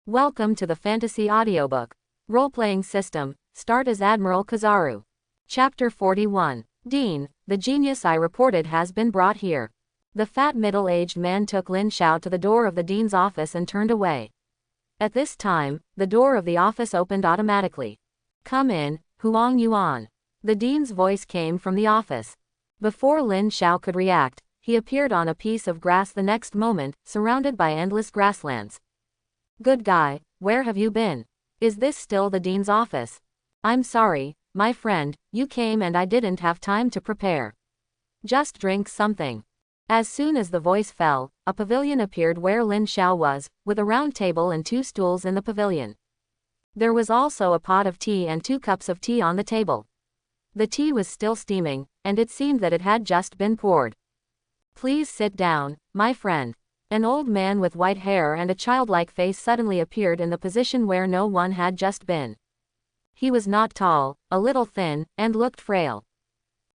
Welcome to the Fantasy Audiobook. Role-playing system, start as Admiral Kizaru. Chapter 41. Dean, the genius I reported has been brought here. The fat middle-aged man took Lin Xiao to the door of the dean's office and turned away. At this time, the door of the office opened automatically. Come in, Huang Yuan. The dean's voice came from the office. Before Lin Xiao could react, he appeared on a piece of grass the next moment, surrounded by endless grasslands. Good guy, where have you been? Is this still the dean's office? I'm sorry, my friend, you came and I didn't have time to prepare. Just drink something. As soon as the voice fell, a pavilion appeared where Lin Xiao was, with a round table and 2 stools in the pavilion. There was also a pot of tea and 2 cups of tea on the table. The tea was still steaming, and it seemed that it had just been poured. Please sit down, my friend. An old man with white hair and a childlike face suddenly appeared in the position where no one had just been. He was not tall, a little thin, and looked frail.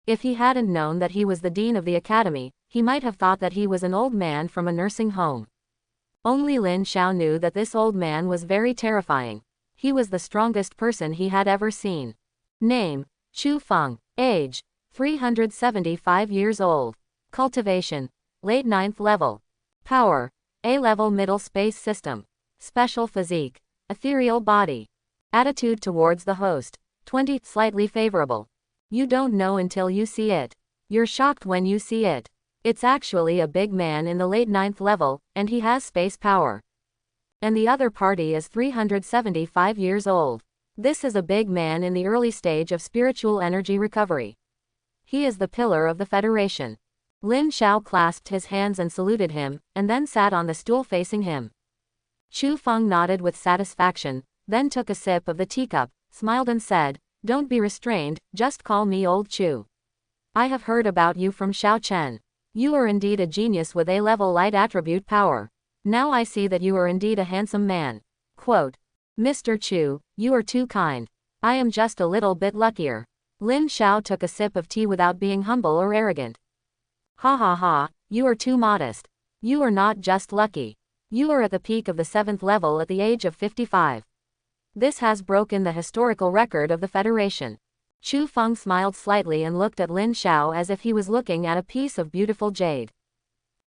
If he hadn't known that he was the dean of the academy, he might have thought that he was an old man from a nursing home. Only Lin Xiao knew that this old man was very terrifying. He was the strongest person he had ever seen. Name, Chu Feng. Age, 375 years old. Cultivation, late 9th level. Power, A-level middle space system. Special physique, ethereal body. Attitude towards the host, 20, slightly favorable. You don't know until you see it. You're shocked when you see it. It's actually a big man in the late 9th level, and he has space power. And the other party is 375 years old. This is a big man in the early stage of spiritual energy recovery. He is the pillar of the Federation. Lin Xiao clasped his hands and saluted him, and then sat on the stool facing him. Chu Feng nodded with satisfaction, then took a sip of the teacup, smiled and said, "Don't be restrained, just call me Old Chu. I have heard about you from Xiao Chen. You are indeed a genius with A-level light attribute power. Now I see that you are indeed a handsome man." Quote, Mr. Chu, you are too kind. I am just a little bit luckier. Lin Xiao took a sip of tea without being humble or arrogant. Ha ha ha, you are too modest. You are not just lucky. You are at the peak of the 7th level at the age of 55. This has broken the historical record of the Federation. Chu Feng smiled slightly and looked at Lin Xiao as if he was looking at a piece of beautiful jade.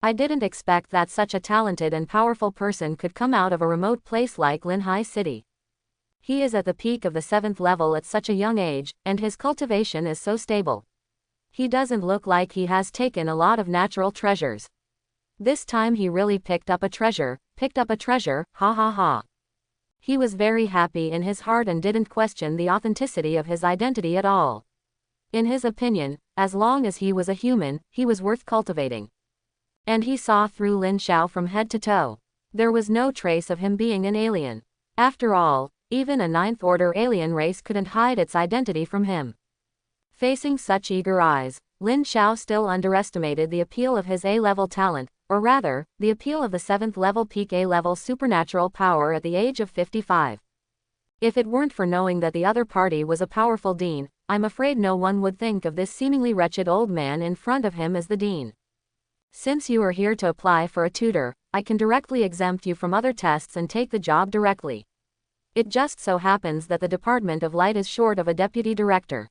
I didn't expect that such a talented and powerful person could come out of a remote place like Linhai City. He is at the peak of the 7th level at such a young age, and his cultivation is so stable. He doesn't look like he has taken a lot of natural treasures. This time he really picked up a treasure, ha ha ha. He was very happy in his heart and didn't question the authenticity of his identity at all. In his opinion, as long as he was a human, he was worth cultivating. And he saw through Lin Xiao from head to toe. There was no trace of him being an alien. After all, even a 9th order alien race couldn't hide its identity from him. Facing such eager eyes, Lin Xiao still underestimated the appeal of his A-level talent, or rather, the appeal of the 7th level peak A-level supernatural power at the age of 55. If it weren't for knowing that the other party was a powerful dean, I'm afraid no one would think of this seemingly wretched old man in front of him as the dean. Since you are here to apply for a tutor, I can directly exempt you from other tests and take the job directly. It just so happens that the Department of Light is short of a deputy director.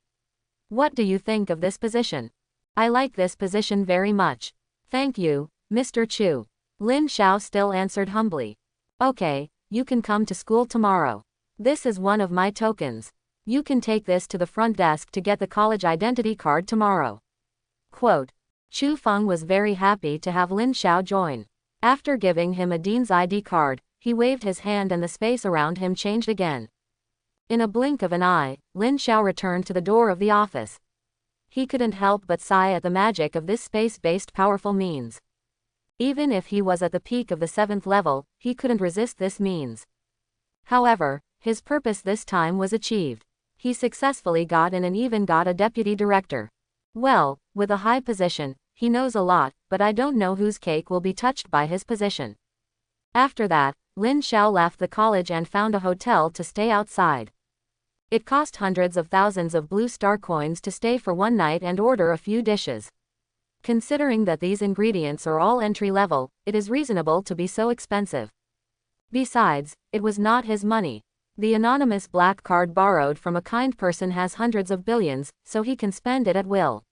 What do you think of this position? I like this position very much. Thank you, Mr. Chu. Lin Xiao still answered humbly. Okay, you can come to school tomorrow. This is one of my tokens. You can take this to the front desk to get the college identity card tomorrow. Quote, Chu Feng was very happy to have Lin Xiao join. After giving him a dean's ID card, he waved his hand and the space around him changed again. In a blink of an eye, Lin Xiao returned to the door of the office. He couldn't help but sigh at the magic of this space-based powerful means. Even if he was at the peak of the 7th level, he couldn't resist this means. However, his purpose this time was achieved. He successfully got in and even got a deputy director. Well, with a high position, he knows a lot, but I don't know whose cake will be touched by his position. After that, Lin Xiao left the college and found a hotel to stay outside. It cost hundreds of thousands of blue star coins to stay for one night and order a few dishes. Considering that these ingredients are all entry level, it is reasonable to be so expensive. Besides, it was not his money. The anonymous black card borrowed from a kind person has hundreds of billions, so he can spend it at will.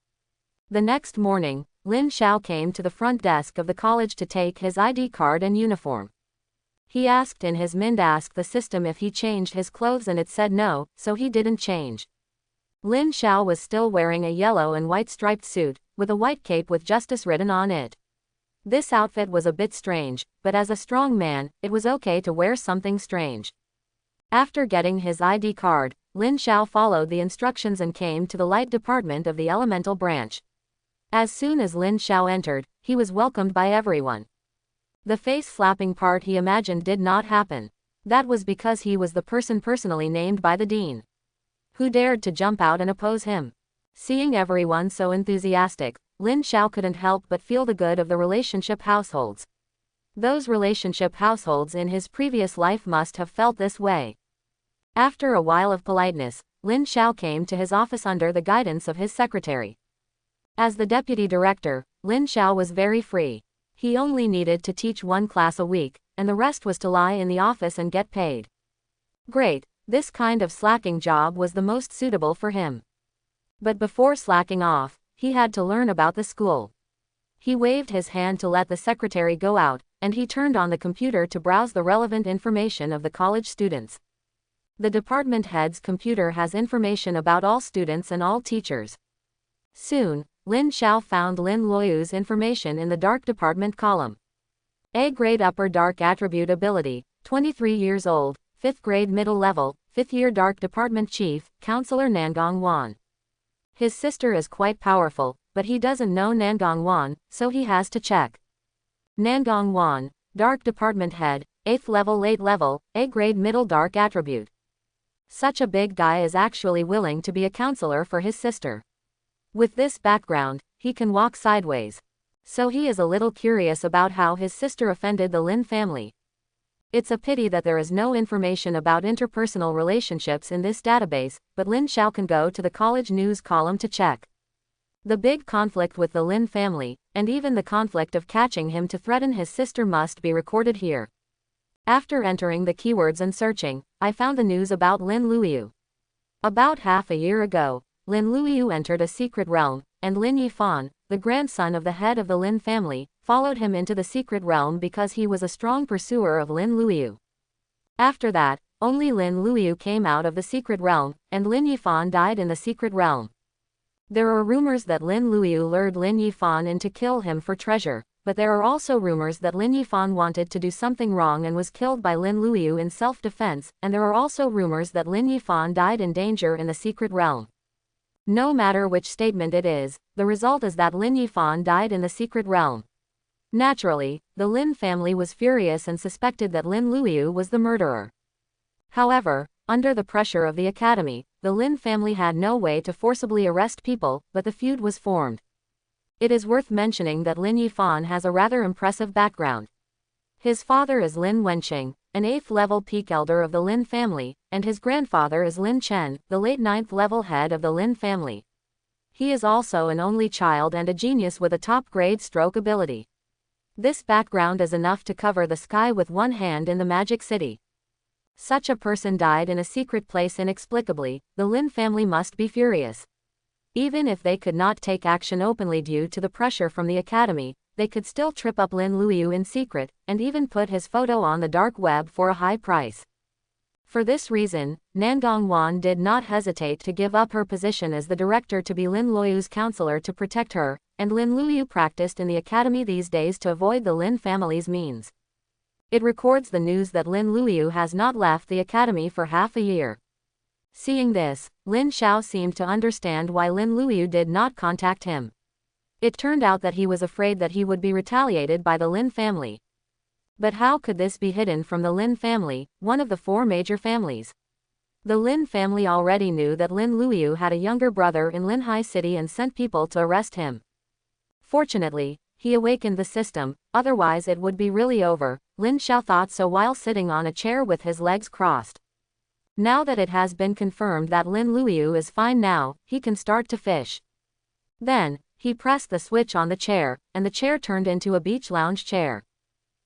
The next morning, Lin Xiao came to the front desk of the college to take his ID card and uniform. He asked in his mind asked the system if he changed his clothes and it said no, so he didn't change. Lin Xiao was still wearing a yellow and white striped suit, with a white cape with justice written on it. This outfit was a bit strange, but as a strong man, it was okay to wear something strange. After getting his ID card, Lin Xiao followed the instructions and came to the light department of the elemental branch. As soon as Lin Xiao entered, he was welcomed by everyone. The face-slapping part he imagined did not happen. That was because he was the person personally named by the dean. Who dared to jump out and oppose him? Seeing everyone so enthusiastic, Lin Xiao couldn't help but feel the good of the relationship households. Those relationship households in his previous life must have felt this way. After a while of politeness, Lin Xiao came to his office under the guidance of his secretary. As the deputy director, Lin Xiao was very free. He only needed to teach one class a week, and the rest was to lie in the office and get paid. Great, this kind of slacking job was the most suitable for him. But before slacking off, he had to learn about the school. He waved his hand to let the secretary go out, and he turned on the computer to browse the relevant information of the college students. The department head's computer has information about all students and all teachers. Soon, Lin Xiao found Lin Luoyu's information in the dark department column. A grade upper dark attribute ability, 23 years old, 5th grade middle level, 5th year dark department chief, Counselor Nangong Wan. His sister is quite powerful, but he doesn't know Nangong Wan, so he has to check. Nangong Wan, dark department head, 8th level late level, A grade middle dark attribute. Such a big guy is actually willing to be a counselor for his sister. With this background, he can walk sideways. So he is a little curious about how his sister offended the Lin family. It's a pity that there is no information about interpersonal relationships in this database, but Lin Xiao can go to the college news column to check. The big conflict with the Lin family, and even the conflict of catching him to threaten his sister must be recorded here. After entering the keywords and searching, I found the news about Lin Luoyu. About half a year ago, Lin Luoyu entered a secret realm, and Lin Yifan, the grandson of the head of the Lin family, followed him into the secret realm because he was a strong pursuer of Lin Luoyu. After that, only Lin Luoyu came out of the secret realm, and Lin Yifan died in the secret realm. There are rumors that Lin Luoyu lured Lin Yifan in to kill him for treasure, but there are also rumors that Lin Yifan wanted to do something wrong and was killed by Lin Luoyu in self-defense, and there are also rumors that Lin Yifan died in danger in the secret realm. No matter which statement it is, the result is that Lin Yifan died in the secret realm. Naturally, the Lin family was furious and suspected that Lin Luoyu was the murderer. However, under the pressure of the academy, the Lin family had no way to forcibly arrest people, but the feud was formed. It is worth mentioning that Lin Yifan has a rather impressive background. His father is Lin Wenqing, an 8th-level peak elder of the Lin family, and his grandfather is Lin Chen, the late 9th-level head of the Lin family. He is also an only child and a genius with a top-grade stroke ability. This background is enough to cover the sky with one hand in the Magic City. Such a person died in a secret place inexplicably, the Lin family must be furious. Even if they could not take action openly due to the pressure from the academy, they could still trip up Lin Luoyu in secret, and even put his photo on the dark web for a high price. For this reason, Nangong Wan did not hesitate to give up her position as the director to be Lin Luoyu's counselor to protect her, and Lin Luoyu practiced in the academy these days to avoid the Lin family's means. It records the news that Lin Luoyu has not left the academy for half a year. Seeing this, Lin Xiao seemed to understand why Lin Luoyu did not contact him. It turned out that he was afraid that he would be retaliated by the Lin family. But how could this be hidden from the Lin family, one of the 4 major families? The Lin family already knew that Lin Luoyu had a younger brother in Linhai City and sent people to arrest him. Fortunately, he awakened the system, otherwise it would be really over, Lin Xiao thought so while sitting on a chair with his legs crossed. Now that it has been confirmed that Lin Luoyu is fine now, he can start to fish. Then, he pressed the switch on the chair, and the chair turned into a beach lounge chair.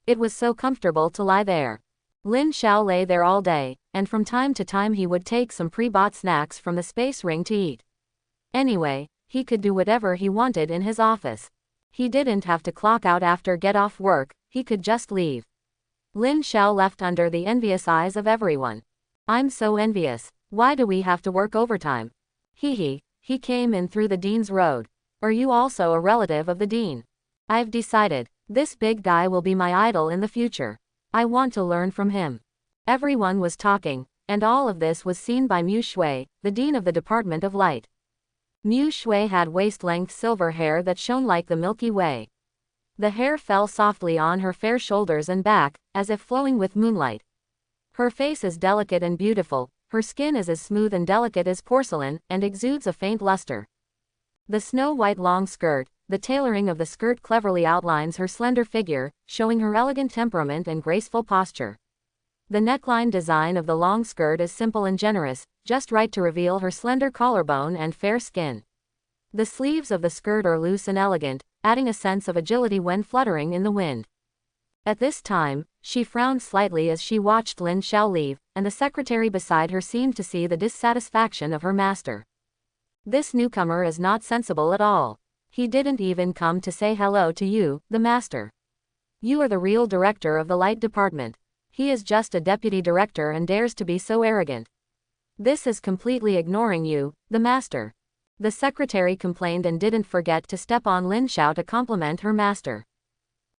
It was so comfortable to lie there. Lin Xiao lay there all day, and from time to time he would take some pre-bought snacks from the space ring to eat. Anyway, he could do whatever he wanted in his office. He didn't have to clock out after get off work, he could just leave. Lin Xiao left under the envious eyes of everyone. I'm so envious. Why do we have to work overtime? He came in through the dean's road. Are you also a relative of the dean? I've decided. This big guy will be my idol in the future. I want to learn from him. Everyone was talking, and all of this was seen by Mu Shui, the dean of the Department of Light. Mu Shui had waist-length silver hair that shone like the Milky Way. The hair fell softly on her fair shoulders and back, as if flowing with moonlight. Her face is delicate and beautiful, her skin is as smooth and delicate as porcelain, and exudes a faint luster. The snow-white long skirt, the tailoring of the skirt cleverly outlines her slender figure, showing her elegant temperament and graceful posture. The neckline design of the long skirt is simple and generous, just right to reveal her slender collarbone and fair skin. The sleeves of the skirt are loose and elegant, adding a sense of agility when fluttering in the wind. At this time, she frowned slightly as she watched Lin Xiao leave, and the secretary beside her seemed to see the dissatisfaction of her master. This newcomer is not sensible at all. He didn't even come to say hello to you, the master. You are the real director of the light department. He is just a deputy director and dares to be so arrogant. This is completely ignoring you, the master. The secretary complained and didn't forget to step on Lin Xiao to compliment her master.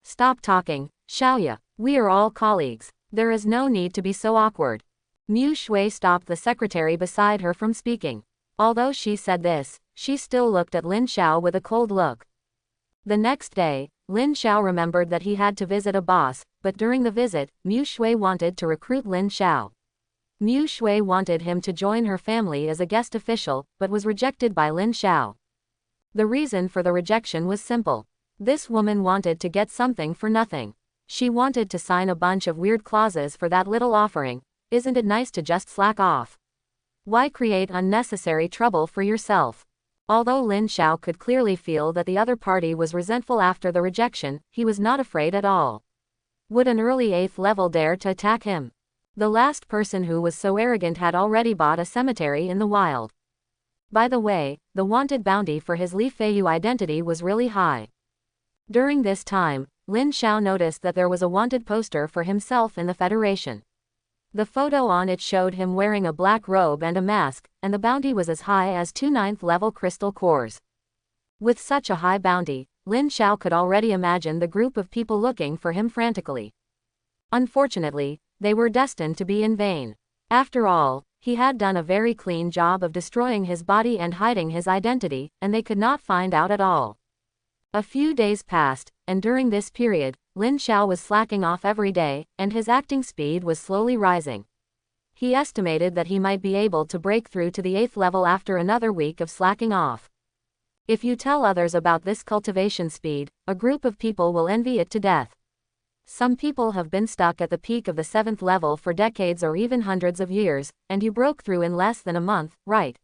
Stop talking, Xiaoya. We are all colleagues. There is no need to be so awkward. Mu Shui stopped the secretary beside her from speaking. Although she said this, she still looked at Lin Xiao with a cold look. The next day, Lin Xiao remembered that he had to visit a boss, but during the visit, Mu Shui wanted to recruit Lin Xiao. Mu Shui wanted him to join her family as a guest official, but was rejected by Lin Xiao. The reason for the rejection was simple. This woman wanted to get something for nothing. She wanted to sign a bunch of weird clauses for that little offering. Isn't it nice to just slack off? Why create unnecessary trouble for yourself? Although Lin Xiao could clearly feel that the other party was resentful after the rejection, he was not afraid at all. Would an early 8th level dare to attack him? The last person who was so arrogant had already bought a cemetery in the wild. By the way, the wanted bounty for his Li Feiyu identity was really high. During this time, Lin Xiao noticed that there was a wanted poster for himself in the Federation. The photo on it showed him wearing a black robe and a mask, and the bounty was as high as 2 9th level crystal cores. With such a high bounty, Lin Xiao could already imagine the group of people looking for him frantically. Unfortunately, they were destined to be in vain. After all, he had done a very clean job of destroying his body and hiding his identity, and they could not find out at all. A few days passed, and during this period, Lin Xiao was slacking off every day, and his acting speed was slowly rising. He estimated that he might be able to break through to the 8th level after another week of slacking off. If you tell others about this cultivation speed, a group of people will envy it to death. Some people have been stuck at the peak of the 7th level for decades or even hundreds of years, and you broke through in less than a month, right?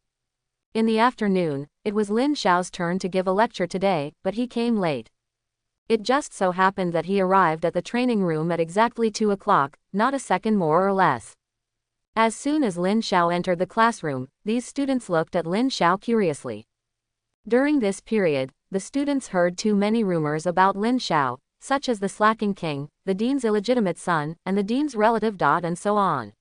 In the afternoon, it was Lin Xiao's turn to give a lecture today, but he came late. It just so happened that he arrived at the training room at exactly 2 o'clock, not a second more or less. As soon as Lin Xiao entered the classroom, these students looked at Lin Xiao curiously. During this period, the students heard too many rumors about Lin Xiao, such as the slacking king, the dean's illegitimate son, and the dean's relative and so on.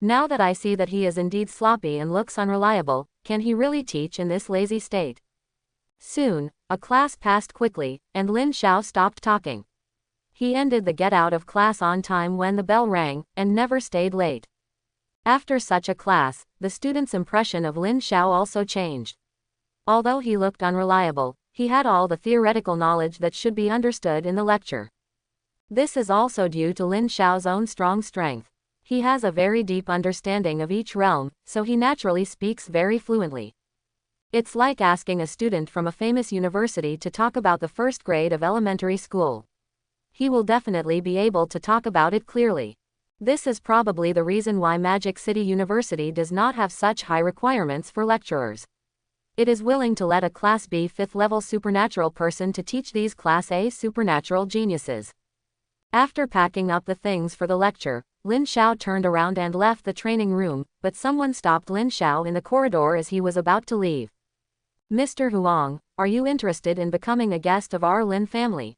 Now that I see that he is indeed sloppy and looks unreliable, can he really teach in this lazy state? Soon, a class passed quickly, and Lin Xiao stopped talking. He ended the get out of class on time when the bell rang, and never stayed late. After such a class, the students' impression of Lin Xiao also changed. Although he looked unreliable, he had all the theoretical knowledge that should be understood in the lecture. This is also due to Lin Xiao's own strong strength. He has a very deep understanding of each realm, so he naturally speaks very fluently. It's like asking a student from a famous university to talk about the first grade of elementary school. He will definitely be able to talk about it clearly. This is probably the reason why Magic City University does not have such high requirements for lecturers. It is willing to let a Class B 5th level supernatural person to teach these Class A supernatural geniuses. After packing up the things for the lecture, Lin Xiao turned around and left the training room, but someone stopped Lin Xiao in the corridor as he was about to leave. Mr. Huang, are you interested in becoming a guest of our Lin family?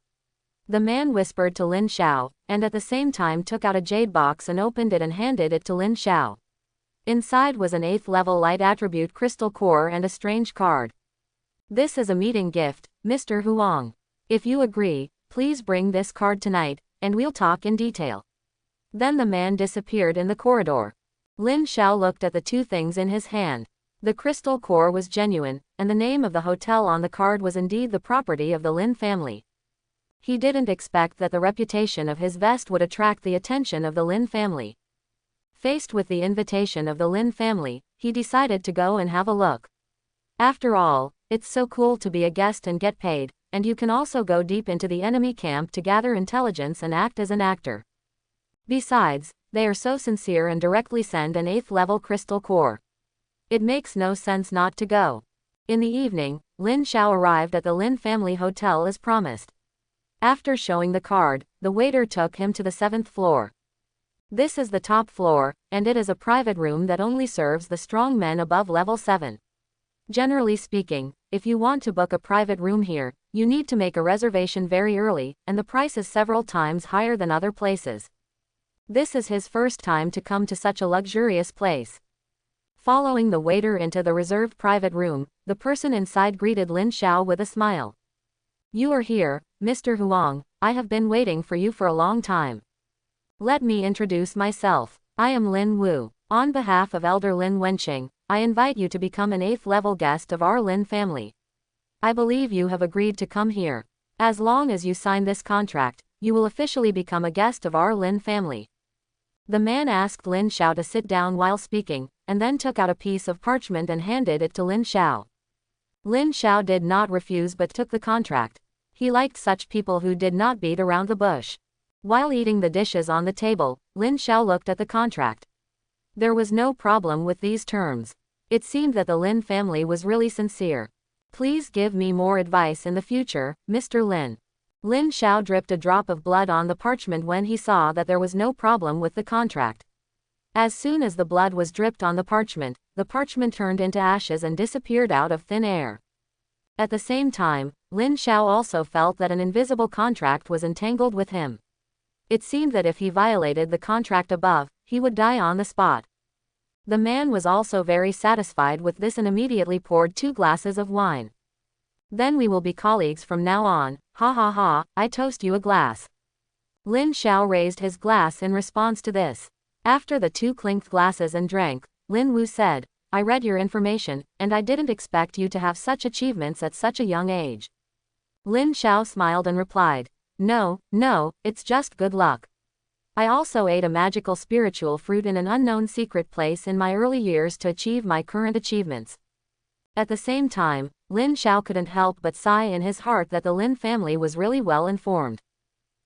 The man whispered to Lin Xiao, and at the same time took out a jade box and opened it and handed it to Lin Xiao. Inside was an 8th level light attribute crystal core and a strange card. This is a meeting gift, Mr. Huang. If you agree, please bring this card tonight, and we'll talk in detail. Then the man disappeared in the corridor. Lin Xiao looked at the two things in his hand. The crystal core was genuine, and the name of the hotel on the card was indeed the property of the Lin family. He didn't expect that the reputation of his vest would attract the attention of the Lin family. Faced with the invitation of the Lin family, he decided to go and have a look. After all, it's so cool to be a guest and get paid, and you can also go deep into the enemy camp to gather intelligence and act as an actor. Besides, they are so sincere and directly send an 8th level crystal core. It makes no sense not to go. In the evening, Lin Xiao arrived at the Lin family hotel as promised. After showing the card, the waiter took him to the 7th floor. This is the top floor, and it is a private room that only serves the strong men above level 7. Generally speaking, if you want to book a private room here, you need to make a reservation very early, and the price is several times higher than other places. This is his first time to come to such a luxurious place. Following the waiter into the reserved private room, the person inside greeted Lin Xiao with a smile. You are here, Mr. Huang. I have been waiting for you for a long time. Let me introduce myself. I am Lin Wu. On behalf of Elder Lin Wenqing, I invite you to become an 8th level guest of our Lin family. I believe you have agreed to come here. As long as you sign this contract, you will officially become a guest of our Lin family. The man asked Lin Xiao to sit down while speaking, and then took out a piece of parchment and handed it to Lin Xiao. Lin Xiao did not refuse but took the contract. He liked such people who did not beat around the bush. While eating the dishes on the table, Lin Xiao looked at the contract. There was no problem with these terms. It seemed that the Lin family was really sincere. Please give me more advice in the future, Mr. Lin. Lin Xiao dripped a drop of blood on the parchment when he saw that there was no problem with the contract. As soon as the blood was dripped on the parchment turned into ashes and disappeared out of thin air. At the same time, Lin Xiao also felt that an invisible contract was entangled with him. It seemed that if he violated the contract above, he would die on the spot. The man was also very satisfied with this and immediately poured 2 glasses of wine. Then we will be colleagues from now on, ha ha ha, I toast you a glass. Lin Xiao raised his glass in response to this. After the 2 clinked glasses and drank, Lin Wu said, I read your information, and I didn't expect you to have such achievements at such a young age. Lin Xiao smiled and replied, No, it's just good luck. I also ate a magical spiritual fruit in an unknown secret place in my early years to achieve my current achievements. At the same time, Lin Xiao couldn't help but sigh in his heart that the Lin family was really well informed.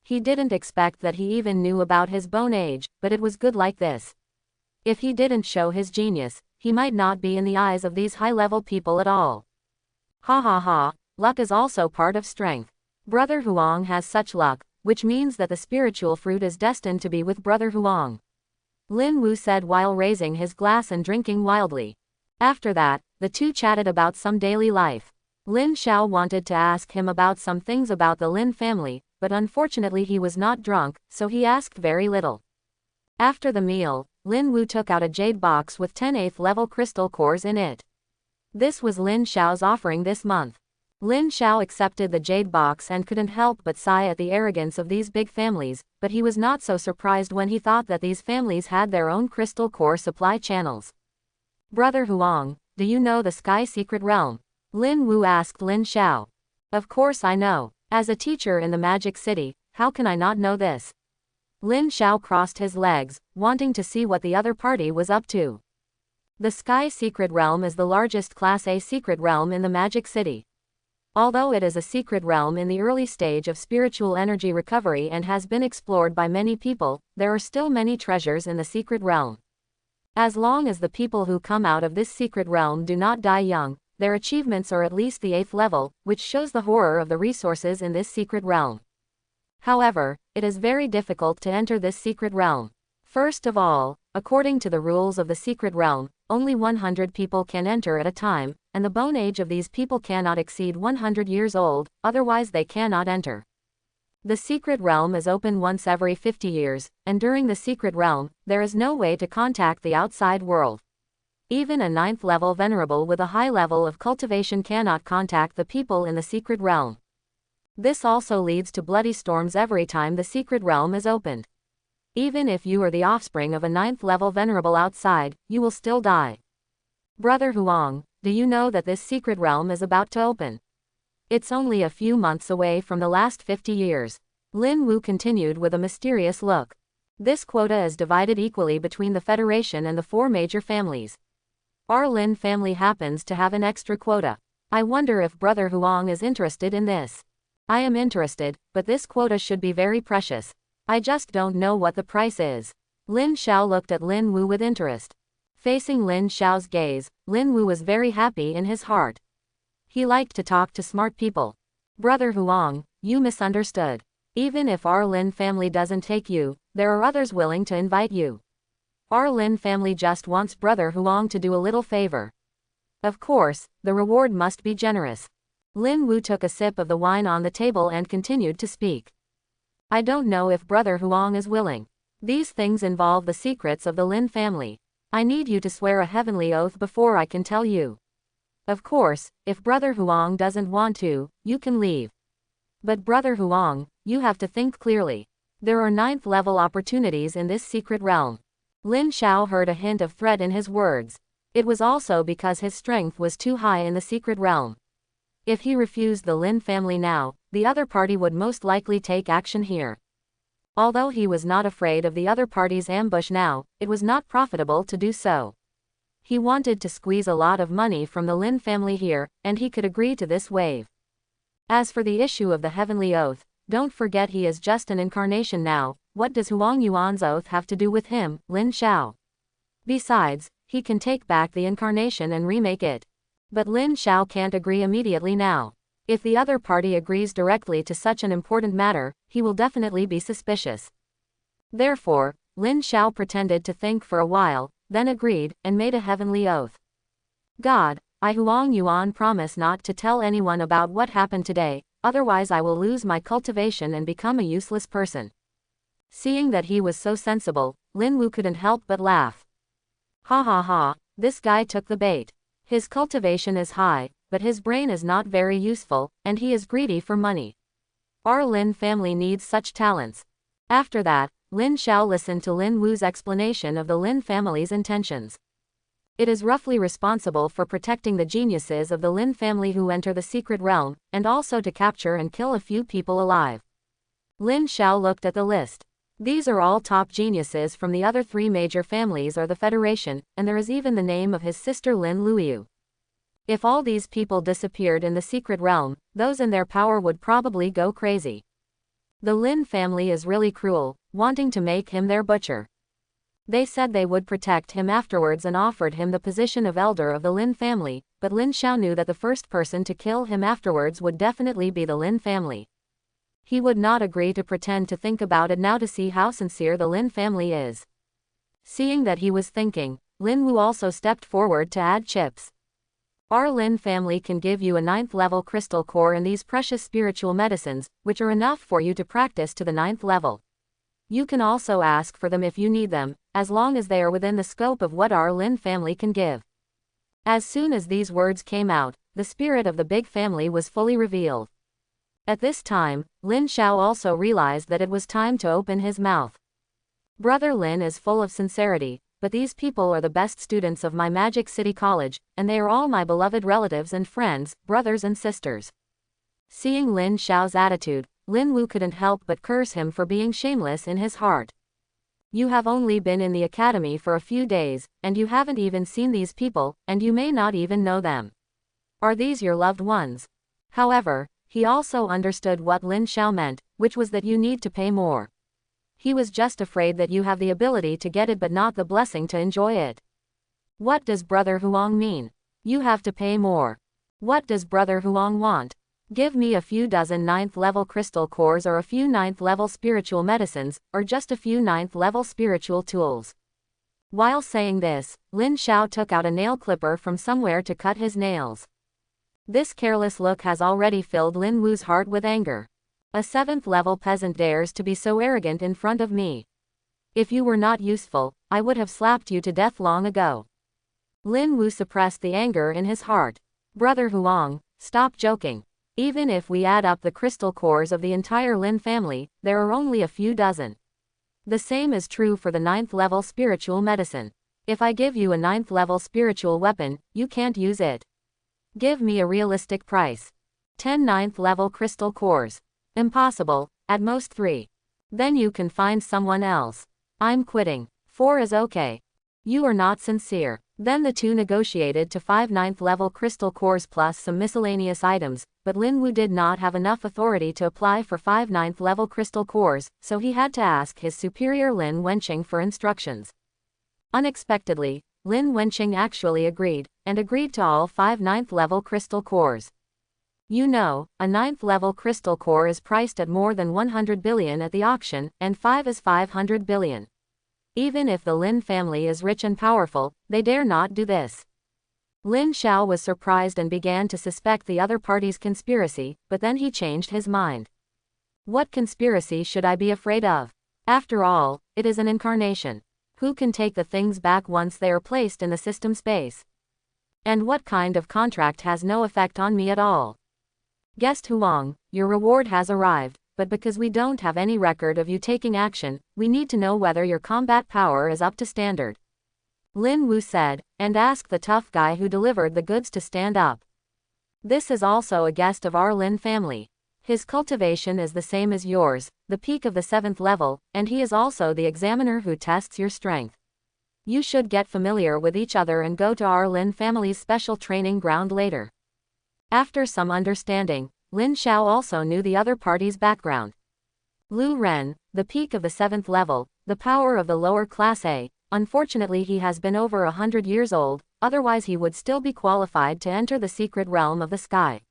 He didn't expect that he even knew about his bone age, but it was good like this. If he didn't show his genius, he might not be in the eyes of these high-level people at all. Ha ha ha, luck is also part of strength. Brother Huang has such luck, which means that the spiritual fruit is destined to be with Brother Huang. Lin Wu said while raising his glass and drinking wildly. After that, the two chatted about some daily life. Lin Xiao wanted to ask him about some things about the Lin family, but unfortunately he was not drunk, so he asked very little. After the meal, Lin Wu took out a jade box with 10 8th level crystal cores in it. This was Lin Xiao's offering this month. Lin Xiao accepted the jade box and couldn't help but sigh at the arrogance of these big families, but he was not so surprised when he thought that these families had their own crystal core supply channels. Brother Huang, do you know the Sky Secret Realm? Lin Wu asked Lin Xiao. Of course I know. As a teacher in the Magic City, how can I not know this? Lin Xiao crossed his legs, wanting to see what the other party was up to. The Sky Secret Realm is the largest Class A secret realm in the Magic City. Although it is a secret realm in the early stage of spiritual energy recovery and has been explored by many people, there are still many treasures in the secret realm. As long as the people who come out of this secret realm do not die young, their achievements are at least the 8th level, which shows the horror of the resources in this secret realm. However, it is very difficult to enter this secret realm. First of all, according to the rules of the secret realm, only 100 people can enter at a time, and the bone age of these people cannot exceed 100 years old, otherwise they cannot enter. The secret realm is open once every 50 years, and during the secret realm, there is no way to contact the outside world. Even a 9th level venerable with a high level of cultivation cannot contact the people in the secret realm. This also leads to bloody storms every time the secret realm is opened. Even if you are the offspring of a 9th level venerable outside, you will still die. Brother Huang, do you know that this secret realm is about to open? It's only a few months away from the last 50 years. Lin Wu continued with a mysterious look. This quota is divided equally between the Federation and the 4 major families. Our Lin family happens to have an extra quota. I wonder if Brother Huang is interested in this. I am interested, but this quota should be very precious. I just don't know what the price is. Lin Xiao looked at Lin Wu with interest. Facing Lin Xiao's gaze, Lin Wu was very happy in his heart. He liked to talk to smart people. Brother Huang, you misunderstood. Even if our Lin family doesn't take you, there are others willing to invite you. Our Lin family just wants Brother Huang to do a little favor. Of course, the reward must be generous. Lin Wu took a sip of the wine on the table and continued to speak. I don't know if Brother Huang is willing. These things involve the secrets of the Lin family. I need you to swear a heavenly oath before I can tell you. Of course, if Brother Huang doesn't want to, you can leave. But Brother Huang, you have to think clearly. There are 9th level opportunities in this secret realm. Lin Xiao heard a hint of threat in his words. It was also because his strength was too high in the secret realm. If he refused the Lin family now, the other party would most likely take action here. Although he was not afraid of the other party's ambush now, it was not profitable to do so. He wanted to squeeze a lot of money from the Lin family here, and he could agree to this wave. As for the issue of the heavenly oath, don't forget he is just an incarnation now. What does Huang Yuan's oath have to do with him, Lin Xiao? Besides, he can take back the incarnation and remake it. But Lin Xiao can't agree immediately now. If the other party agrees directly to such an important matter, he will definitely be suspicious. Therefore, Lin Xiao pretended to think for a while, then agreed, and made a heavenly oath. God, I Huang Yuan promise not to tell anyone about what happened today, otherwise I will lose my cultivation and become a useless person. Seeing that he was so sensible, Lin Wu couldn't help but laugh. Ha ha ha, this guy took the bait. His cultivation is high, but his brain is not very useful, and he is greedy for money. Our Lin family needs such talents. After that, Lin Xiao listened to Lin Wu's explanation of the Lin family's intentions. It is roughly responsible for protecting the geniuses of the Lin family who enter the secret realm, and also to capture and kill a few people alive. Lin Xiao looked at the list. These are all top geniuses from the other 3 major families or the Federation, and there is even the name of his sister Lin Luyu. If all these people disappeared in the secret realm, those in their power would probably go crazy. The Lin family is really cruel, wanting to make him their butcher. They said they would protect him afterwards and offered him the position of elder of the Lin family, but Lin Xiao knew that the first person to kill him afterwards would definitely be the Lin family. He would not agree to pretend to think about it now to see how sincere the Lin family is. Seeing that he was thinking, Lin Wu also stepped forward to add chips. Our Lin family can give you a 9th level crystal core and these precious spiritual medicines, which are enough for you to practice to the 9th level. You can also ask for them if you need them, as long as they are within the scope of what our Lin family can give. As soon as these words came out, the spirit of the big family was fully revealed. At this time, Lin Xiao also realized that it was time to open his mouth. Brother Lin is full of sincerity, but these people are the best students of my Magic City College, and they are all my beloved relatives and friends, brothers and sisters. Seeing Lin Xiao's attitude, Lin Wu couldn't help but curse him for being shameless in his heart. You have only been in the academy for a few days, and you haven't even seen these people, and you may not even know them. Are these your loved ones? However, he also understood what Lin Xiao meant, which was that you need to pay more. He was just afraid that you have the ability to get it but not the blessing to enjoy it. What does Brother Huang mean? You have to pay more. What does Brother Huang want? Give me a few dozen 9th level crystal cores or a few 9th level spiritual medicines, or just a few 9th level spiritual tools. While saying this, Lin Xiao took out a nail clipper from somewhere to cut his nails. This careless look has already filled Lin Wu's heart with anger. A 7th level peasant dares to be so arrogant in front of me. If you were not useful, I would have slapped you to death long ago. Lin Wu suppressed the anger in his heart. Brother Huang, stop joking. Even if we add up the crystal cores of the entire Lin family, there are only a few dozen. The same is true for the 9th level spiritual medicine. If I give you a 9th level spiritual weapon, you can't use it. Give me a realistic price. 10 9th level crystal cores. Impossible, at most 3. Then you can find someone else. I'm quitting. 4 is okay. You are not sincere. Then the two negotiated to 5 9th level crystal cores plus some miscellaneous items, but Lin Wu did not have enough authority to apply for 5 9th level crystal cores, so he had to ask his superior Lin Wenqing for instructions. Unexpectedly, Lin Wenqing actually agreed to all 5 9th level crystal cores. You know, a 9th level crystal core is priced at more than 100 billion at the auction, and 5 is 500 billion. Even if the Lin family is rich and powerful, they dare not do this. Lin Xiao was surprised and began to suspect the other party's conspiracy, but then he changed his mind. What conspiracy should I be afraid of? After all, it is an incarnation. Who can take the things back once they are placed in the system space? And what kind of contract has no effect on me at all? Guest Huang, your reward has arrived. But because we don't have any record of you taking action, we need to know whether your combat power is up to standard. Lin Wu said, and asked the tough guy who delivered the goods to stand up. This is also a guest of our Lin family. His cultivation is the same as yours, the peak of the 7th level, and he is also the examiner who tests your strength. You should get familiar with each other and go to our Lin family's special training ground later. After some understanding, Lin Xiao also knew the other party's background. Lu Ren, the peak of the 7th level, the power of the lower class A. Unfortunately he has been over 100 years old, otherwise he would still be qualified to enter the secret realm of the sky.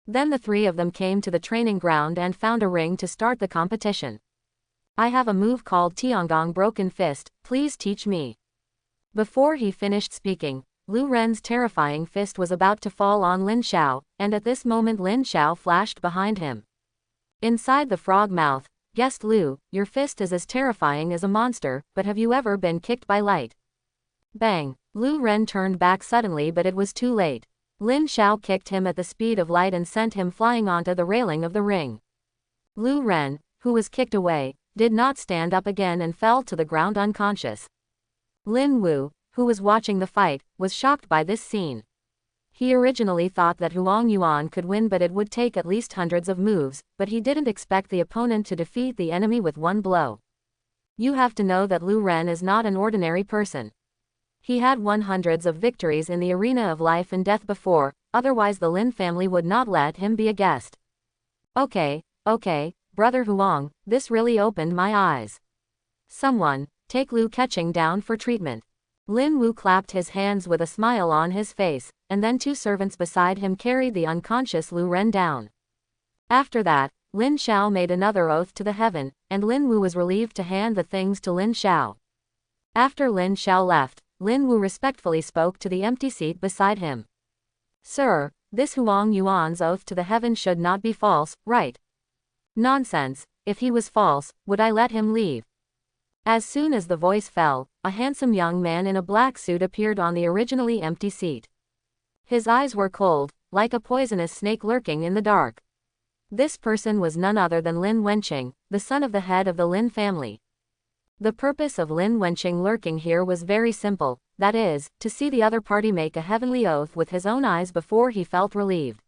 Then the three of them came to the training ground and found a ring to start the competition. I have a move called Tiangong Broken Fist, please teach me. Before he finished speaking, Lu Ren's terrifying fist was about to fall on Lin Xiao, and at this moment Lin Xiao flashed behind him. Inside the frog mouth, guessed Lu, your fist is as terrifying as a monster, but have you ever been kicked by light? Bang! Lu Ren turned back suddenly but it was too late. Lin Xiao kicked him at the speed of light and sent him flying onto the railing of the ring. Lu Ren, who was kicked away, did not stand up again and fell to the ground unconscious. Lin Wu, who was watching the fight, was shocked by this scene. He originally thought that Huang Yuan could win but it would take at least hundreds of moves, but he didn't expect the opponent to defeat the enemy with one blow. You have to know that Lu Ren is not an ordinary person. He had won hundreds of victories in the arena of life and death before, otherwise the Lin family would not let him be a guest. Okay, Brother Huang, this really opened my eyes. Someone, take Lu Keqing down for treatment. Lin Wu clapped his hands with a smile on his face, and then two servants beside him carried the unconscious Lu Ren down. After that, Lin Xiao made another oath to the heaven, and Lin Wu was relieved to hand the things to Lin Xiao. After Lin Xiao left, Lin Wu respectfully spoke to the empty seat beside him. Sir, this Huang Yuan's oath to the heaven should not be false, right? Nonsense, if he was false, would I let him leave? As soon as the voice fell, a handsome young man in a black suit appeared on the originally empty seat. His eyes were cold, like a poisonous snake lurking in the dark. This person was none other than Lin Wenqing, the son of the head of the Lin family. The purpose of Lin Wenqing lurking here was very simple, that is, to see the other party make a heavenly oath with his own eyes before he felt relieved.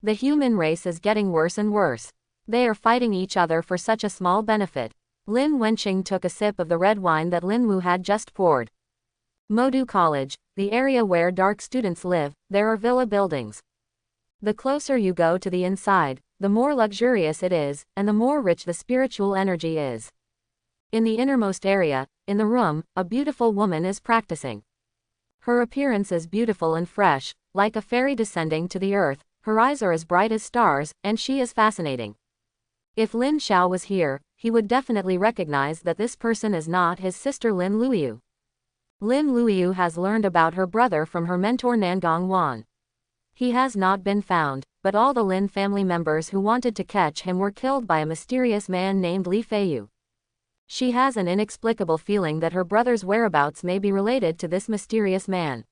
The human race is getting worse and worse. They are fighting each other for such a small benefit. Lin Wenqing took a sip of the red wine that Lin Wu had just poured. Modu College, the area where dark students live, there are villa buildings. The closer you go to the inside, the more luxurious it is, and the more rich the spiritual energy is. In the innermost area, in the room, a beautiful woman is practicing. Her appearance is beautiful and fresh, like a fairy descending to the earth. her eyes are as bright as stars, and she is fascinating. If Lin Xiao was here, he would definitely recognize that this person is not his sister Lin Luoyu. Lin Luoyu has learned about her brother from her mentor Nangong Wan. He has not been found, but all the Lin family members who wanted to catch him were killed by a mysterious man named Li Feiyu. She has an inexplicable feeling that her brother's whereabouts may be related to this mysterious man.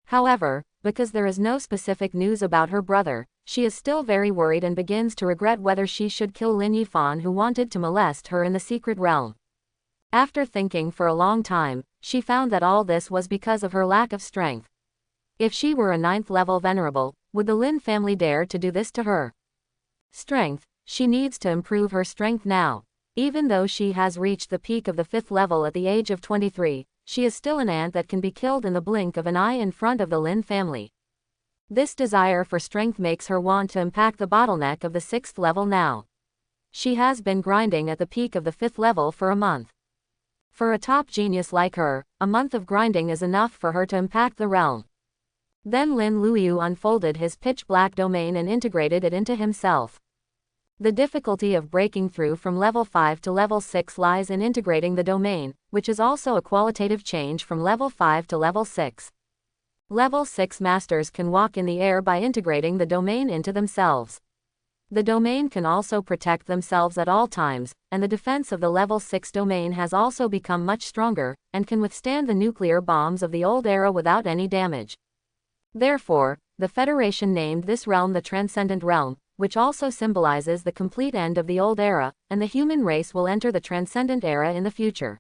However, because there is no specific news about her brother, she is still very worried and begins to regret whether she should kill Lin Yifan, who wanted to molest her in the secret realm. After thinking for a long time, she found that all this was because of her lack of strength. If she were a 9th level venerable, would the Lin family dare to do this to her? Strength. She needs to improve her strength now. Even though she has reached the peak of the 5th level at the age of 23, she is still an ant that can be killed in the blink of an eye in front of the Lin family. This desire for strength makes her want to impact the bottleneck of the 6th level now. She has been grinding at the peak of the 5th level for a month. For a top genius like her, a month of grinding is enough for her to impact the realm. Then Lin Luoyu unfolded his pitch-black domain and integrated it into himself. The difficulty of breaking through from level 5 to level 6 lies in integrating the domain, which is also a qualitative change from level 5 to level 6. Level 6 masters can walk in the air by integrating the domain into themselves. The domain can also protect themselves at all times, and the defense of the level 6 domain has also become much stronger, and can withstand the nuclear bombs of the old era without any damage. Therefore, the Federation named this realm the Transcendent Realm, which also symbolizes the complete end of the old era, and the human race will enter the Transcendent era in the future.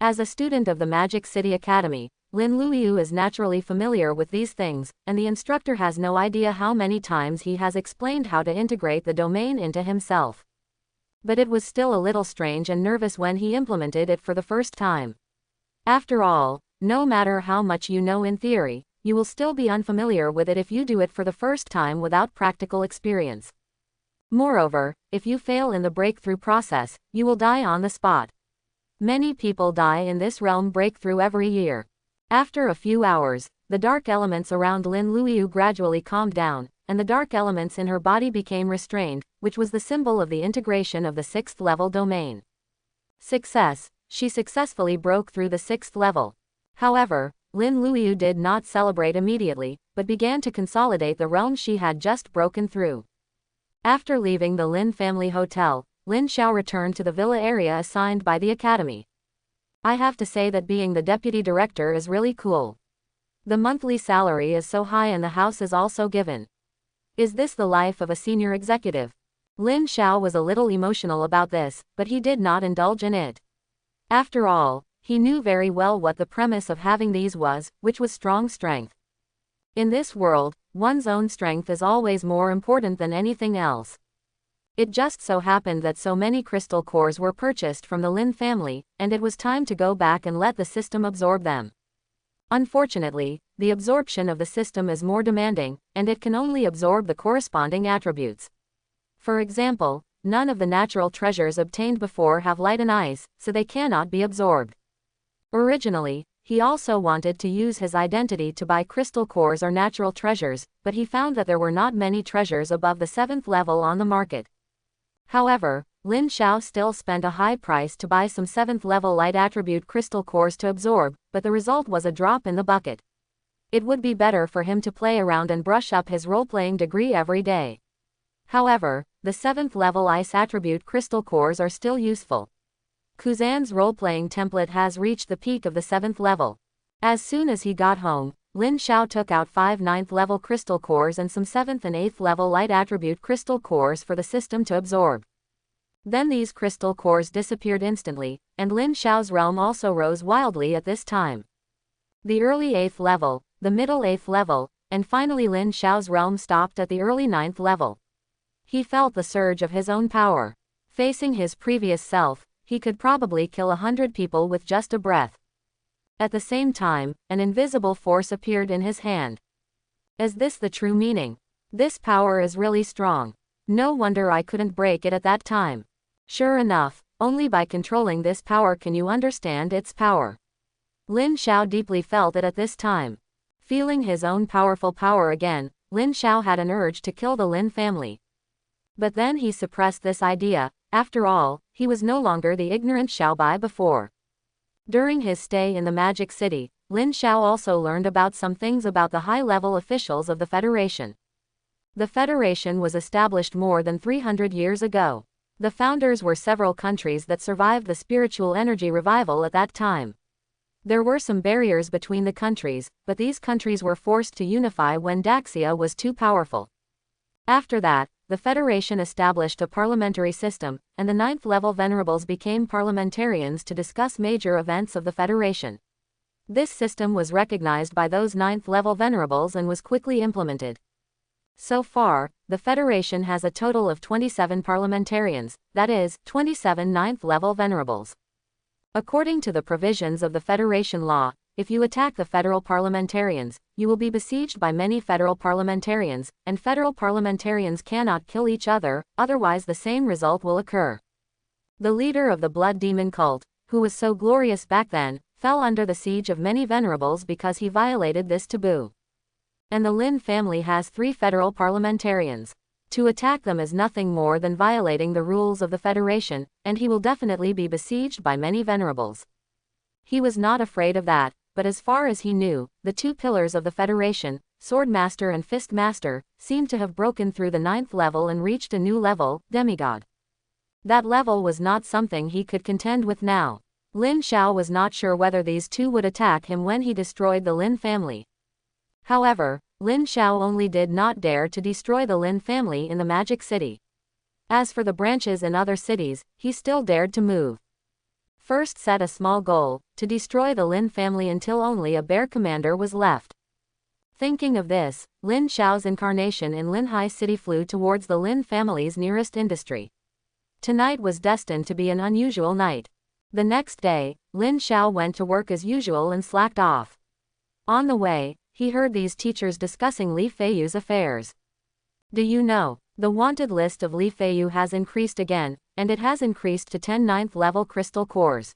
As a student of the Magic City Academy, Lin Luoyu is naturally familiar with these things, and the instructor has no idea how many times he has explained how to integrate the domain into himself. But it was still a little strange and nervous when he implemented it for the first time. After all, no matter how much you know in theory, you will still be unfamiliar with it if you do it for the first time without practical experience. Moreover, if you fail in the breakthrough process, you will die on the spot. Many people die in this realm breakthrough every year. After a few hours, the dark elements around Lin Luoyu gradually calmed down, and the dark elements in her body became restrained, which was the symbol of the integration of the 6th level domain. Success. She successfully broke through the 6th level. However, Lin Luoyu did not celebrate immediately, but began to consolidate the realm she had just broken through. After leaving the Lin family hotel, Lin Xiao returned to the villa area assigned by the academy. I have to say that being the deputy director is really cool. The monthly salary is so high and the house is also given. Is this the life of a senior executive? Lin Xiao was a little emotional about this, but he did not indulge in it. After all, he knew very well what the premise of having these was, which was strong strength. In this world, one's own strength is always more important than anything else. It just so happened that so many crystal cores were purchased from the Lin family, and it was time to go back and let the system absorb them. Unfortunately, the absorption of the system is more demanding, and it can only absorb the corresponding attributes. For example, none of the natural treasures obtained before have light and ice, so they cannot be absorbed. Originally, he also wanted to use his identity to buy crystal cores or natural treasures, but he found that there were not many treasures above the 7th level on the market. However, Lin Xiao still spent a high price to buy some 7th level light attribute crystal cores to absorb, but the result was a drop in the bucket. It would be better for him to play around and brush up his role-playing degree every day. However, the 7th level ice attribute crystal cores are still useful. Kuzan's role-playing template has reached the peak of the 7th level. As soon as he got home, Lin Xiao took out 5 9th level crystal cores and some 7th and 8th level light attribute crystal cores for the system to absorb. Then these crystal cores disappeared instantly, and Lin Xiao's realm also rose wildly at this time. The early 8th level, the middle 8th level, and finally Lin Xiao's realm stopped at the early 9th level. He felt the surge of his own power. Facing his previous self, he could probably kill 100 people with just a breath. At the same time, an invisible force appeared in his hand. Is this the true meaning? This power is really strong. No wonder I couldn't break it at that time. Sure enough, only by controlling this power can you understand its power. Lin Xiao deeply felt it at this time. Feeling his own powerful power again, Lin Xiao had an urge to kill the Lin family. But then he suppressed this idea. After all, he was no longer the ignorant Xiaobai before. During his stay in the Magic City, Lin Xiao also learned about some things about the high-level officials of the Federation. The Federation was established more than 300 years ago. The founders were several countries that survived the spiritual energy revival at that time. There were some barriers between the countries, but these countries were forced to unify when Daxia was too powerful. After that, the Federation established a parliamentary system, and the 9th-level venerables became parliamentarians to discuss major events of the Federation. This system was recognized by those 9th-level venerables and was quickly implemented. So far, the Federation has a total of 27 parliamentarians, that is, 27 9th-level venerables. According to the provisions of the Federation law, if you attack the federal parliamentarians, you will be besieged by many federal parliamentarians, and federal parliamentarians cannot kill each other, otherwise the same result will occur. The leader of the Blood Demon cult, who was so glorious back then, fell under the siege of many venerables because he violated this taboo. And the Lin family has 3 federal parliamentarians. To attack them is nothing more than violating the rules of the Federation, and he will definitely be besieged by many venerables. He was not afraid of that, but as far as he knew, the 2 pillars of the Federation, Sword Master and Fist Master, seemed to have broken through the 9th level and reached a new level, demigod. That level was not something he could contend with now. Lin Xiao was not sure whether these 2 would attack him when he destroyed the Lin family. However, Lin Xiao only did not dare to destroy the Lin family in the Magic City. As for the branches in other cities, he still dared to move. First set a small goal, to destroy the Lin family until only a bear commander was left. Thinking of this, Lin Xiao's incarnation in Linhai City flew towards the Lin family's nearest industry. Tonight was destined to be an unusual night. The next day, Lin Xiao went to work as usual and slacked off. On the way, he heard these teachers discussing Li Feiyu's affairs. Do you know, the wanted list of Li Feiyu has increased again, and it has increased to 10 9th-level crystal cores.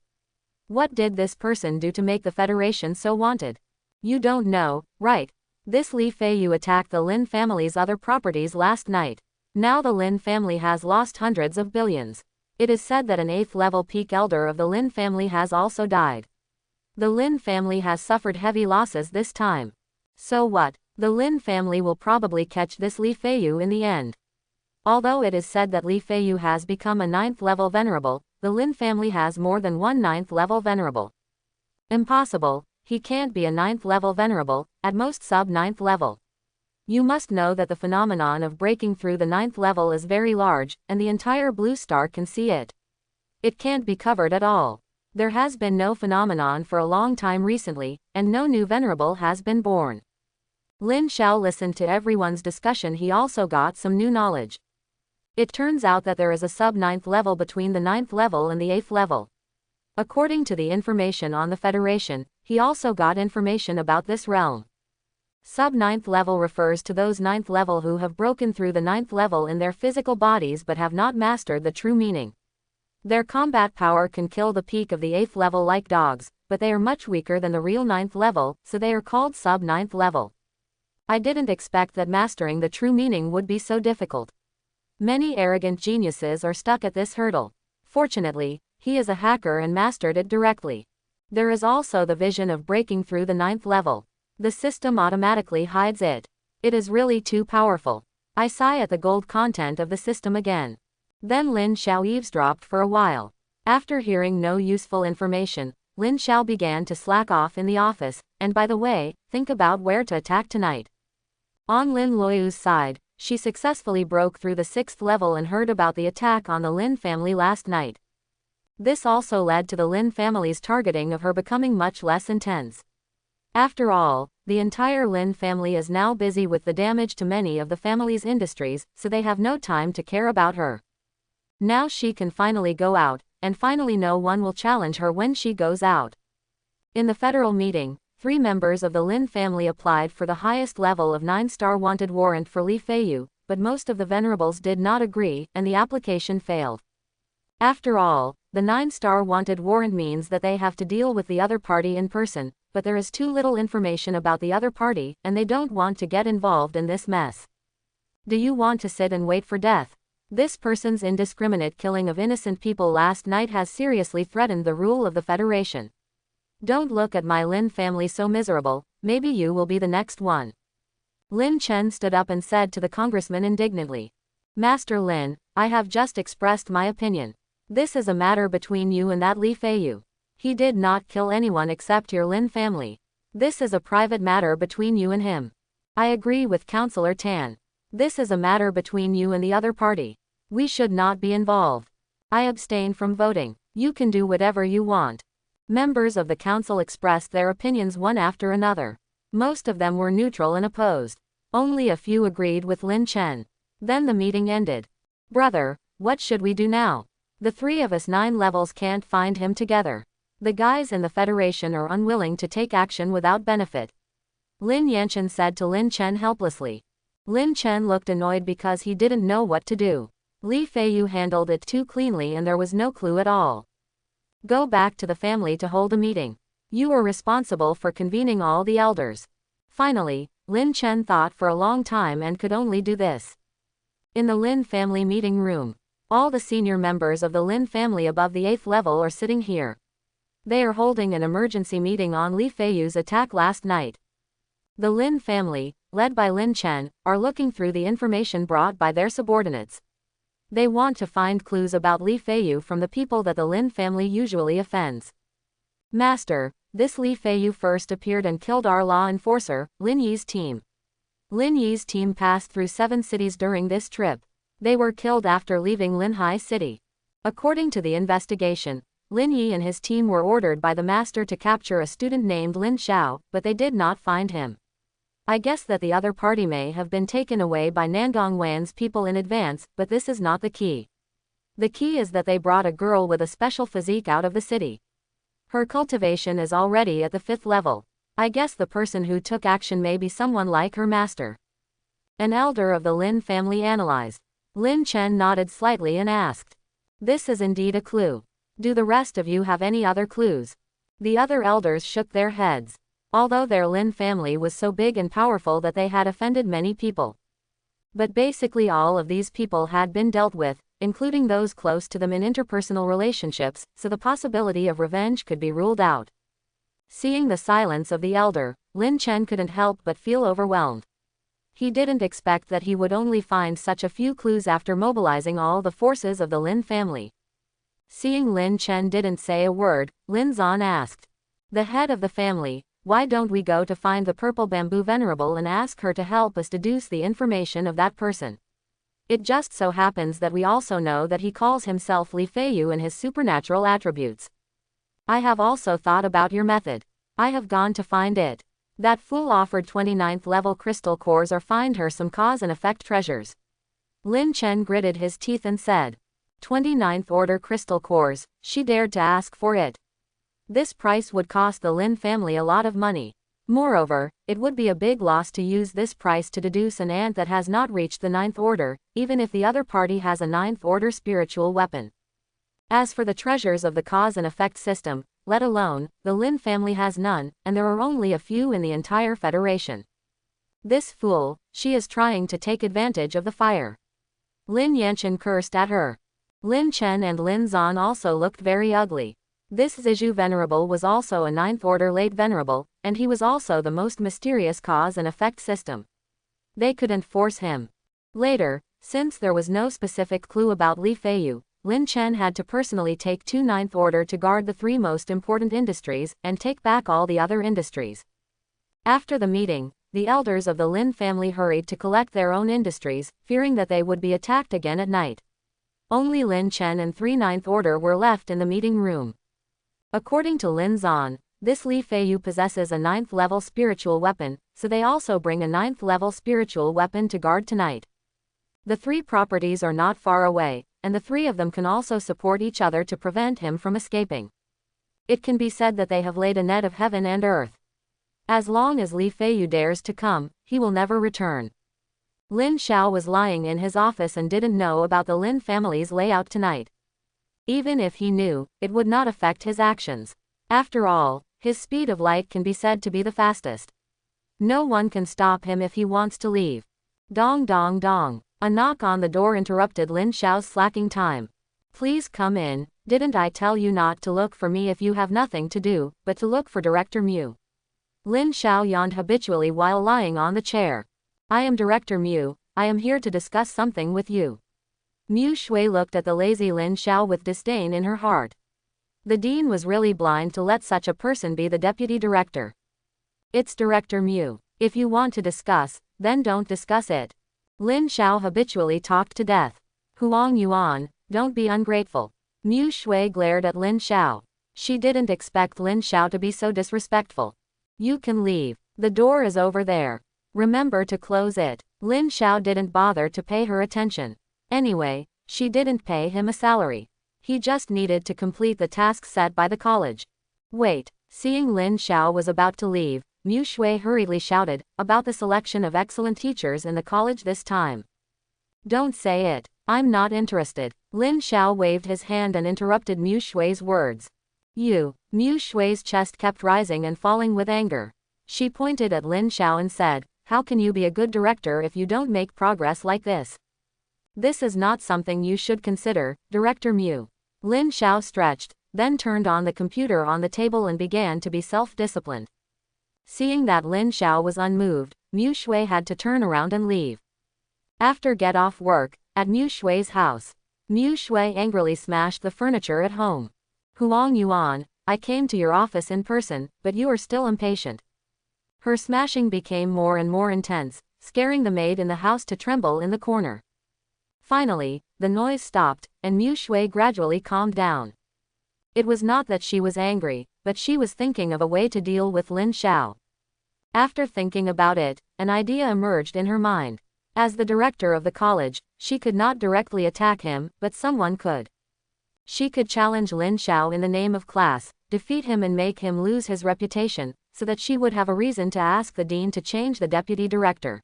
What did this person do to make the Federation so wanted? You don't know, right? This Li Feiyu attacked the Lin family's other properties last night. Now the Lin family has lost hundreds of billions. It is said that an 8th-level peak elder of the Lin family has also died. The Lin family has suffered heavy losses this time. So what? The Lin family will probably catch this Li Feiyu in the end. Although it is said that Li Feiyu has become a 9th-level venerable, the Lin family has more than one 9th-level venerable. Impossible, he can't be a 9th-level venerable, at most sub-9th level. You must know that the phenomenon of breaking through the 9th level is very large, and the entire blue star can see it. It can't be covered at all. There has been no phenomenon for a long time recently, and no new venerable has been born. Lin Xiao listened to everyone's discussion. He also got some new knowledge. It turns out that there is a sub-9th level between the 9th level and the 8th level. According to the information on the Federation, he also got information about this realm. Sub-9th level refers to those 9th level who have broken through the 9th level in their physical bodies but have not mastered the true meaning. Their combat power can kill the peak of the 8th level like dogs, but they are much weaker than the real 9th level, so they are called sub-9th level. I didn't expect that mastering the true meaning would be so difficult. Many arrogant geniuses are stuck at this hurdle. Fortunately, he is a hacker and mastered it directly. There is also the vision of breaking through the 9th level. The system automatically hides it. It is really too powerful. I sigh at the gold content of the system again. Then Lin Xiao eavesdropped for a while. After hearing no useful information, Lin Xiao began to slack off in the office, and by the way, think about where to attack tonight. On Lin Luoyu's side, she successfully broke through the 6th level and heard about the attack on the Lin family last night. This also led to the Lin family's targeting of her becoming much less intense. After all, the entire Lin family is now busy with the damage to many of the family's industries, so they have no time to care about her. Now she can finally go out, and finally no one will challenge her when she goes out. In the federal meeting, 3 members of the Lin family applied for the highest level of 9-star wanted warrant for Li Feiyu, but most of the venerables did not agree, and the application failed. After all, the 9-star wanted warrant means that they have to deal with the other party in person, but there is too little information about the other party, and they don't want to get involved in this mess. Do you want to sit and wait for death? This person's indiscriminate killing of innocent people last night has seriously threatened the rule of the Federation. Don't look at my Lin family so miserable, maybe you will be the next one. Lin Chen stood up and said to the congressman indignantly. Master Lin, I have just expressed my opinion. This is a matter between you and that Li Feiyu. He did not kill anyone except your Lin family. This is a private matter between you and him. I agree with Councillor Tan. This is a matter between you and the other party. We should not be involved. I abstain from voting. You can do whatever you want. Members of the council expressed their opinions one after another. Most of them were neutral and opposed. Only a few agreed with Lin Chen. Then the meeting ended. Brother, what should we do now? The three of us 9 levels can't find him together. The guys in the Federation are unwilling to take action without benefit. Lin Yanchen said to Lin Chen helplessly. Lin Chen looked annoyed because he didn't know what to do. Li Feiyu handled it too cleanly and there was no clue at all. Go back to the family to hold a meeting. You are responsible for convening all the elders. Finally, Lin Chen thought for a long time and could only do this. In the Lin family meeting room, all the senior members of the Lin family above the 8th level are sitting here. They are holding an emergency meeting on Li Feiyu's attack last night. The Lin family, led by Lin Chen, are looking through the information brought by their subordinates. They want to find clues about Li Feiyu from the people that the Lin family usually offends. Master, this Li Feiyu first appeared and killed our law enforcer, Lin Yi's team. Lin Yi's team passed through 7 cities during this trip. They were killed after leaving Linhai City. According to the investigation, Lin Yi and his team were ordered by the master to capture a student named Lin Xiao, but they did not find him. I guess that the other party may have been taken away by Nangong Wan's people in advance, but this is not the key. The key is that they brought a girl with a special physique out of the city. Her cultivation is already at the 5th level. I guess the person who took action may be someone like her master. An elder of the Lin family analyzed. Lin Chen nodded slightly and asked. This is indeed a clue. Do the rest of you have any other clues? The other elders shook their heads. Although their Lin family was so big and powerful that they had offended many people. But basically all of these people had been dealt with, including those close to them in interpersonal relationships, so the possibility of revenge could be ruled out. Seeing the silence of the elder, Lin Chen couldn't help but feel overwhelmed. He didn't expect that he would only find such a few clues after mobilizing all the forces of the Lin family. Seeing Lin Chen didn't say a word, Lin Zan asked. The head of the family, why don't we go to find the purple bamboo venerable and ask her to help us deduce the information of that person? It just so happens that we also know that he calls himself Li Feiyu and his supernatural attributes. I have also thought about your method. I have gone to find it. That fool offered 29th level crystal cores or find her some cause and effect treasures. Lin Chen gritted his teeth and said. 29th order crystal cores, she dared to ask for it. This price would cost the Lin family a lot of money. Moreover, it would be a big loss to use this price to deduce an ant that has not reached the 9th order, even if the other party has a 9th order spiritual weapon. As for the treasures of the cause and effect system, let alone, the Lin family has none, and there are only a few in the entire Federation. This fool, she is trying to take advantage of the fire. Lin Yanchen cursed at her. Lin Chen and Lin Zan also looked very ugly. This Zizhu Venerable was also a 9th order late venerable, and he was also the most mysterious cause and effect system. They couldn't force him. Later, since there was no specific clue about Li Feiyu, Lin Chen had to personally take 2 9th order to guard the 3 most important industries and take back all the other industries. After the meeting, the elders of the Lin family hurried to collect their own industries, fearing that they would be attacked again at night. Only Lin Chen and 3 9th order were left in the meeting room. According to Lin Zan, this Li Feiyu possesses a 9th level spiritual weapon, so they also bring a 9th level spiritual weapon to guard tonight. The 3 properties are not far away, and the 3 of them can also support each other to prevent him from escaping. It can be said that they have laid a net of heaven and earth. As long as Li Feiyu dares to come, he will never return. Lin Xiao was lying in his office and didn't know about the Lin family's layout tonight. Even if he knew, it would not affect his actions. After all, His speed of light can be said to be the fastest. No one can stop him if he wants to leave. Dong dong dong. A knock on the door interrupted Lin Xiao's slacking time. Please come in. Didn't I tell you not to look for me if you have nothing to do, but to look for Director Mu? Lin Xiao yawned habitually while lying on the chair. I am Director Mu. I am here to discuss something with you. Mu Shui looked at the lazy Lin Xiao with disdain in her heart. The dean was really blind to let such a person be the deputy director. It's Director Mu. If you want to discuss, then don't discuss it. Lin Xiao habitually talked to death. Huang Yuan, don't be ungrateful. Mu Shui glared at Lin Xiao. She didn't expect Lin Xiao to be so disrespectful. You can leave. The door is over there. Remember to close it. Lin Xiao didn't bother to pay her attention. Anyway, she didn't pay him a salary. He just needed to complete the task set by the college. Wait. Seeing Lin Xiao was about to leave, Mu Shui hurriedly shouted about the selection of excellent teachers in the college this time. Don't say it. I'm not interested. Lin Xiao waved his hand and interrupted Mu Shui's words. You. Mu Shui's chest kept rising and falling with anger. She pointed at Lin Xiao and said, how can you be a good director if you don't make progress like this? This is not something you should consider, Director Mu. Lin Xiao stretched, then turned on the computer on the table and began to be self-disciplined. Seeing that Lin Xiao was unmoved, Mu Shui had to turn around and leave. After get off work, at Mu Shui's house, Mu Shui angrily smashed the furniture at home. Huang Yuan, I came to your office in person, but you are still impatient. Her smashing became more and more intense, scaring the maid in the house to tremble in the corner. Finally, the noise stopped, and Mu Shui gradually calmed down. It was not that she was angry, but she was thinking of a way to deal with Lin Xiao. After thinking about it, an idea emerged in her mind. As the director of the college, she could not directly attack him, but someone could. She could challenge Lin Xiao in the name of class, defeat him and make him lose his reputation, so that she would have a reason to ask the dean to change the deputy director.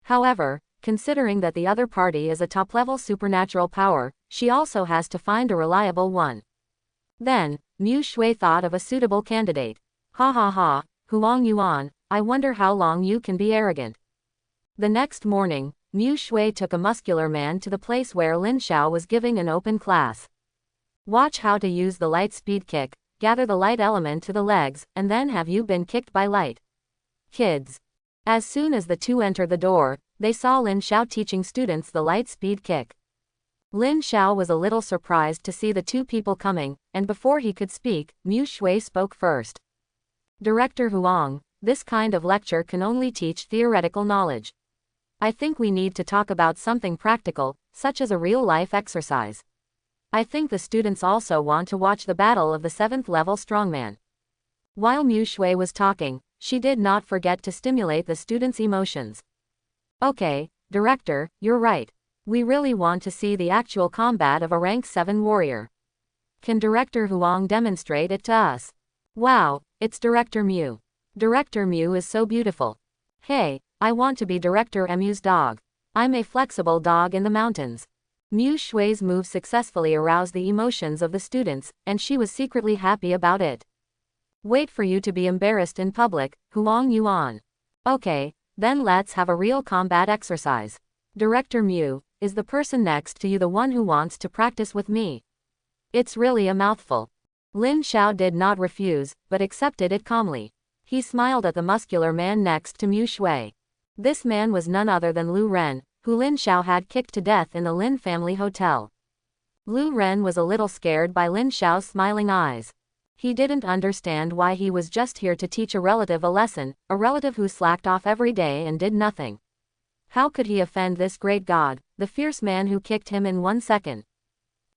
However, considering that the other party is a top-level supernatural power, she also has to find a reliable one. Then, Mu Shui thought of a suitable candidate. Ha ha ha, Huang Yuan, I wonder how long you can be arrogant. The next morning, Mu Shui took a muscular man to the place where Lin Xiao was giving an open class. Watch how to use the light speed kick, gather the light element to the legs, and then have you been kicked by light. Kids. As soon as the two entered the door, they saw Lin Xiao teaching students the light speed kick. Lin Xiao was a little surprised to see the two people coming, and before he could speak, Mu Shui spoke first. Director Huang, this kind of lecture can only teach theoretical knowledge. I think we need to talk about something practical, such as a real-life exercise. I think the students also want to watch the battle of the 7th level strongman. While Mu Shui was talking, she did not forget to stimulate the students' emotions. Okay, Director, you're right. We really want to see the actual combat of a rank 7 warrior. Can Director Huang demonstrate it to us? Wow, it's Director Mu. Director Mu is so beautiful. Hey, I want to be Director Mu's dog. I'm a flexible dog in the mountains. Mu Shui's move successfully aroused the emotions of the students, and she was secretly happy about it. Wait for you to be embarrassed in public, Huang Yuan. Okay, then let's have a real combat exercise. Director Mu, is the person next to you the one who wants to practice with me? It's really a mouthful. Lin Xiao did not refuse, but accepted it calmly. He smiled at the muscular man next to Mu Shui. This man was none other than Lu Ren, who Lin Xiao had kicked to death in the Lin family hotel. Lu Ren was a little scared by Lin Xiao's smiling eyes. He didn't understand why he was just here to teach a relative a lesson, a relative who slacked off every day and did nothing. How could he offend this great god, the fierce man who kicked him in 1 second?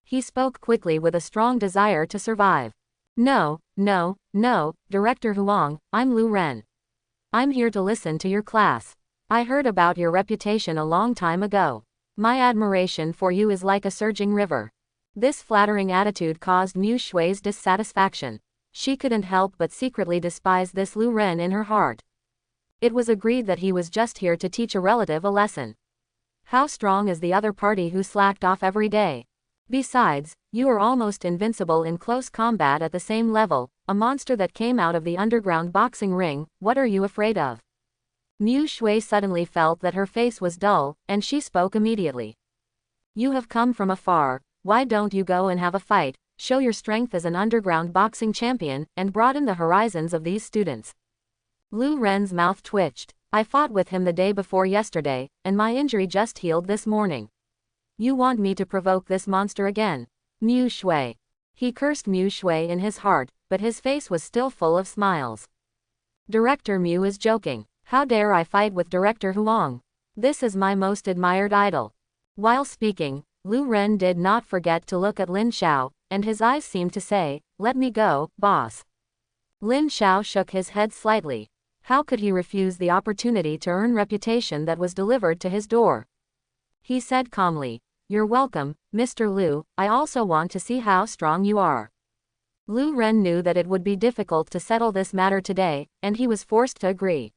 He spoke quickly with a strong desire to survive. No, Director Huang, I'm Lu Ren. I'm here to listen to your class. I heard about your reputation a long time ago. My admiration for you is like a surging river. This flattering attitude caused Mu Shui's dissatisfaction. She couldn't help but secretly despise this Lu Ren in her heart. It was agreed that he was just here to teach a relative a lesson. How strong is the other party who slacked off every day? Besides, you are almost invincible in close combat at the same level, a monster that came out of the underground boxing ring. What are you afraid of? Mu Shui suddenly felt that her face was dull, and she spoke immediately. You have come from afar, why don't you go and have a fight, show your strength as an underground boxing champion, and broaden the horizons of these students. Lu Ren's mouth twitched. I fought with him the day before yesterday, and my injury just healed this morning. You want me to provoke this monster again? Mu Shui. He cursed Mu Shui in his heart, but his face was still full of smiles. Director Mu is joking. How dare I fight with Director Huang? This is my most admired idol. While speaking, Lu Ren did not forget to look at Lin Xiao, and his eyes seemed to say, "Let me go, boss." Lin Xiao shook his head slightly. How could he refuse the opportunity to earn reputation that was delivered to his door? He said calmly, "You're welcome, Mr. Lu, I also want to see how strong you are." Lu Ren knew that it would be difficult to settle this matter today, and he was forced to agree.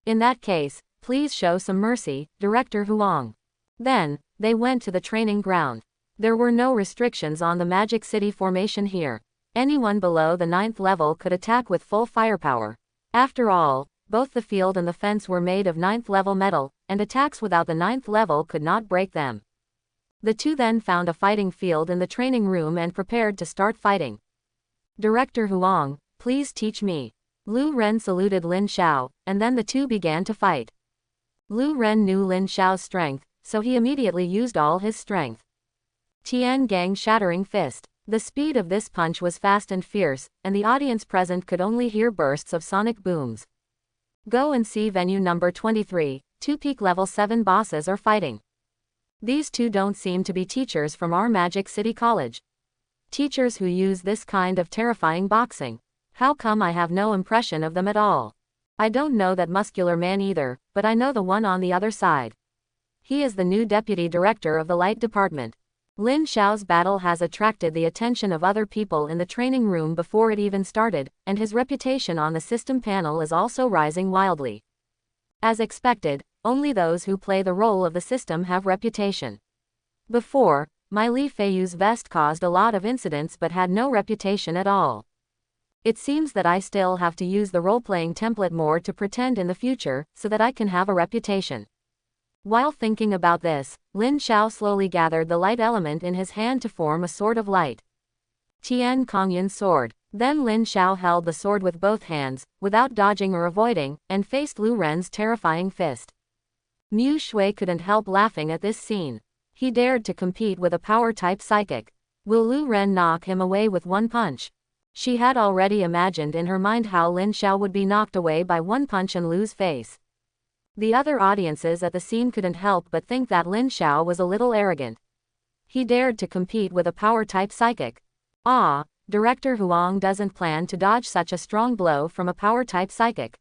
In that case, please show some mercy, Director Huang. Then, they went to the training ground. There were no restrictions on the Magic City formation here. Anyone below the 9th level could attack with full firepower. After all, both the field and the fence were made of 9th level metal, and attacks without the 9th level could not break them. The two then found a fighting field in the training room and prepared to start fighting. Director Huang, please teach me. Lu Ren saluted Lin Xiao, and then the two began to fight. Lu Ren knew Lin Xiao's strength, so he immediately used all his strength. Tian Gang shattering fist. The speed of this punch was fast and fierce, and the audience present could only hear bursts of sonic booms. Go and see venue number 23, two peak level 7 bosses are fighting. These two don't seem to be teachers from our Magic City College. Teachers who use this kind of terrifying boxing. How come I have no impression of them at all? I don't know that muscular man either, but I know the one on the other side. He is the new deputy director of the light department. Lin Xiao's battle has attracted the attention of other people in the training room before it even started, and his reputation on the system panel is also rising wildly. As expected, only those who play the role of the system have reputation. Before, my Li Feiyu's vest caused a lot of incidents but had no reputation at all. It seems that I still have to use the role-playing template more to pretend in the future, so that I can have a reputation. While thinking about this, Lin Xiao slowly gathered the light element in his hand to form a sword of light. Tian Kongyun's sword. Then Lin Xiao held the sword with both hands, without dodging or avoiding, and faced Lu Ren's terrifying fist. Mu Shui couldn't help laughing at this scene. He dared to compete with a power-type psychic. Will Lu Ren knock him away with one punch? She had already imagined in her mind how Lin Xiao would be knocked away by one punch and lose face. The other audiences at the scene couldn't help but think that Lin Xiao was a little arrogant. He dared to compete with a power-type psychic. Ah, Director Huang doesn't plan to dodge such a strong blow from a power-type psychic.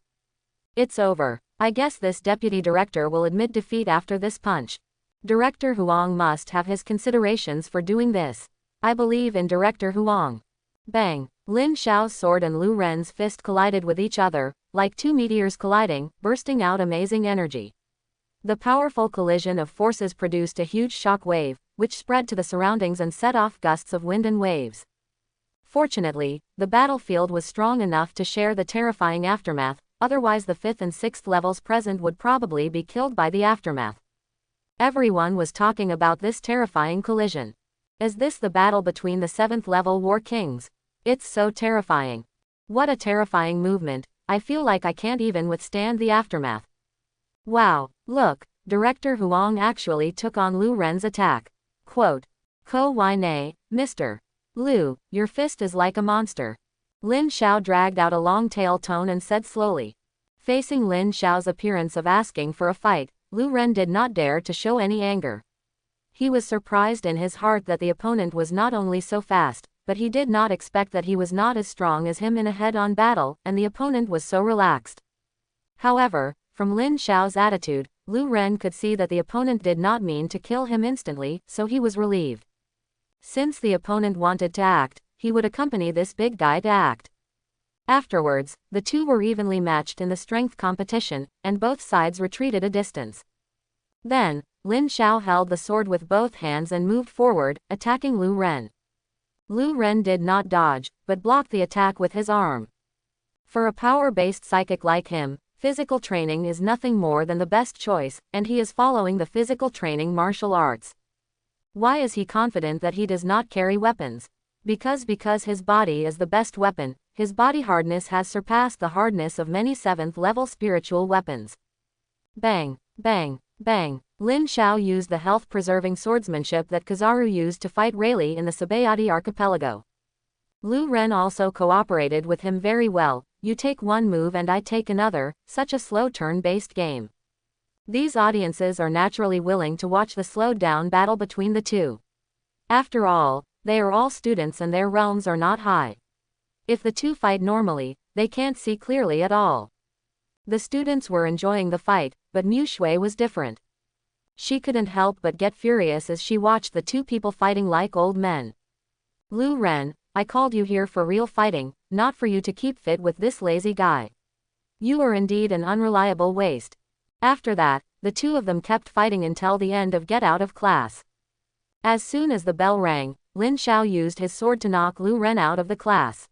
It's over. I guess this deputy director will admit defeat after this punch. Director Huang must have his considerations for doing this. I believe in Director Huang. Bang! Lin Xiao's sword and Lu Ren's fist collided with each other, like two meteors colliding, bursting out amazing energy. The powerful collision of forces produced a huge shock wave, which spread to the surroundings and set off gusts of wind and waves. Fortunately, the battlefield was strong enough to share the terrifying aftermath, otherwise the 5th and 6th levels present would probably be killed by the aftermath. Everyone was talking about this terrifying collision. Is this the battle between the 7th level War Kings? It's so terrifying. What a terrifying movement, I feel like I can't even withstand the aftermath. Wow, look, Director Huang actually took on Lu Ren's attack. Quote, Ko Wai Nei, Mr. Lu, your fist is like a monster. Lin Xiao dragged out a long tail tone and said slowly. Facing Lin Xiao's appearance of asking for a fight, Lu Ren did not dare to show any anger. He was surprised in his heart that the opponent was not only so fast, but he did not expect that he was not as strong as him in a head-on battle, and the opponent was so relaxed. However, from Lin Xiao's attitude, Lu Ren could see that the opponent did not mean to kill him instantly, so he was relieved. Since the opponent wanted to act, he would accompany this big guy to act. Afterwards, the two were evenly matched in the strength competition, and both sides retreated a distance. Then, Lin Xiao held the sword with both hands and moved forward, attacking Lu Ren. Lu Ren did not dodge, but blocked the attack with his arm. For a power-based psychic like him, physical training is nothing more than the best choice, and he is following the physical training martial arts. Why is he confident that he does not carry weapons? Because his body is the best weapon. His body hardness has surpassed the hardness of many 7th-level spiritual weapons. Bang, bang, bang. Lin Xiao used the health-preserving swordsmanship that Kizaru used to fight Rayleigh in the Sabayati archipelago. Lu Ren also cooperated with him very well. You take one move and I take another, such a slow turn-based game. These audiences are naturally willing to watch the slowed-down battle between the two. After all, they are all students and their realms are not high. If the two fight normally, they can't see clearly at all. The students were enjoying the fight, but Mu Shui was different. She couldn't help but get furious as she watched the two people fighting like old men. Lu Ren, I called you here for real fighting, not for you to keep fit with this lazy guy. You are indeed an unreliable waste. After that, the two of them kept fighting until the end of Get Out of Class. As soon as the bell rang, Lin Xiao used his sword to knock Lu Ren out of the class.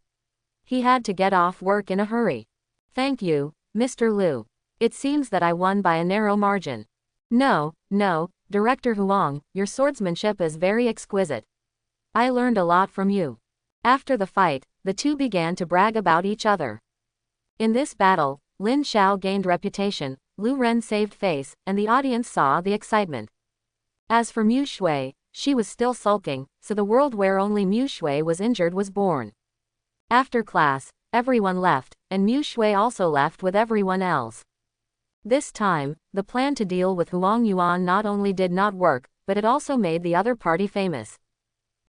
He had to get off work in a hurry. Thank you, Mr. Liu. It seems that I won by a narrow margin. No, Director Huang, your swordsmanship is very exquisite. I learned a lot from you. After the fight, the two began to brag about each other. In this battle, Lin Xiao gained reputation, Lu Ren saved face, and the audience saw the excitement. As for Mu Shui, she was still sulking, so the world where only Mu Shui was injured was born. After class, everyone left, and Mu Shui also left with everyone else. This time, the plan to deal with Huang Yuan not only did not work, but it also made the other party famous.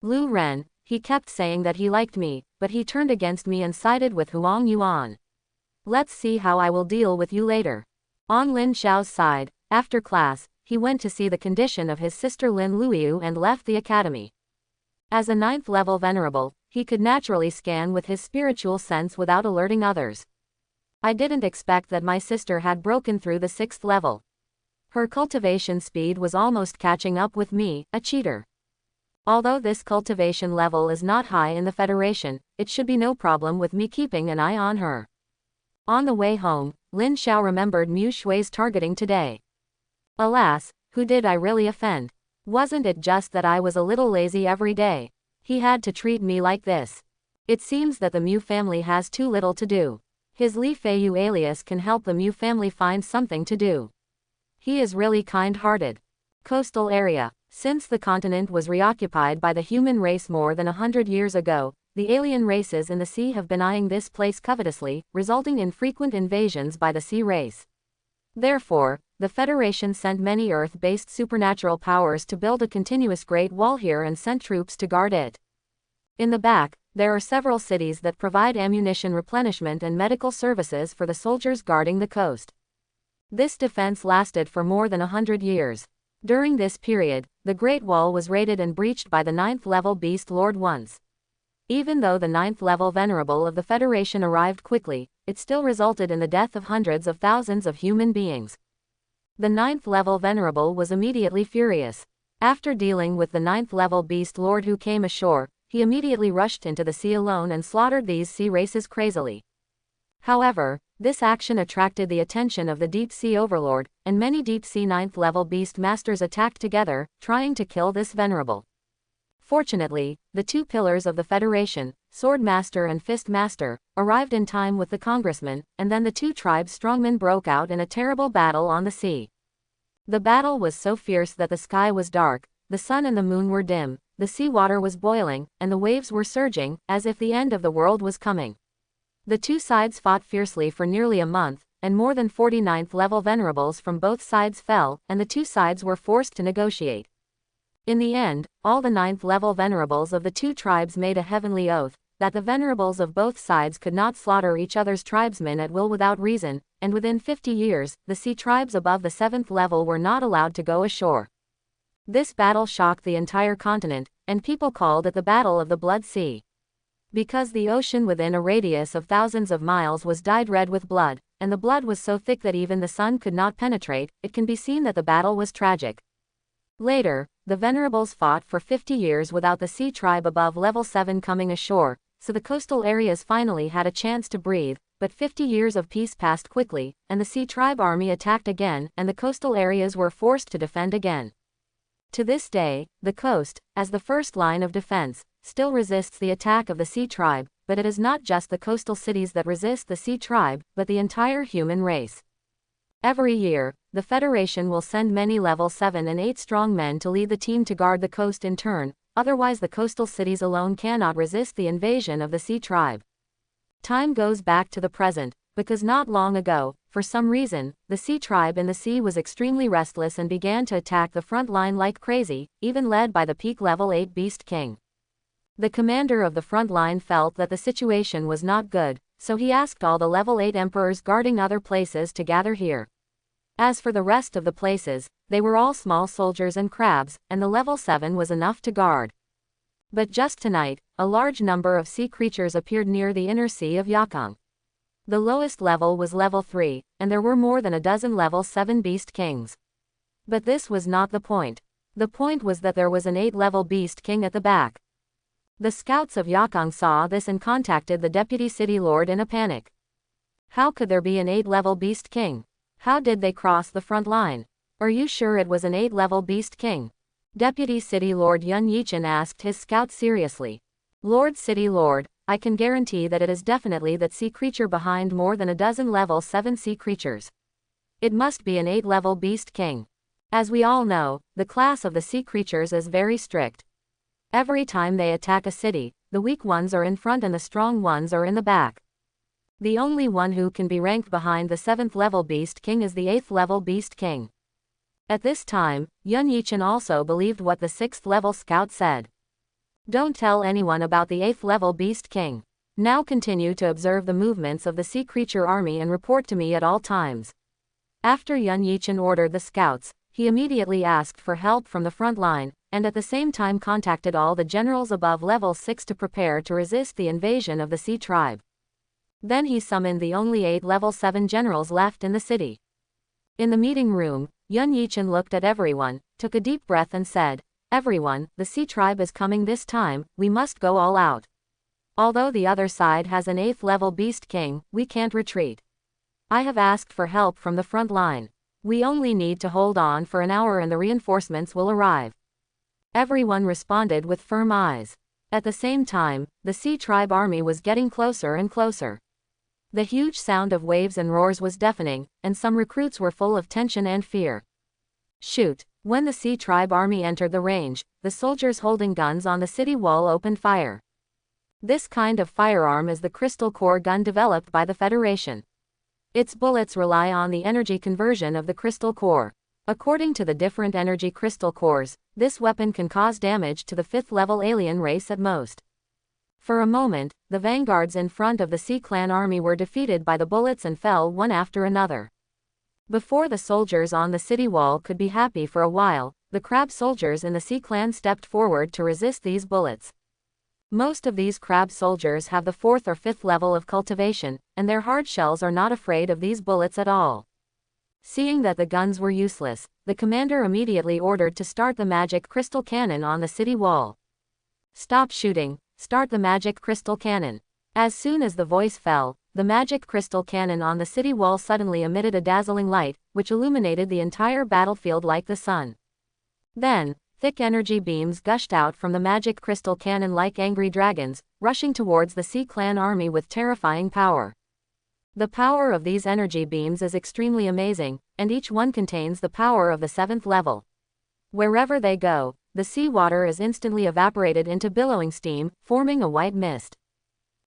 Lu Ren, he kept saying that he liked me, but he turned against me and sided with Huang Yuan. Let's see how I will deal with you later. On Lin Xiao's side, after class, he went to see the condition of his sister Lin Luiyu and left the academy. As a 9th-level venerable, he could naturally scan with his spiritual sense without alerting others. I didn't expect that my sister had broken through the 6th level. Her cultivation speed was almost catching up with me, a cheater. Although this cultivation level is not high in the Federation, it should be no problem with me keeping an eye on her. On the way home, Lin Xiao remembered Mu Shui's targeting today. Alas, who did I really offend? Wasn't it just that I was a little lazy every day? He had to treat me like this. It seems that the Mu family has too little to do. His Li Feiyu alias can help the Mu family find something to do. He is really kind-hearted. Coastal area. Since the continent was reoccupied by the human race more than 100 years ago, the alien races in the sea have been eyeing this place covetously, resulting in frequent invasions by the sea race. Therefore, the Federation sent many Earth-based supernatural powers to build a continuous Great Wall here and sent troops to guard it. In the back, there are several cities that provide ammunition replenishment and medical services for the soldiers guarding the coast. This defense lasted for more than 100 years. During this period, the Great Wall was raided and breached by the 9th-level Beast Lord once. Even though the 9th-level Venerable of the Federation arrived quickly, it still resulted in the death of hundreds of thousands of human beings. The 9th-level Venerable was immediately furious. After dealing with the 9th-level Beast Lord who came ashore, he immediately rushed into the sea alone and slaughtered these sea races crazily. However, this action attracted the attention of the Deep Sea Overlord, and many Deep Sea 9th-level Beast Masters attacked together, trying to kill this Venerable. Fortunately, the two pillars of the Federation, Sword Master and Fist Master, arrived in time with the Congressman, and then the two tribes' strongmen broke out in a terrible battle on the sea. The battle was so fierce that the sky was dark, the sun and the moon were dim, the sea water was boiling, and the waves were surging, as if the end of the world was coming. The two sides fought fiercely for nearly a month, and more than 40 9th-level venerables from both sides fell, and the two sides were forced to negotiate. In the end, all the 9th-level venerables of the two tribes made a heavenly oath, that the venerables of both sides could not slaughter each other's tribesmen at will without reason, and within 50 years, the sea tribes above the 7th level were not allowed to go ashore. This battle shocked the entire continent, and people called it the Battle of the Blood Sea. Because the ocean within a radius of thousands of miles was dyed red with blood, and the blood was so thick that even the sun could not penetrate, it can be seen that the battle was tragic. Later, the Venerables fought for 50 years without the sea tribe above level 7 coming ashore, so the coastal areas finally had a chance to breathe, but 50 years of peace passed quickly, and the sea tribe army attacked again, and the coastal areas were forced to defend again. To this day, the coast, as the first line of defense, still resists the attack of the sea tribe, but it is not just the coastal cities that resist the sea tribe, but the entire human race. Every year, the Federation will send many level 7 and 8 strong men to lead the team to guard the coast in turn, otherwise the coastal cities alone cannot resist the invasion of the sea tribe. Time goes back to the present, because not long ago, for some reason, the sea tribe in the sea was extremely restless and began to attack the front line like crazy, even led by the peak level 8 Beast King. The commander of the front line felt that the situation was not good, so he asked all the level 8 emperors guarding other places to gather here. As for the rest of the places, they were all small soldiers and crabs, and the level 7 was enough to guard. But just tonight, a large number of sea creatures appeared near the inner sea of Yakang. The lowest level was level 3, and there were more than a dozen level 7 Beast Kings. But this was not the point. The point was that there was an 8-level Beast King at the back. The scouts of Yakang saw this and contacted the deputy city lord in a panic. How could there be an 8-level Beast King? How did they cross the front line? Are you sure it was an 8-level Beast King? Deputy City Lord Yun Yichin asked his scouts seriously. Lord City Lord, I can guarantee that it is definitely that sea creature behind more than a dozen level 7 sea creatures. It must be an 8-level Beast King. As we all know, the class of the sea creatures is very strict. Every time they attack a city, the weak ones are in front and the strong ones are in the back. The only one who can be ranked behind the 7th level Beast King is the 8th level Beast King. At this time, Yun Yichin also believed what the 6th level scout said. Don't tell anyone about the 8th level Beast King. Now continue to observe the movements of the sea creature army and report to me at all times. After Yun Yichin ordered the scouts, he immediately asked for help from the front line, and at the same time contacted all the generals above level 6 to prepare to resist the invasion of the sea tribe. Then he summoned the only 8 level 7 generals left in the city. In the meeting room, Yun Yichin looked at everyone, took a deep breath and said, "Everyone, the sea tribe is coming this time, we must go all out. Although the other side has an 8th level Beast King, we can't retreat. I have asked for help from the front line. We only need to hold on for an hour and the reinforcements will arrive." Everyone responded with firm eyes. At the same time, the sea tribe army was getting closer and closer. The huge sound of waves and roars was deafening, and some recruits were full of tension and fear. Shoot! When the sea tribe army entered the range, the soldiers holding guns on the city wall opened fire. This kind of firearm is the crystal core gun developed by the Federation. Its bullets rely on the energy conversion of the crystal core. According to the different energy crystal cores, this weapon can cause damage to the 5th level alien race at most. For a moment, the vanguards in front of the Sea Clan army were defeated by the bullets and fell one after another. Before the soldiers on the city wall could be happy for a while, the crab soldiers in the Sea Clan stepped forward to resist these bullets. Most of these crab soldiers have the 4th or 5th level of cultivation, and their hard shells are not afraid of these bullets at all. Seeing that the guns were useless, the commander immediately ordered to start the magic crystal cannon on the city wall. "Stop shooting, start the magic crystal cannon." As soon as the voice fell, the magic crystal cannon on the city wall suddenly emitted a dazzling light, which illuminated the entire battlefield like the sun. Then, thick energy beams gushed out from the magic crystal cannon like angry dragons, rushing towards the Sea Clan army with terrifying power. The power of these energy beams is extremely amazing, and each one contains the power of the 7th level. Wherever they go, the seawater is instantly evaporated into billowing steam, forming a white mist.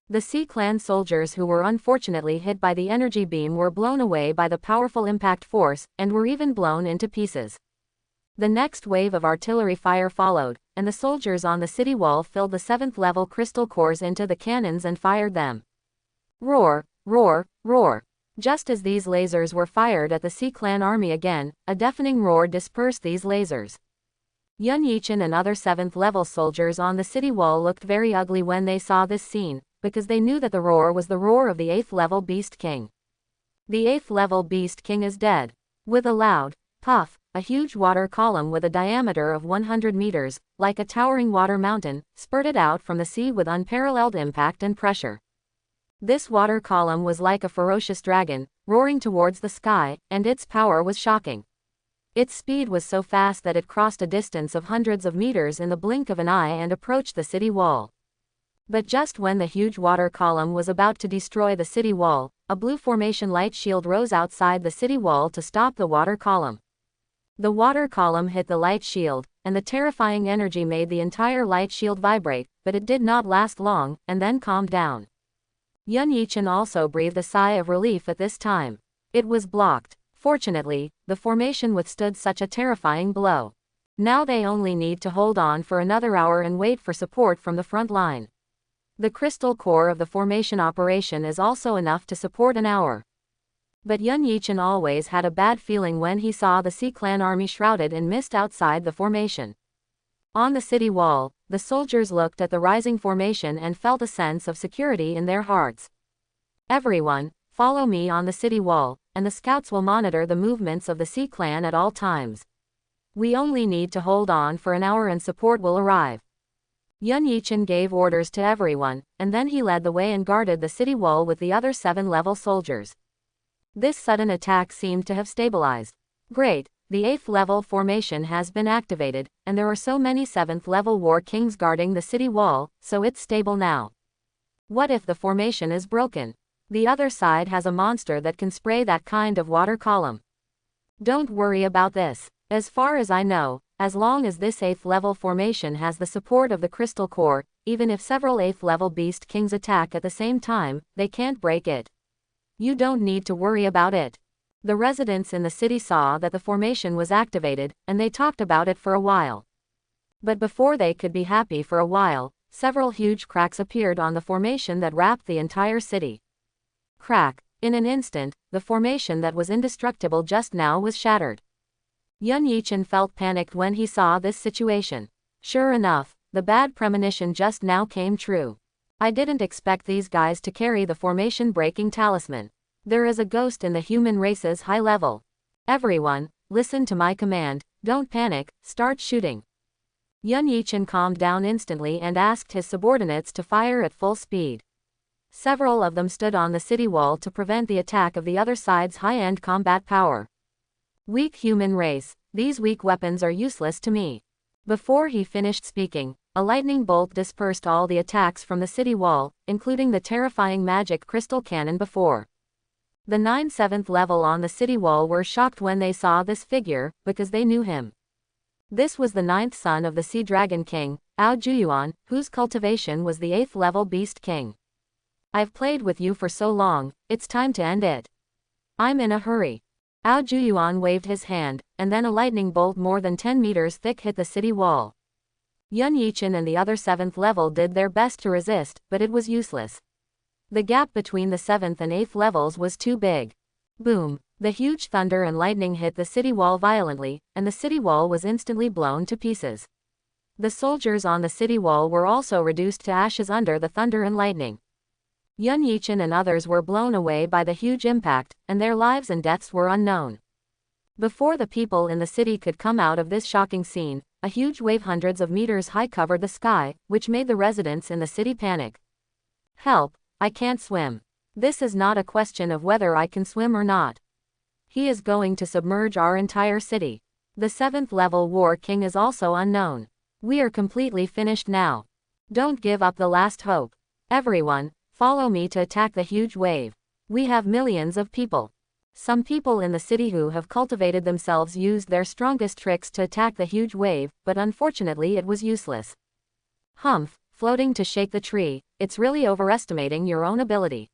The Sea Clan soldiers who were unfortunately hit by the energy beam were blown away by the powerful impact force, and were even blown into pieces. The next wave of artillery fire followed, and the soldiers on the city wall filled the 7th level crystal cores into the cannons and fired them. Roar, roar, roar. Just as these lasers were fired at the Sea Clan army again, a deafening roar dispersed these lasers. Yun Yichin and other 7th level soldiers on the city wall looked very ugly when they saw this scene, because they knew that the roar was the roar of the 8th level Beast King. The 8th level Beast King is dead. With a loud puff, a huge water column with a diameter of 100 meters, like a towering water mountain, spurted out from the sea with unparalleled impact and pressure. This water column was like a ferocious dragon, roaring towards the sky, and its power was shocking. Its speed was so fast that it crossed a distance of hundreds of meters in the blink of an eye and approached the city wall. But just when the huge water column was about to destroy the city wall, a blue formation light shield rose outside the city wall to stop the water column. The water column hit the light shield, and the terrifying energy made the entire light shield vibrate, but it did not last long, and then calmed down. Yun Yichen also breathed a sigh of relief at this time. It was blocked. Fortunately, the formation withstood such a terrifying blow. Now they only need to hold on for another hour and wait for support from the front line. The crystal core of the formation operation is also enough to support an hour. But Yun Yichen always had a bad feeling when he saw the Sea Clan army shrouded in mist outside the formation. On the city wall, the soldiers looked at the rising formation and felt a sense of security in their hearts. Everyone, follow me on the city wall, and the scouts will monitor the movements of the Sea Clan at all times. We only need to hold on for an hour and support will arrive. Yun Yichen gave orders to everyone, and then he led the way and guarded the city wall with the other 7th-level soldiers. This sudden attack seemed to have stabilized. Great, the 8th-level formation has been activated, and there are so many 7th-level war kings guarding the city wall, so it's stable now. What if the formation is broken? The other side has a monster that can spray that kind of water column. Don't worry about this. As far as I know, as long as this 8th-level formation has the support of the crystal core, even if several 8th-level beast kings attack at the same time, they can't break it. You don't need to worry about it. The residents in the city saw that the formation was activated, and they talked about it for a while. But before they could be happy for a while, several huge cracks appeared on the formation that wrapped the entire city. Crack. In an instant, the formation that was indestructible just now was shattered. Yun Yichen felt panicked when he saw this situation. Sure enough, the bad premonition just now came true. I didn't expect these guys to carry the formation-breaking talisman. There is a ghost in the human race's high level. Everyone, listen to my command, don't panic, start shooting. Yun Yichen calmed down instantly and asked his subordinates to fire at full speed. Several of them stood on the city wall to prevent the attack of the other side's high-end combat power. Weak human race, these weak weapons are useless to me. Before he finished speaking, a lightning bolt dispersed all the attacks from the city wall, including the terrifying magic crystal cannon before. The 9 7th level on the city wall were shocked when they saw this figure, because they knew him. This was the 9th son of the Sea Dragon King, Audiobook, whose cultivation was the 8th level Beast King. I've played with you for so long, it's time to end it. I'm in a hurry. Audiobook waved his hand, and then a lightning bolt more than 10 meters thick hit the city wall. Yun Yichen and the other 7th level did their best to resist, but it was useless. The gap between the 7th and 8th levels was too big. Boom! The huge thunder and lightning hit the city wall violently, and the city wall was instantly blown to pieces. The soldiers on the city wall were also reduced to ashes under the thunder and lightning. Yun Yichen and others were blown away by the huge impact, and their lives and deaths were unknown. Before the people in the city could come out of this shocking scene, a huge wave hundreds of meters high covered the sky, which made the residents in the city panic. Help! I can't swim. This is not a question of whether I can swim or not. He is going to submerge our entire city. The 7th level War King is also unknown. We are completely finished now. Don't give up the last hope. Everyone, follow me to attack the huge wave. We have millions of people. Some people in the city who have cultivated themselves used their strongest tricks to attack the huge wave, but unfortunately it was useless. Humph, floating to shake the tree, it's really overestimating your own ability.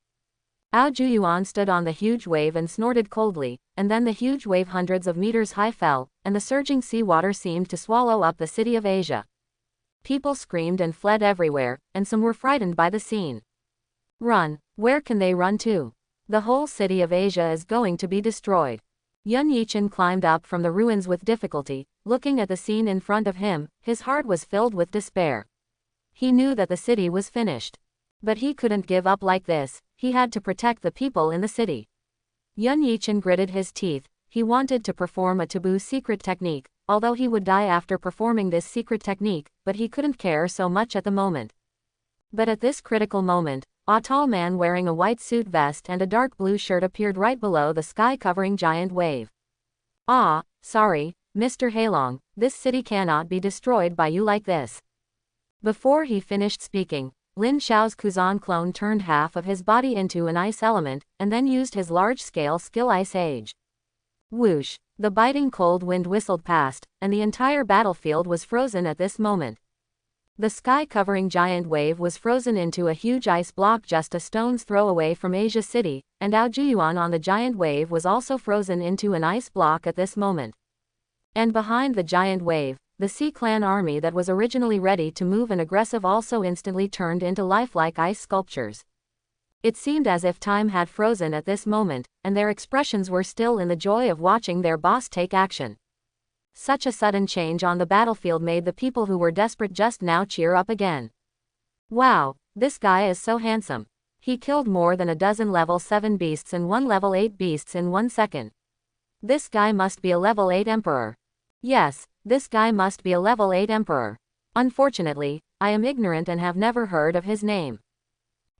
Audiobook stood on the huge wave and snorted coldly, and then the huge wave hundreds of meters high fell, and the surging sea water seemed to swallow up the city of Asia. People screamed and fled everywhere, and some were frightened by the scene. Run, where can they run to? The whole city of Asia is going to be destroyed. Yun Yichen climbed up from the ruins with difficulty, looking at the scene in front of him, his heart was filled with despair. He knew that the city was finished. But he couldn't give up like this, he had to protect the people in the city. Yun Yichen gritted his teeth, he wanted to perform a taboo secret technique, although he would die after performing this secret technique, but he couldn't care so much at the moment. But at this critical moment, a tall man wearing a white suit vest and a dark blue shirt appeared right below the sky-covering giant wave. "Ah, sorry, Mr. Halong, this city cannot be destroyed by you like this." Before he finished speaking, Lin Xiao's Kuzan clone turned half of his body into an ice element, and then used his large-scale skill Ice Age. Whoosh! The biting cold wind whistled past, and the entire battlefield was frozen at this moment. The sky-covering giant wave was frozen into a huge ice block just a stone's throw away from Asia City, and Aojuyuan on the giant wave was also frozen into an ice block at this moment. And behind the giant wave, the Sea Clan army that was originally ready to move and aggressive also instantly turned into lifelike ice sculptures. It seemed as if time had frozen at this moment, and their expressions were still in the joy of watching their boss take action. Such a sudden change on the battlefield made the people who were desperate just now cheer up again. Wow, this guy is so handsome. He killed more than a dozen level 7 beasts and 1 level 8 beasts in 1 second. This guy must be a level 8 emperor. Yes, this guy must be a level 8 emperor. Unfortunately, I am ignorant and have never heard of his name.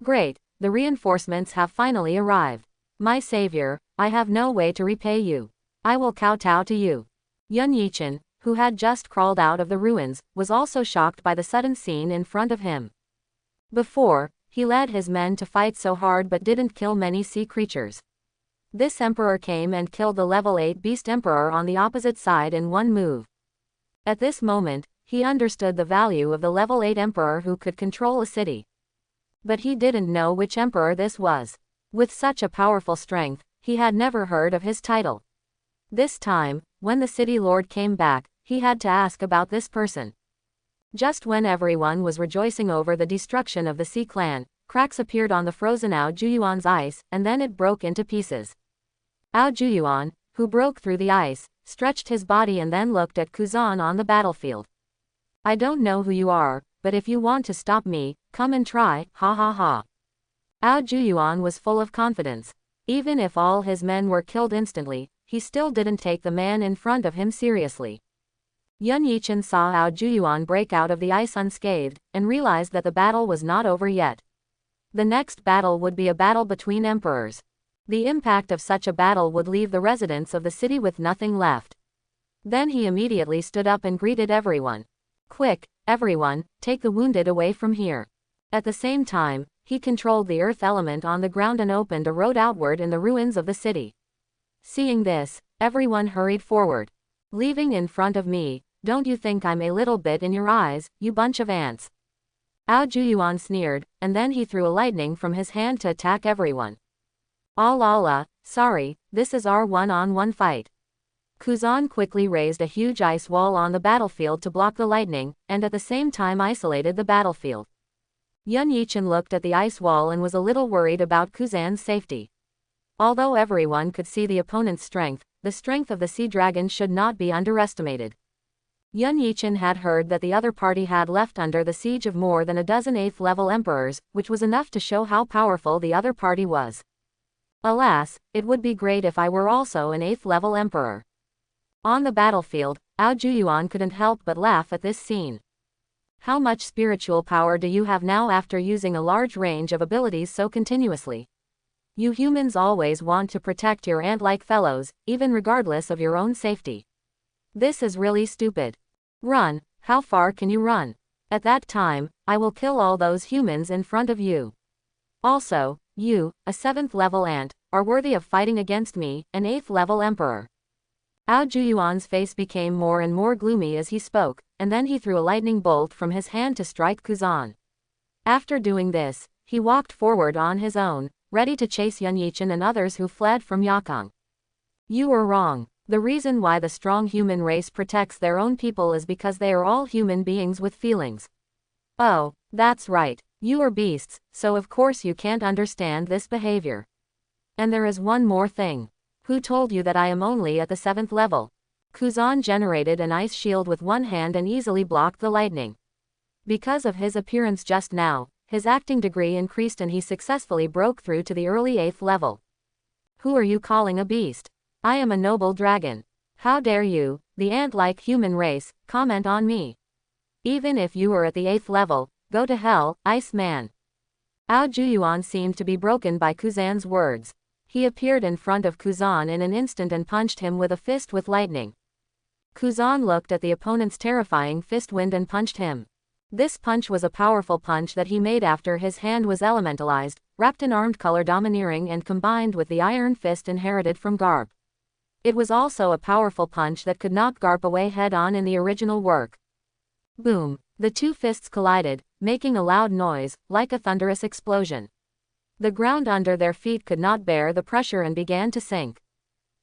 Great, the reinforcements have finally arrived. My savior, I have no way to repay you. I will kowtow to you. Yun Yichen, who had just crawled out of the ruins, was also shocked by the sudden scene in front of him. Before, he led his men to fight so hard but didn't kill many sea creatures. This emperor came and killed the level 8 beast emperor on the opposite side in one move. At this moment, he understood the value of the level 8 emperor who could control a city. But he didn't know which emperor this was. With such a powerful strength, he had never heard of his title. This time, when the city lord came back, he had to ask about this person. Just when everyone was rejoicing over the destruction of the Sea Clan, cracks appeared on the frozen Aojuyuan's ice, and then it broke into pieces. Aojuyuan, who broke through the ice, stretched his body and then looked at Kuzan on the battlefield. "I don't know who you are, but if you want to stop me, come and try, ha ha ha." Aojuyuan was full of confidence. Even if all his men were killed instantly, he still didn't take the man in front of him seriously. Yun Yichen saw Aojuyuan break out of the ice unscathed, and realized that the battle was not over yet. The next battle would be a battle between emperors. The impact of such a battle would leave the residents of the city with nothing left. Then he immediately stood up and greeted everyone. "Quick, everyone, take the wounded away from here." At the same time, he controlled the earth element on the ground and opened a road outward in the ruins of the city. Seeing this, everyone hurried forward. "Leaving in front of me, don't you think I'm a little bit in your eyes, you bunch of ants?" Aojuyuan sneered, and then he threw a lightning from his hand to attack everyone. "Allah, sorry, this is our one-on-one fight." Kuzan quickly raised a huge ice wall on the battlefield to block the lightning, and at the same time isolated the battlefield. Yun Yichen looked at the ice wall and was a little worried about Kuzan's safety. Although everyone could see the opponent's strength, the strength of the sea dragon should not be underestimated. Yun Yichen had heard that the other party had left under the siege of more than a dozen 8th level emperors, which was enough to show how powerful the other party was. Alas, it would be great if I were also an 8th level emperor. On the battlefield, Aojuyuan couldn't help but laugh at this scene. How much spiritual power do you have now after using a large range of abilities so continuously? You humans always want to protect your ant-like fellows, even regardless of your own safety. This is really stupid. Run, how far can you run? At that time, I will kill all those humans in front of you. Also, you, a 7th level ant, are worthy of fighting against me, an 8th level emperor. Aojuyuan's face became more and more gloomy as he spoke, and then he threw a lightning bolt from his hand to strike Kuzan. After doing this, he walked forward on his own, ready to chase Yun Yichen and others who fled from Yakang. You were wrong. The reason why the strong human race protects their own people is because they are all human beings with feelings. Oh, that's right. You are beasts, so of course you can't understand this behavior. And there is one more thing. Who told you that I am only at the 7th level? Kuzan generated an ice shield with one hand and easily blocked the lightning. Because of his appearance just now, his acting degree increased and he successfully broke through to the early 8th level. Who are you calling a beast? I am a noble dragon. How dare you, the ant-like human race, comment on me? Even if you were at the 8th level, go to hell, Ice Man. Ao Juyuan seemed to be broken by Kuzan's words. He appeared in front of Kuzan in an instant and punched him with a fist with lightning. Kuzan looked at the opponent's terrifying fist wind and punched him. This punch was a powerful punch that he made after his hand was elementalized, wrapped in armed color domineering and combined with the iron fist inherited from Garp. It was also a powerful punch that could knock Garp away head-on in the original work. Boom! The two fists collided, making a loud noise, like a thunderous explosion. The ground under their feet could not bear the pressure and began to sink.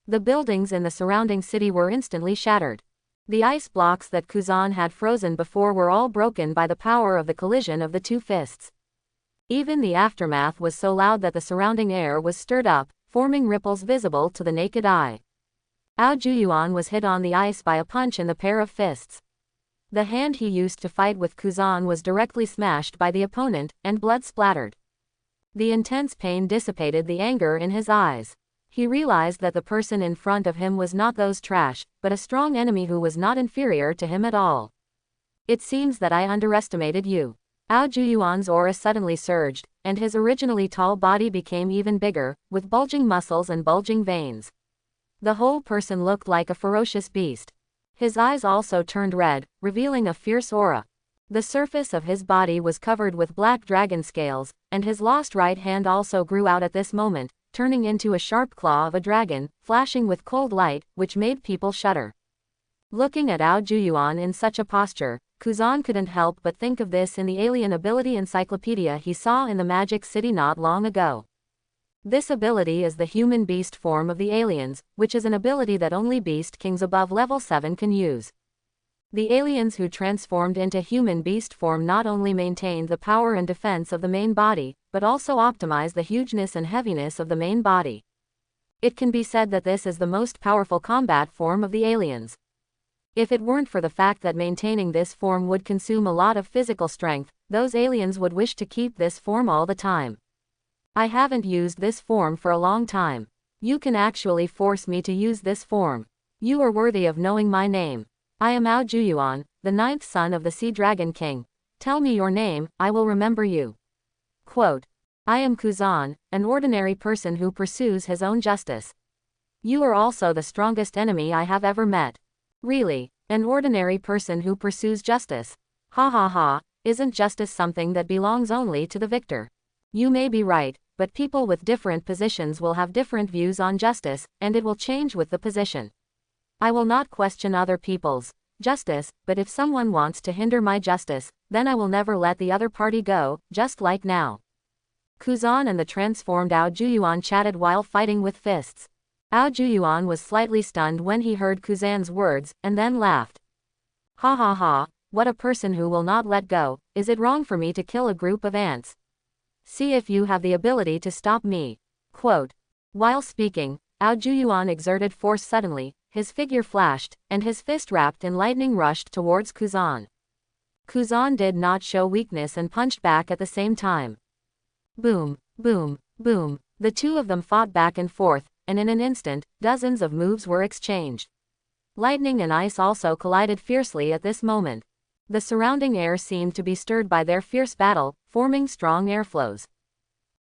The buildings in the surrounding city were instantly shattered. The ice blocks that Kuzan had frozen before were all broken by the power of the collision of the two fists. Even the aftermath was so loud that the surrounding air was stirred up, forming ripples visible to the naked eye. Ao Juyuan was hit on the ice by a punch in the pair of fists. The hand he used to fight with Kuzan was directly smashed by the opponent, and blood splattered. The intense pain dissipated the anger in his eyes. He realized that the person in front of him was not those trash, but a strong enemy who was not inferior to him at all. It seems that I underestimated you. Ao Juyuan's aura suddenly surged, and his originally tall body became even bigger, with bulging muscles and bulging veins. The whole person looked like a ferocious beast. His eyes also turned red, revealing a fierce aura. The surface of his body was covered with black dragon scales, and his lost right hand also grew out at this moment, turning into a sharp claw of a dragon, flashing with cold light, which made people shudder. Looking at Ao Juyuan in such a posture, Kuzan couldn't help but think of this in the alien ability encyclopedia he saw in the Magic City not long ago. This ability is the human beast form of the aliens, which is an ability that only beast kings above level 7 can use. The aliens who transformed into human beast form not only maintained the power and defense of the main body, but also optimized the hugeness and heaviness of the main body. It can be said that this is the most powerful combat form of the aliens. If it weren't for the fact that maintaining this form would consume a lot of physical strength, those aliens would wish to keep this form all the time. I haven't used this form for a long time. You can actually force me to use this form. You are worthy of knowing my name. I am Ao Juyuan, the 9th son of the Sea Dragon King. Tell me your name, I will remember you. Quote. I am Kuzan, an ordinary person who pursues his own justice. You are also the strongest enemy I have ever met. Really, an ordinary person who pursues justice. Ha ha ha, isn't justice something that belongs only to the victor? You may be right, but people with different positions will have different views on justice, and it will change with the position. I will not question other people's justice, but if someone wants to hinder my justice, then I will never let the other party go, just like now. Kuzan and the transformed Ao Juyuan chatted while fighting with fists. Ao Juyuan was slightly stunned when he heard Kuzan's words, and then laughed. Ha ha ha, what a person who will not let go. Is it wrong for me to kill a group of ants? See if you have the ability to stop me. Quote. While speaking, Ao Juyuan exerted force suddenly, his figure flashed, and his fist wrapped in lightning rushed towards Kuzan. Kuzan did not show weakness and punched back at the same time. Boom, boom, boom. The two of them fought back and forth, and in an instant, dozens of moves were exchanged. Lightning and ice also collided fiercely at this moment. The surrounding air seemed to be stirred by their fierce battle, forming strong airflows.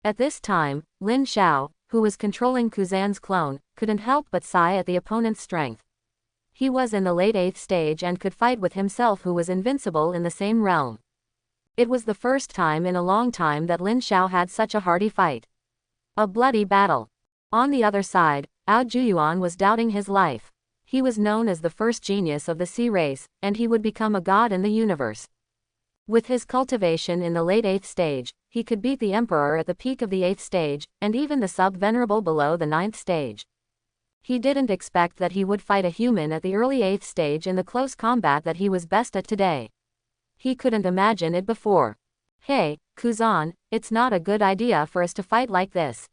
At this time, Lin Xiao, who was controlling Kuzan's clone, couldn't help but sigh at the opponent's strength. He was in the late 8th stage and could fight with himself, who was invincible in the same realm. It was the first time in a long time that Lin Xiao had such a hearty fight. A bloody battle. On the other side, Ao Juyuan was doubting his life. He was known as the first genius of the sea race, and he would become a god in the universe. With his cultivation in the late 8th stage, he could beat the Emperor at the peak of the 8th stage, and even the sub-venerable below the 9th stage. He didn't expect that he would fight a human at the early 8th stage in the close combat that he was best at today. He couldn't imagine it before. Hey, Kuzan, it's not a good idea for us to fight like this.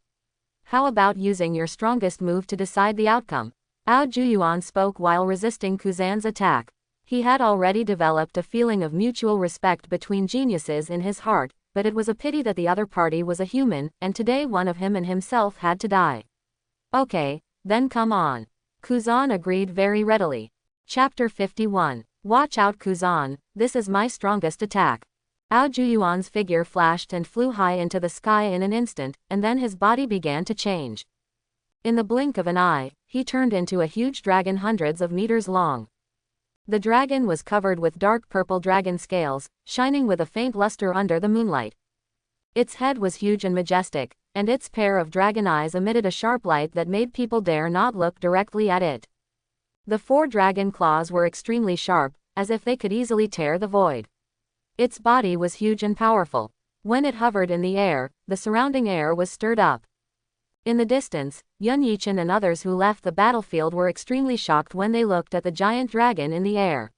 How about using your strongest move to decide the outcome? Ao Juyuan spoke while resisting Kuzan's attack. He had already developed a feeling of mutual respect between geniuses in his heart, but it was a pity that the other party was a human, and today one of him and himself had to die. Okay, then come on. Kuzan agreed very readily. Chapter 51. Watch out Kuzan, this is my strongest attack. Ao Juyuan's figure flashed and flew high into the sky in an instant, and then his body began to change. In the blink of an eye, he turned into a huge dragon hundreds of meters long. The dragon was covered with dark purple dragon scales, shining with a faint luster under the moonlight. Its head was huge and majestic, and its pair of dragon eyes emitted a sharp light that made people dare not look directly at it. The 4 dragon claws were extremely sharp, as if they could easily tear the void. Its body was huge and powerful. When it hovered in the air, the surrounding air was stirred up. In the distance, Yun Yichen and others who left the battlefield were extremely shocked when they looked at the giant dragon in the air.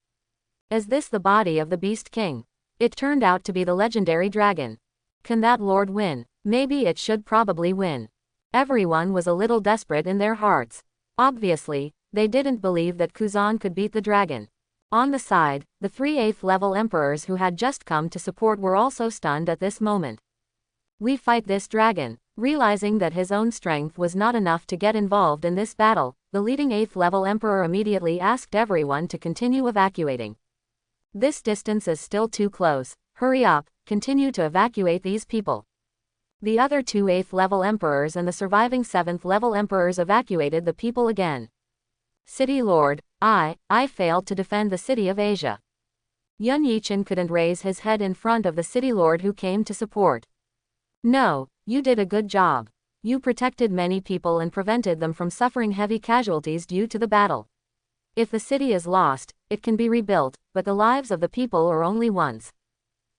Is this the body of the Beast King? It turned out to be the legendary dragon. Can that lord win? Maybe it should probably win. Everyone was a little desperate in their hearts. Obviously, they didn't believe that Kuzan could beat the dragon. On the side, the 3 8th level emperors who had just come to support were also stunned at this moment. We fight this dragon. Realizing that his own strength was not enough to get involved in this battle, the leading 8th level emperor immediately asked everyone to continue evacuating. This distance is still too close. Hurry up, continue to evacuate these people. The other 2 8th level emperors and the surviving 7th level emperors evacuated the people again. City Lord, I failed to defend the city of Asia. Yun Yichen couldn't raise his head in front of the city lord who came to support. No, you did a good job. You protected many people and prevented them from suffering heavy casualties due to the battle. If the city is lost, it can be rebuilt, but the lives of the people are only once.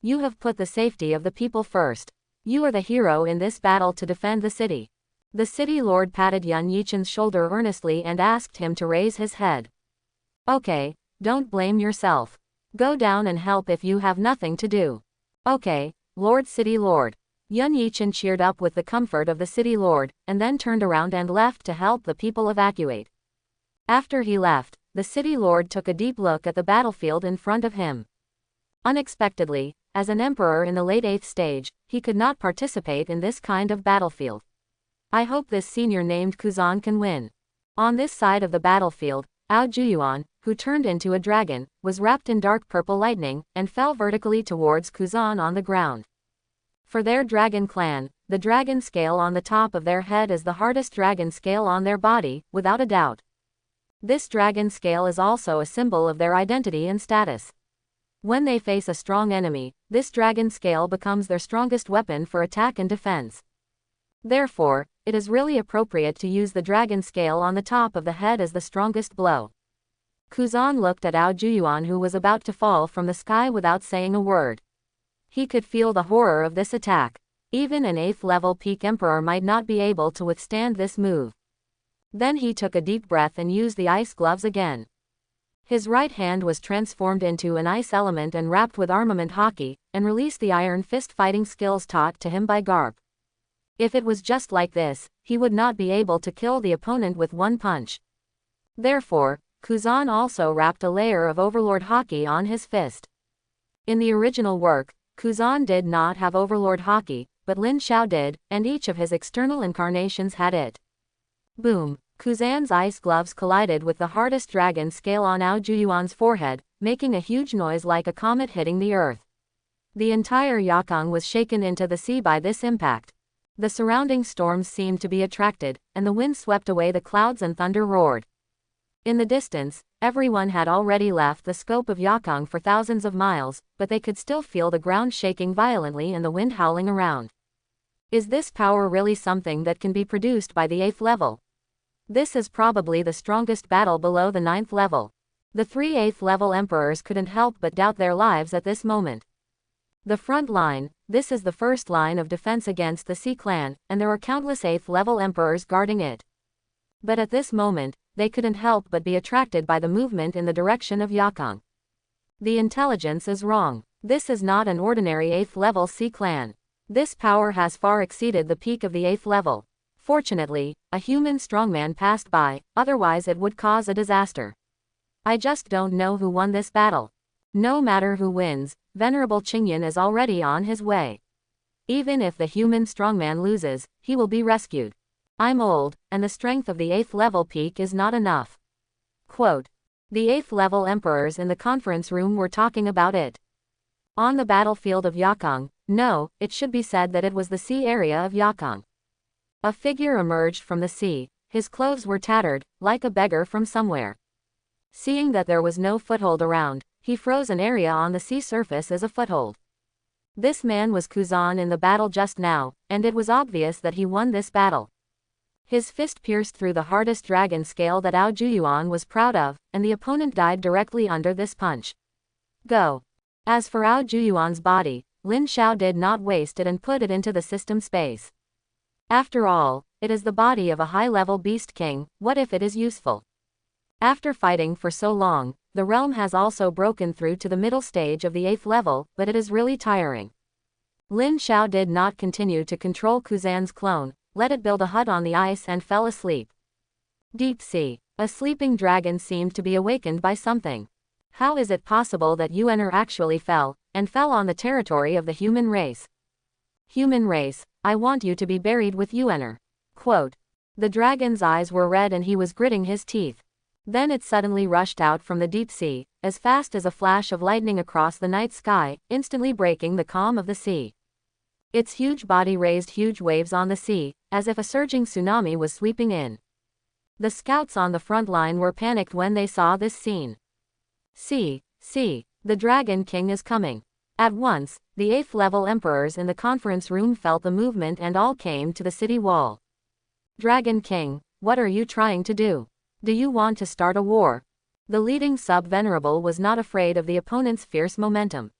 You have put the safety of the people first. You are the hero in this battle to defend the city. The city lord patted Yun Yichen's shoulder earnestly and asked him to raise his head. Okay, don't blame yourself. Go down and help if you have nothing to do. Okay, Lord City Lord. Yun Yichen cheered up with the comfort of the city lord, and then turned around and left to help the people evacuate. After he left, the city lord took a deep look at the battlefield in front of him. Unexpectedly, as an emperor in the late 8th stage, he could not participate in this kind of battlefield. I hope this senior named Kuzan can win. On this side of the battlefield, Ao Juyuan, who turned into a dragon, was wrapped in dark purple lightning, and fell vertically towards Kuzan on the ground. For their dragon clan, the dragon scale on the top of their head is the hardest dragon scale on their body, without a doubt. This dragon scale is also a symbol of their identity and status. When they face a strong enemy, this dragon scale becomes their strongest weapon for attack and defense. Therefore, it is really appropriate to use the dragon scale on the top of the head as the strongest blow. Kuzan looked at Ao Juyuan who was about to fall from the sky without saying a word. He could feel the horror of this attack. Even an 8th level peak emperor might not be able to withstand this move. Then he took a deep breath and used the ice gloves again. His right hand was transformed into an ice element and wrapped with armament hockey, and released the iron fist fighting skills taught to him by Garp. If it was just like this, he would not be able to kill the opponent with one punch. Therefore, Kuzan also wrapped a layer of Overlord hockey on his fist. In the original work, Kuzan did not have Overlord hockey, but Lin Xiao did, and each of his external incarnations had it. Boom! Kuzan's ice gloves collided with the hardest dragon scale on Ao Juyuan's forehead, making a huge noise like a comet hitting the earth. The entire Yakang was shaken into the sea by this impact. The surrounding storms seemed to be attracted, and the wind swept away the clouds and thunder roared. In the distance, everyone had already left the scope of Yakang for thousands of miles, but they could still feel the ground shaking violently and the wind howling around. Is this power really something that can be produced by the 8th level? This is probably the strongest battle below the 9th level. The 3 8th level emperors couldn't help but doubt their lives at this moment. The front line, this is the first line of defense against the Sea clan, and there are countless 8th level emperors guarding it. But at this moment, they couldn't help but be attracted by the movement in the direction of Yakang. The intelligence is wrong. This is not an ordinary 8th level Sea clan. This power has far exceeded the peak of the 8th level. Fortunately, a human strongman passed by, otherwise it would cause a disaster. I just don't know who won this battle. No matter who wins, Venerable Qingyan is already on his way. Even if the human strongman loses, he will be rescued. I'm old, and the strength of the 8th level peak is not enough. Quote. The 8th level emperors in the conference room were talking about it. On the battlefield of Yakang, no, it should be said that it was the sea area of Yakang. A figure emerged from the sea, his clothes were tattered, like a beggar from somewhere. Seeing that there was no foothold around, he froze an area on the sea surface as a foothold. This man was Kuzan in the battle just now, and it was obvious that he won this battle. His fist pierced through the hardest dragon scale that Ao Juyuan was proud of, and the opponent died directly under this punch. Go. As for Ao Juyuan's body, Lin Xiao did not waste it and put it into the system space. After all, it is the body of a high-level beast king, what if it is useful? After fighting for so long, the realm has also broken through to the middle stage of the 8th level, but it is really tiring. Lin Xiao did not continue to control Kuzan's clone, let it build a hut on the ice and fell asleep. Deep sea. A sleeping dragon seemed to be awakened by something. How is it possible that Yuener actually fell, and fell on the territory of the human race? Human race, I want you to be buried with Yuener. Quote. The dragon's eyes were red and he was gritting his teeth. Then it suddenly rushed out from the deep sea, as fast as a flash of lightning across the night sky, instantly breaking the calm of the sea. Its huge body raised huge waves on the sea, as if a surging tsunami was sweeping in. The scouts on the front line were panicked when they saw this scene. See, the Dragon King is coming. At once, the 8th level emperors in the conference room felt the movement and all came to the city wall. Dragon King, what are you trying to do? Do you want to start a war? The leading sub-venerable was not afraid of the opponent's fierce momentum.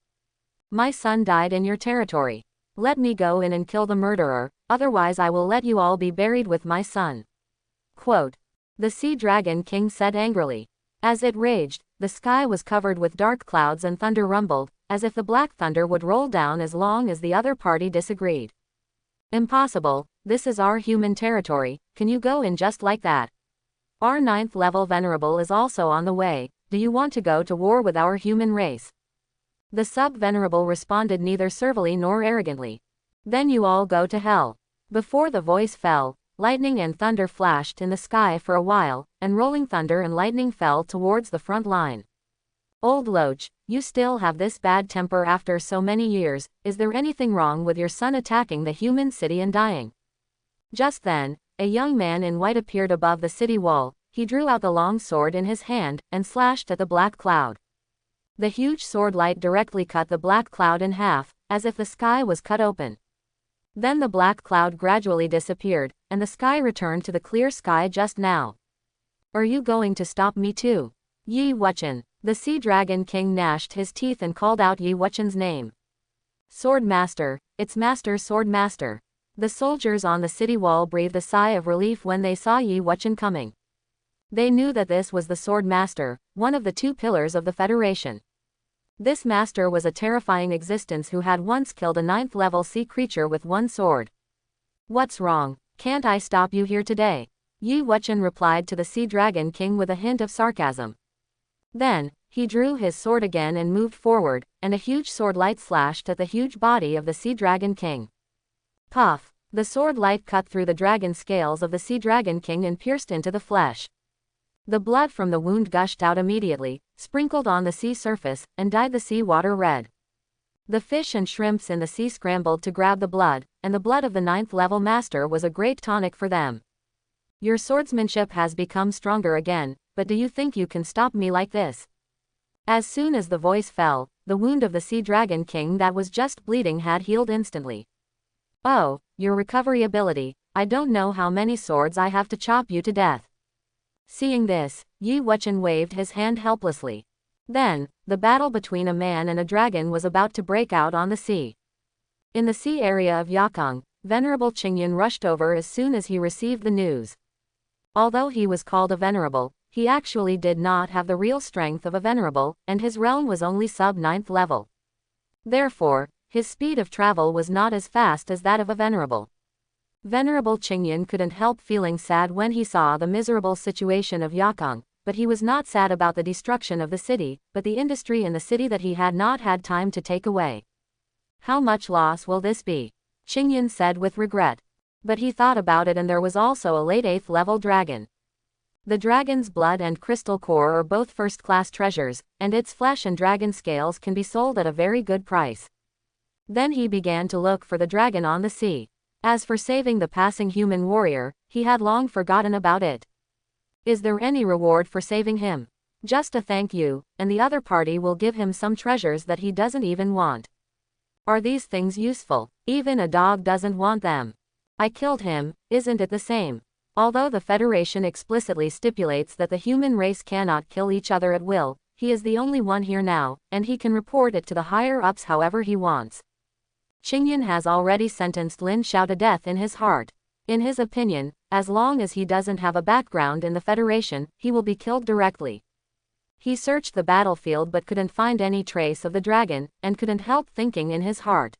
My son died in your territory. Let me go in and kill the murderer, otherwise I will let you all be buried with my son. Quote. The Sea Dragon King said angrily. As it raged, the sky was covered with dark clouds and thunder rumbled, as if the black thunder would roll down as long as the other party disagreed. Impossible, this is our human territory, can you go in just like that? Our 9th level venerable is also on the way, do you want to go to war with our human race? The sub-venerable responded neither servilely nor arrogantly. Then you all go to hell. Before the voice fell, lightning and thunder flashed in the sky for a while, and rolling thunder and lightning fell towards the front line. Old Loach, you still have this bad temper after so many years, is there anything wrong with your son attacking the human city and dying? Just then, a young man in white appeared above the city wall, he drew out the long sword in his hand, and slashed at the black cloud. The huge sword light directly cut the black cloud in half, as if the sky was cut open. Then the black cloud gradually disappeared, and the sky returned to the clear sky just now. Are you going to stop me too? Yi Wuchen. The Sea Dragon King gnashed his teeth and called out Yi Wuchen's name. Sword Master, it's Master Sword Master. The soldiers on the city wall breathed a sigh of relief when they saw Yi Wuchen coming. They knew that this was the Sword Master, one of the 2 pillars of the Federation. This master was a terrifying existence who had once killed a 9th level sea creature with one sword. What's wrong? Can't I stop you here today? Yi Wuchen replied to the Sea Dragon King with a hint of sarcasm. Then, he drew his sword again and moved forward, and a huge sword light slashed at the huge body of the Sea Dragon King. Puff! The sword light cut through the dragon scales of the Sea Dragon King and pierced into the flesh. The blood from the wound gushed out immediately, sprinkled on the sea surface, and dyed the sea water red. The fish and shrimps in the sea scrambled to grab the blood, and the blood of the 9th level master was a great tonic for them. Your swordsmanship has become stronger again, but do you think you can stop me like this? As soon as the voice fell, the wound of the Sea Dragon King that was just bleeding had healed instantly. Oh, your recovery ability, I don't know how many swords I have to chop you to death. Seeing this, Yi Wuchen waved his hand helplessly. Then, the battle between a man and a dragon was about to break out on the sea. In the sea area of Yakang, Venerable Qingyun rushed over as soon as he received the news. Although he was called a venerable, he actually did not have the real strength of a venerable, and his realm was only sub-9th level. Therefore, his speed of travel was not as fast as that of a venerable. Venerable Qingyun couldn't help feeling sad when he saw the miserable situation of Yakang, but he was not sad about the destruction of the city, but the industry in the city that he had not had time to take away. How much loss will this be? Qingyun said with regret. But he thought about it and there was also a late 8th level dragon. The dragon's blood and crystal core are both first-class treasures, and its flesh and dragon scales can be sold at a very good price. Then he began to look for the dragon on the sea. As for saving the passing human warrior, he had long forgotten about it. Is there any reward for saving him? Just a thank you, and the other party will give him some treasures that he doesn't even want. Are these things useful? Even a dog doesn't want them. I killed him, isn't it the same? Although the Federation explicitly stipulates that the human race cannot kill each other at will, he is the only one here now, and he can report it to the higher-ups however he wants. Qingyan has already sentenced Lin Xiao to death in his heart. In his opinion, as long as he doesn't have a background in the Federation, he will be killed directly. He searched the battlefield but couldn't find any trace of the dragon, and couldn't help thinking in his heart.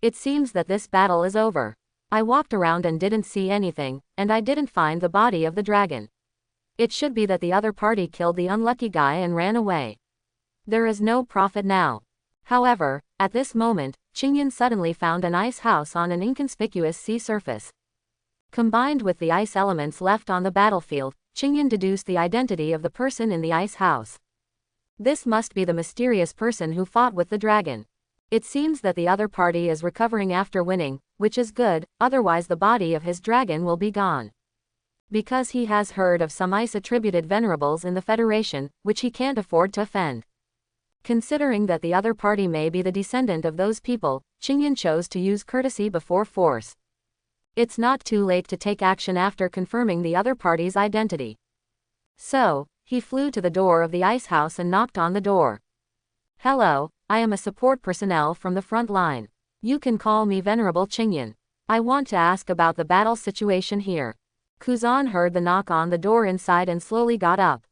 It seems that this battle is over. I walked around and didn't see anything, and I didn't find the body of the dragon. It should be that the other party killed the unlucky guy and ran away. There is no profit now. However, at this moment, Qingyan suddenly found an ice house on an inconspicuous sea surface. Combined with the ice elements left on the battlefield, Qingyan deduced the identity of the person in the ice house. This must be the mysterious person who fought with the dragon. It seems that the other party is recovering after winning, which is good, otherwise the body of his dragon will be gone. Because he has heard of some ice-attributed venerables in the Federation, which he can't afford to offend. Considering that the other party may be the descendant of those people, Qingyan chose to use courtesy before force. It's not too late to take action after confirming the other party's identity. So, he flew to the door of the ice house and knocked on the door. Hello, I am a support personnel from the front line. You can call me Venerable Qingyan. I want to ask about the battle situation here. Kuzan heard the knock on the door inside and slowly got up.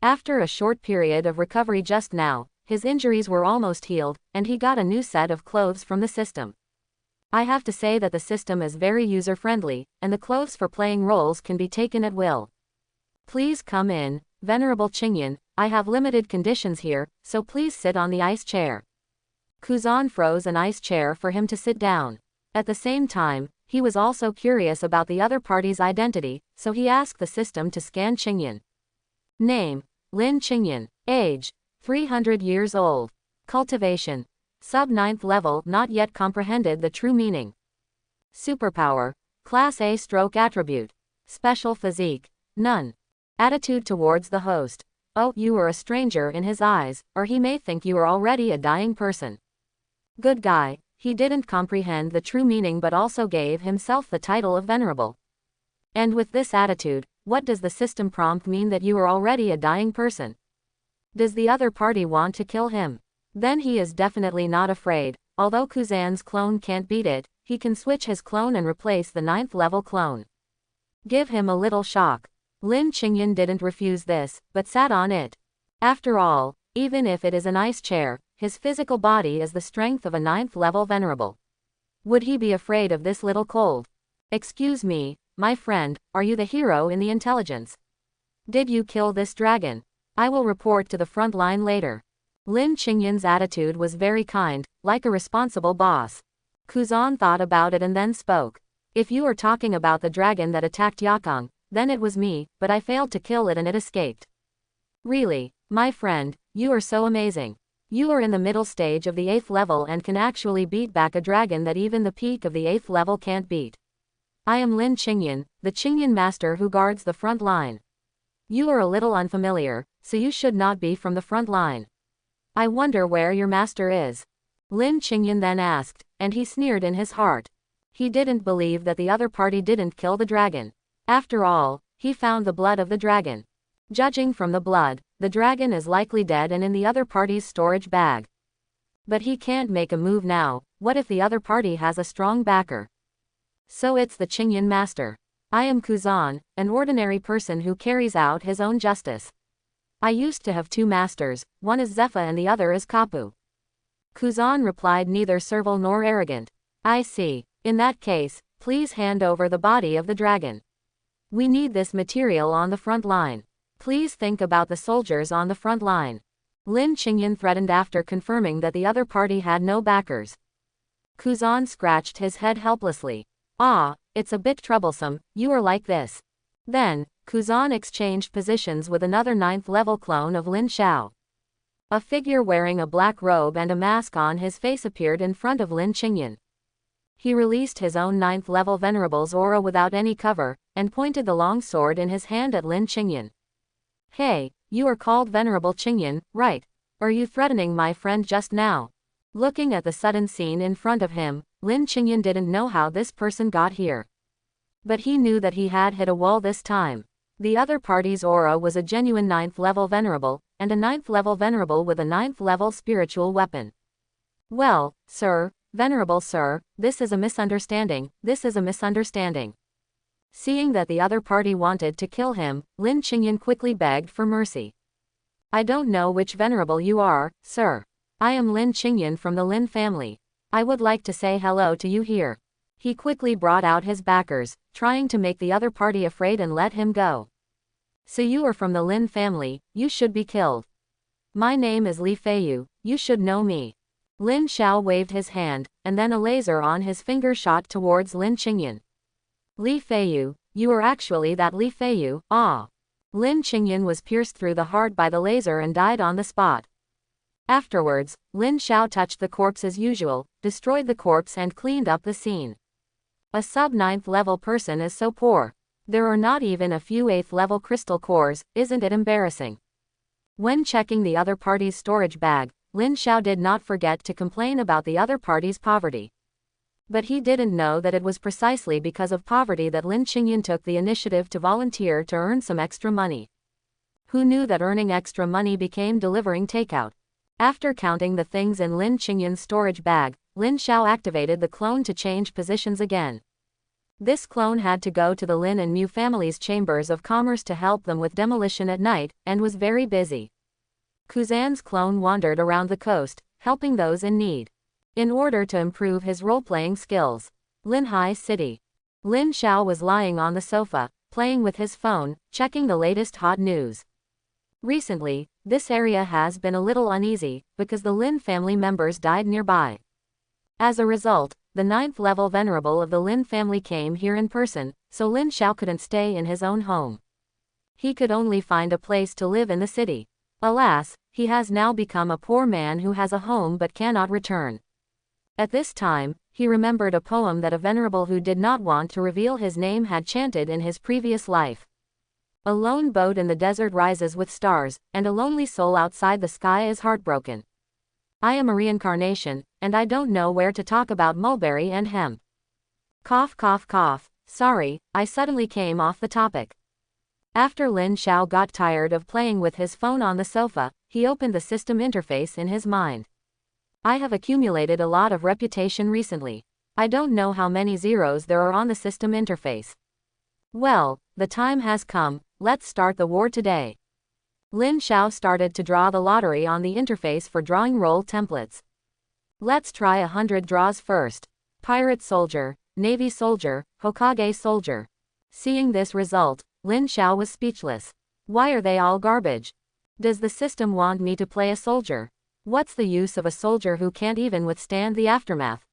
After a short period of recovery just now, his injuries were almost healed, and he got a new set of clothes from the system. I have to say that the system is very user-friendly, and the clothes for playing roles can be taken at will. Please come in, Venerable Qingyan, I have limited conditions here, so please sit on the ice chair. Kuzan froze an ice chair for him to sit down. At the same time, he was also curious about the other party's identity, so he asked the system to scan Qingyan. Name, Lin Qingyan. Age, 300 years old. Cultivation, sub-9th level, not yet comprehended the true meaning. Superpower, Class A stroke attribute. Special physique, none. Attitude towards the host. Oh, you are a stranger in his eyes, or he may think you are already a dying person. Good guy, he didn't comprehend the true meaning but also gave himself the title of Venerable. And with this attitude, what does the system prompt mean that you are already a dying person? Does the other party want to kill him? Then he is definitely not afraid. Although Kuzan's clone can't beat it, he can switch his clone and replace the 9th level clone. Give him a little shock. Lin Qingyan didn't refuse this, but sat on it. After all, even if it is an ice chair, his physical body is the strength of a 9th level venerable. Would he be afraid of this little cold? Excuse me, my friend, are you the hero in the intelligence? Did you kill this dragon? I will report to the front line later. Lin Qingyan's attitude was very kind, like a responsible boss. Kuzan thought about it and then spoke. If you are talking about the dragon that attacked Yakang, then it was me, but I failed to kill it and it escaped. Really, my friend, you are so amazing. You are in the middle stage of the 8th level and can actually beat back a dragon that even the peak of the 8th level can't beat. I am Lin Qingyan, the Qingyan master who guards the front line. You are a little unfamiliar, so you should not be from the front line. I wonder where your master is. Lin Qingyan then asked, and he sneered in his heart. He didn't believe that the other party didn't kill the dragon. After all, he found the blood of the dragon. Judging from the blood, the dragon is likely dead and in the other party's storage bag. But he can't make a move now. What if the other party has a strong backer? So it's the Qingyan master. I am Kuzan, an ordinary person who carries out his own justice. I used to have two masters, one is Zepha and the other is Kapu. Kuzan replied, neither servile nor arrogant. I see. In that case, please hand over the body of the dragon. We need this material on the front line. Please think about the soldiers on the front line. Lin Qingyan threatened after confirming that the other party had no backers. Kuzan scratched his head helplessly. Ah, it's a bit troublesome, you are like this. Then, Kuzan exchanged positions with another 9th level clone of Lin Xiao. A figure wearing a black robe and a mask on his face appeared in front of Lin Qingyan. He released his own 9th level Venerable's aura without any cover, and pointed the long sword in his hand at Lin Qingyan. Hey, you are called Venerable Qingyan, right? Are you threatening my friend just now? Looking at the sudden scene in front of him, Lin Qingyan didn't know how this person got here. But he knew that he had hit a wall this time. The other party's aura was a genuine 9th level Venerable, and a 9th level Venerable with a 9th level spiritual weapon. Well, sir, Venerable sir, this is a misunderstanding, this is a misunderstanding. Seeing that the other party wanted to kill him, Lin Qingyan quickly begged for mercy. I don't know which Venerable you are, sir. I am Lin Qingyan from the Lin family. I would like to say hello to you here. He quickly brought out his backers, trying to make the other party afraid and let him go. So you are from the Lin family, you should be killed. My name is Li Feiyu, you should know me. Lin Xiao waved his hand, and then a laser on his finger shot towards Lin Qingyan. Li Feiyu, you are actually that Li Feiyu, ah. Lin Qingyan was pierced through the heart by the laser and died on the spot. Afterwards, Lin Xiao touched the corpse as usual, destroyed the corpse and cleaned up the scene. A sub-9th level person is so poor. There are not even a few 8th level crystal cores, isn't it embarrassing? When checking the other party's storage bag, Lin Xiao did not forget to complain about the other party's poverty. But he didn't know that it was precisely because of poverty that Lin Qingyan took the initiative to volunteer to earn some extra money. Who knew that earning extra money became delivering takeout? After counting the things in Lin Qingyan's storage bag, Lin Xiao activated the clone to change positions again. This clone had to go to the Lin and Mu families' chambers of commerce to help them with demolition at night, and was very busy. Kuzan's clone wandered around the coast, helping those in need. In order to improve his role-playing skills. Linhai City. Lin Xiao was lying on the sofa, playing with his phone, checking the latest hot news. Recently, this area has been a little uneasy, because the Lin family members died nearby. As a result, the 9th level Venerable of the Lin family came here in person, so Lin Xiao couldn't stay in his own home. He could only find a place to live in the city. Alas, he has now become a poor man who has a home but cannot return. At this time, he remembered a poem that a Venerable who did not want to reveal his name had chanted in his previous life. A lone boat in the desert rises with stars, and a lonely soul outside the sky is heartbroken. I am a reincarnation, and I don't know where to talk about mulberry and hemp. Cough cough cough, sorry, I suddenly came off the topic. After Lin Xiao got tired of playing with his phone on the sofa, he opened the system interface in his mind. I have accumulated a lot of reputation recently. I don't know how many zeros there are on the system interface. Well, the time has come, let's start the war today. Lin Xiao started to draw the lottery on the interface for drawing roll templates. Let's try 100 draws first. Pirate soldier, Navy soldier, Hokage soldier. Seeing this result, Lin Xiao was speechless. Why are they all garbage? Does the system want me to play a soldier? What's the use of a soldier who can't even withstand the aftermath?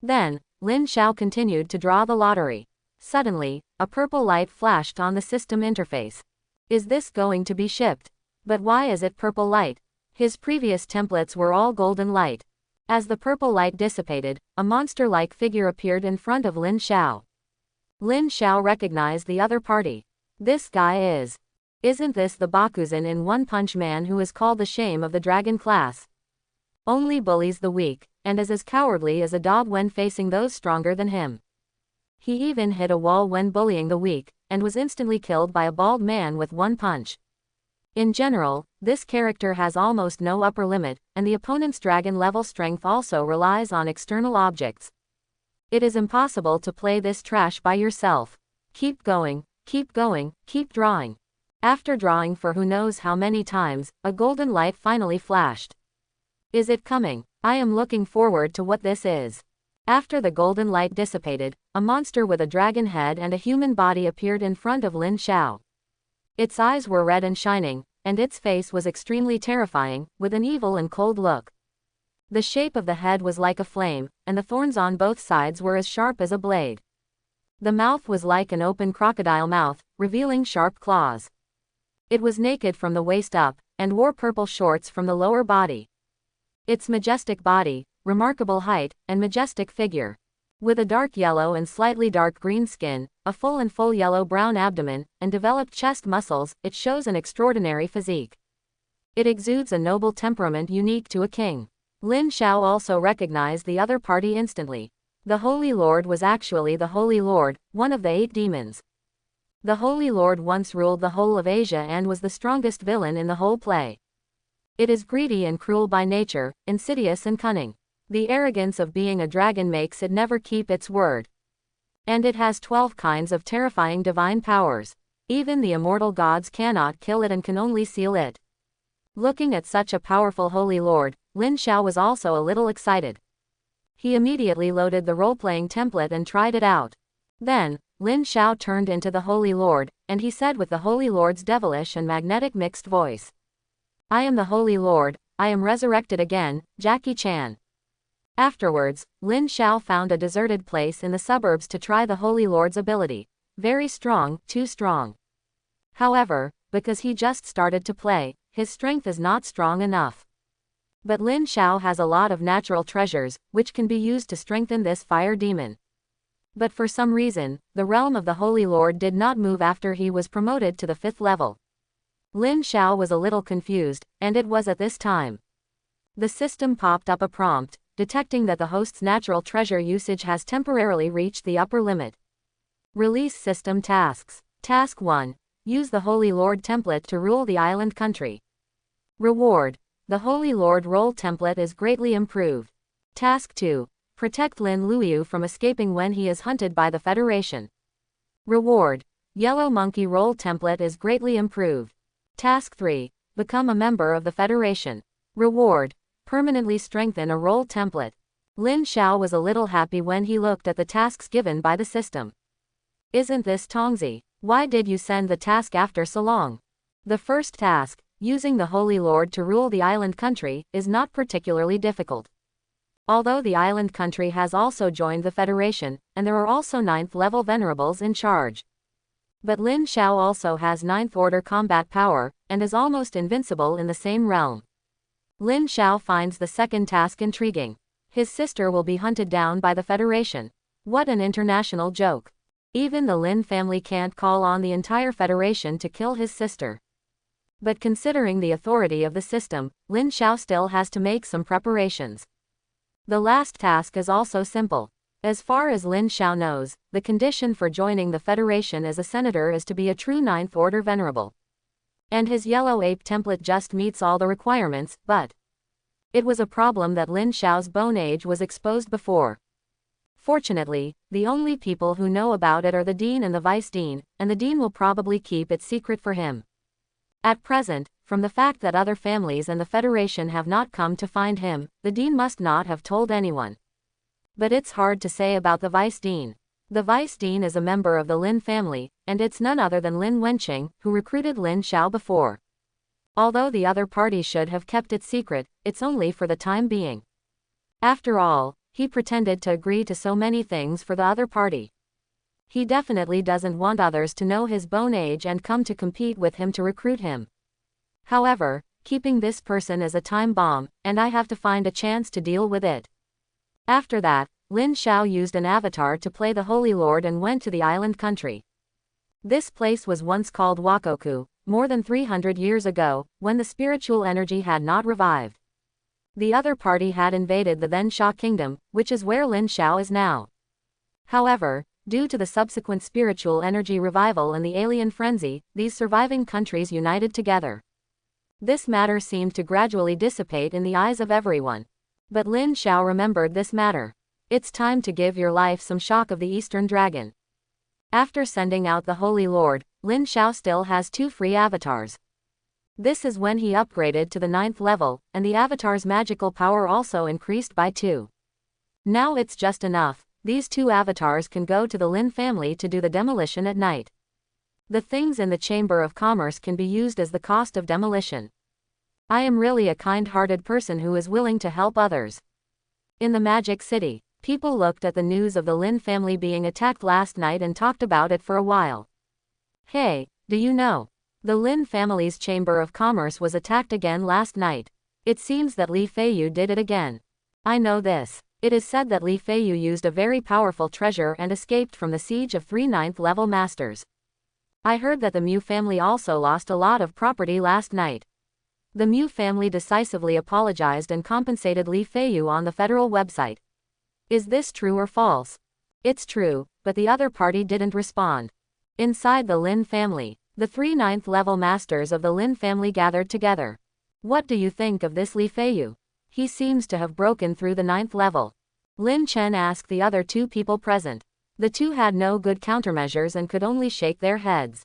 Then, Lin Xiao continued to draw the lottery. Suddenly, a purple light flashed on the system interface. Is this going to be shipped? But why is it purple light? His previous templates were all golden light. As the purple light dissipated, a monster-like figure appeared in front of Lin Xiao. Lin Xiao recognized the other party. This guy is. Isn't this the Bakuzan in One Punch Man who is called the shame of the dragon class? Only bullies the weak, and is as cowardly as a dog when facing those stronger than him. He even hit a wall when bullying the weak, and was instantly killed by a bald man with one punch. In general, this character has almost no upper limit, and the opponent's dragon level strength also relies on external objects. It is impossible to play this trash by yourself. Keep going, keep going, keep drawing. After drawing for who knows how many times, a golden light finally flashed. Is it coming? I am looking forward to what this is. After the golden light dissipated, a monster with a dragon head and a human body appeared in front of Lin Xiao. Its eyes were red and shining, and its face was extremely terrifying, with an evil and cold look. The shape of the head was like a flame, and the thorns on both sides were as sharp as a blade. The mouth was like an open crocodile mouth, revealing sharp claws. It was naked from the waist up, and wore purple shorts from the lower body. Its majestic body, remarkable height, and majestic figure. With a dark yellow and slightly dark green skin, a full yellow-brown abdomen, and developed chest muscles, it shows an extraordinary physique. It exudes a noble temperament unique to a king. Lin Xiao also recognized the other party instantly. The Holy Lord was actually the Holy Lord, one of the 8 demons. The Holy Lord once ruled the whole of Asia and was the strongest villain in the whole play. It is greedy and cruel by nature, insidious and cunning. The arrogance of being a dragon makes it never keep its word. And it has 12 kinds of terrifying divine powers. Even the immortal gods cannot kill it and can only seal it. Looking at such a powerful Holy Lord, Lin Xiao was also a little excited. He immediately loaded the role-playing template and tried it out. Then, Lin Xiao turned into the Holy Lord, and he said with the Holy Lord's devilish and magnetic mixed voice, "I am the Holy Lord, I am resurrected again, Jackie Chan." Afterwards, Lin Xiao found a deserted place in the suburbs to try the Holy Lord's ability. Very strong, too strong. However, because he just started to play, his strength is not strong enough. But Lin Xiao has a lot of natural treasures, which can be used to strengthen this fire demon. But for some reason, the realm of the Holy Lord did not move after he was promoted to the 5th level. Lin Xiao was a little confused, and it was at this time. The system popped up a prompt, detecting that the host's natural treasure usage has temporarily reached the upper limit. Release system tasks. Task 1. Use the Holy Lord template to rule the island country. Reward. The Holy Lord role template is greatly improved. Task 2. Protect Lin Luoyu from escaping when he is hunted by the Federation. Reward. Yellow Monkey role template is greatly improved. Task 3. Become a member of the Federation. Reward. Permanently strengthen a role template. Lin Xiao was a little happy when he looked at the tasks given by the system. Isn't this Tongzi? Why did you send the task after so long? The first task, using the Holy Lord to rule the island country, is not particularly difficult. Although the island country has also joined the Federation, and there are also 9th level venerables in charge. But Lin Xiao also has 9th order combat power, and is almost invincible in the same realm. Lin Xiao finds the second task intriguing. His sister will be hunted down by the Federation. What an international joke. Even the Lin family can't call on the entire Federation to kill his sister. But considering the authority of the system, Lin Xiao still has to make some preparations. The last task is also simple. As far as Lin Xiao knows, the condition for joining the Federation as a senator is to be a true 9th order venerable. And his yellow ape template just meets all the requirements, but it was a problem that Lin Xiao's bone age was exposed before. Fortunately, the only people who know about it are the Dean and the Vice Dean, and the Dean will probably keep it secret for him. At present, from the fact that other families and the Federation have not come to find him, the Dean must not have told anyone. But it's hard to say about the Vice Dean. The Vice Dean is a member of the Lin family, and it's none other than Lin Wenqing, who recruited Lin Xiao before. Although the other party should have kept it secret, it's only for the time being. After all, he pretended to agree to so many things for the other party. He definitely doesn't want others to know his bone age and come to compete with him to recruit him. However, keeping this person is a time bomb, and I have to find a chance to deal with it. After that, Lin Xiao used an avatar to play the Holy Lord and went to the island country. This place was once called Wakoku, more than 300 years ago, when the spiritual energy had not revived. The other party had invaded the then Sha Kingdom, which is where Lin Xiao is now. However, due to the subsequent spiritual energy revival and the alien frenzy, these surviving countries united together. This matter seemed to gradually dissipate in the eyes of everyone. But Lin Xiao remembered this matter. It's time to give your life some shock of the Eastern Dragon. After sending out the Holy Lord, Lin Xiao still has 2 free avatars. This is when he upgraded to the 9th level, and the avatar's magical power also increased by 2. Now it's just enough. These 2 avatars can go to the Lin family to do the demolition at night. The things in the Chamber of Commerce can be used as the cost of demolition. I am really a kind-hearted person who is willing to help others. In the Magic City, People looked at the news of the Lin family being attacked last night and talked about it for a while. Hey, do you know? The Lin family's Chamber of Commerce was attacked again last night. It seems that Li Feiyu did it again. I know this. It is said that Li Feiyu used a very powerful treasure and escaped from the siege of 3 9th-level masters. I heard that the Mu family also lost a lot of property last night. The Mu family decisively apologized and compensated Li Feiyu on the federal website. Is this true or false? It's true, but the other party didn't respond. Inside the Lin family, the 3 9th-level masters of the Lin family gathered together. What do you think of this Li Feiyu? He seems to have broken through the 9th level. Lin Chen asked the other two people present. The two had no good countermeasures and could only shake their heads.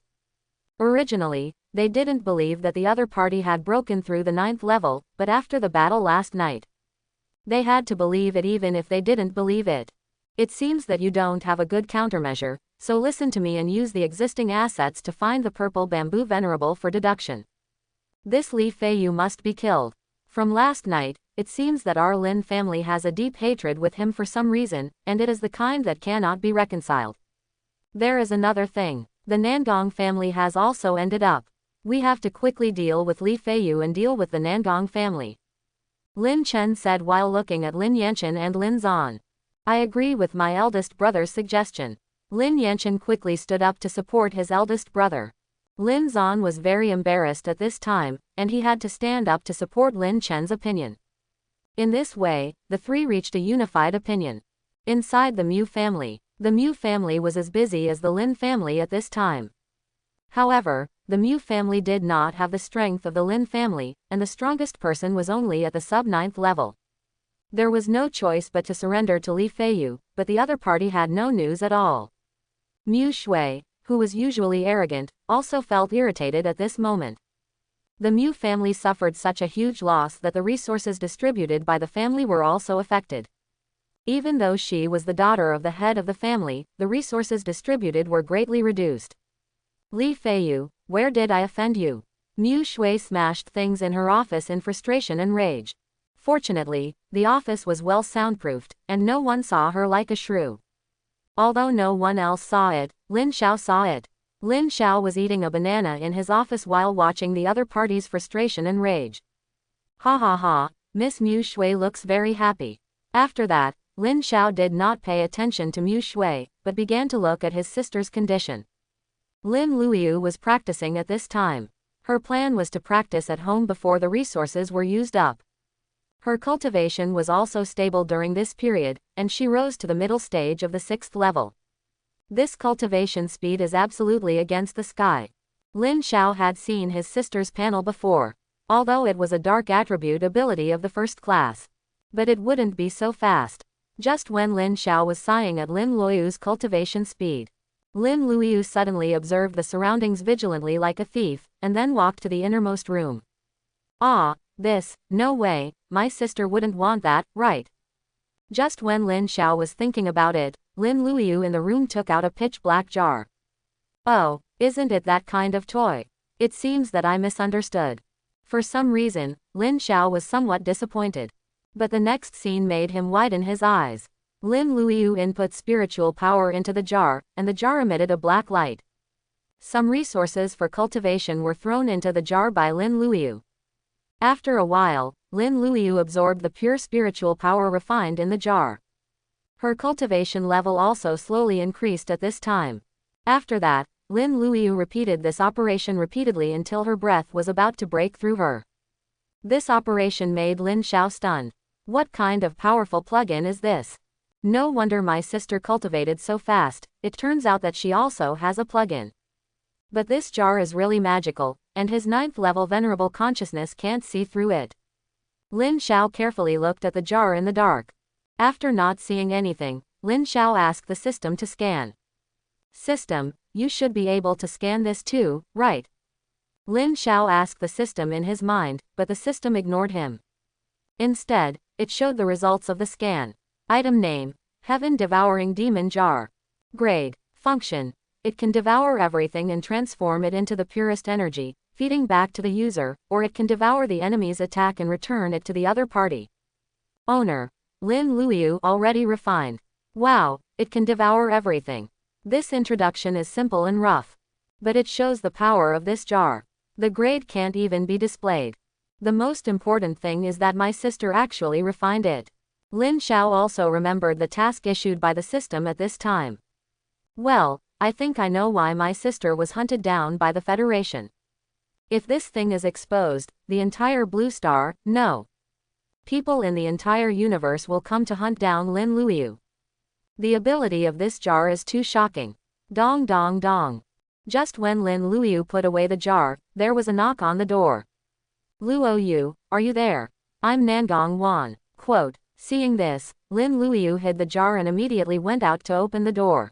Originally, they didn't believe that the other party had broken through the 9th level, but after the battle last night, they had to believe it even if they didn't believe it. It seems that you don't have a good countermeasure, so listen to me and use the existing assets to find the purple bamboo venerable for deduction. This Li Feiyu must be killed. From last night, it seems that our Lin family has a deep hatred with him for some reason, and it is the kind that cannot be reconciled. There is another thing. The Nangong family has also ended up. We have to quickly deal with Li Feiyu and deal with the Nangong family. Lin Chen said while looking at Lin Yanchen and Lin Zan. I agree with my eldest brother's suggestion. Lin Yanchen quickly stood up to support his eldest brother. Lin Zan was very embarrassed at this time, and he had to stand up to support Lin Chen's opinion. In this way, the three reached a unified opinion. Inside the Mu family, the Mu family was as busy as the Lin family at this time. However, the Mu family did not have the strength of the Lin family, and the strongest person was only at the sub-9th level. There was no choice but to surrender to Li Feiyu, but the other party had no news at all. Mu Shui, who was usually arrogant, also felt irritated at this moment. The Mu family suffered such a huge loss that the resources distributed by the family were also affected. Even though she was the daughter of the head of the family, the resources distributed were greatly reduced. Li Feiyu, where did I offend you? Mu Shui smashed things in her office in frustration and rage. Fortunately, the office was well soundproofed, and no one saw her like a shrew. Although no one else saw it, Lin Xiao saw it. Lin Xiao was eating a banana in his office while watching the other party's frustration and rage. Ha ha ha, Miss Mu Shui looks very happy. After that, Lin Xiao did not pay attention to Mu Shui, but began to look at his sister's condition. Lin Luoyu was practicing at this time. Her plan was to practice at home before the resources were used up. Her cultivation was also stable during this period, and she rose to the middle stage of the 6th level. This cultivation speed is absolutely against the sky. Lin Xiao had seen his sister's panel before, although it was a dark attribute ability of the 1st class. But it wouldn't be so fast. Just when Lin Xiao was sighing at Lin Luoyu's cultivation speed, Lin Luoyu suddenly observed the surroundings vigilantly like a thief, and then walked to the innermost room. Ah, no way, my sister wouldn't want that, right? Just when Lin Xiao was thinking about it, Lin Luoyu in the room took out a pitch-black jar. Oh, isn't it that kind of toy? It seems that I misunderstood. For some reason, Lin Xiao was somewhat disappointed. But the next scene made him widen his eyes. Lin Luoyu input spiritual power into the jar, and the jar emitted a black light. Some resources for cultivation were thrown into the jar by Lin Luoyu. After a while, Lin Luoyu absorbed the pure spiritual power refined in the jar. Her cultivation level also slowly increased at this time. After that, Lin Luoyu repeated this operation repeatedly until her breath was about to break through her. This operation made Lin Xiao stunned. What kind of powerful plug-in is this? No wonder my sister cultivated so fast, it turns out that she also has a plug-in. But this jar is really magical, and his 9th level venerable consciousness can't see through it. Lin Xiao carefully looked at the jar in the dark. After not seeing anything, Lin Xiao asked the system to scan. System, you should be able to scan this too, right? Lin Xiao asked the system in his mind, but the system ignored him. Instead, it showed the results of the scan. Item name, Heaven Devouring Demon Jar. Grade, Function. It can devour everything and transform it into the purest energy, feeding back to the user, or it can devour the enemy's attack and return it to the other party. Owner, Lin Luoyu already refined. Wow, it can devour everything. This introduction is simple and rough. But it shows the power of this jar. The grade can't even be displayed. The most important thing is that my sister actually refined it. Lin Xiao also remembered the task issued by the system at this time. Well, I think I know why my sister was hunted down by the Federation. If this thing is exposed, the entire Blue Star, no. People in the entire universe will come to hunt down Lin Luoyu. The ability of this jar is too shocking. Dong dong dong. Just when Lin Luoyu put away the jar, there was a knock on the door. Luoyu, are you there? I'm Nangong Wan. Quote, seeing this, Lin Luoyu hid the jar and immediately went out to open the door.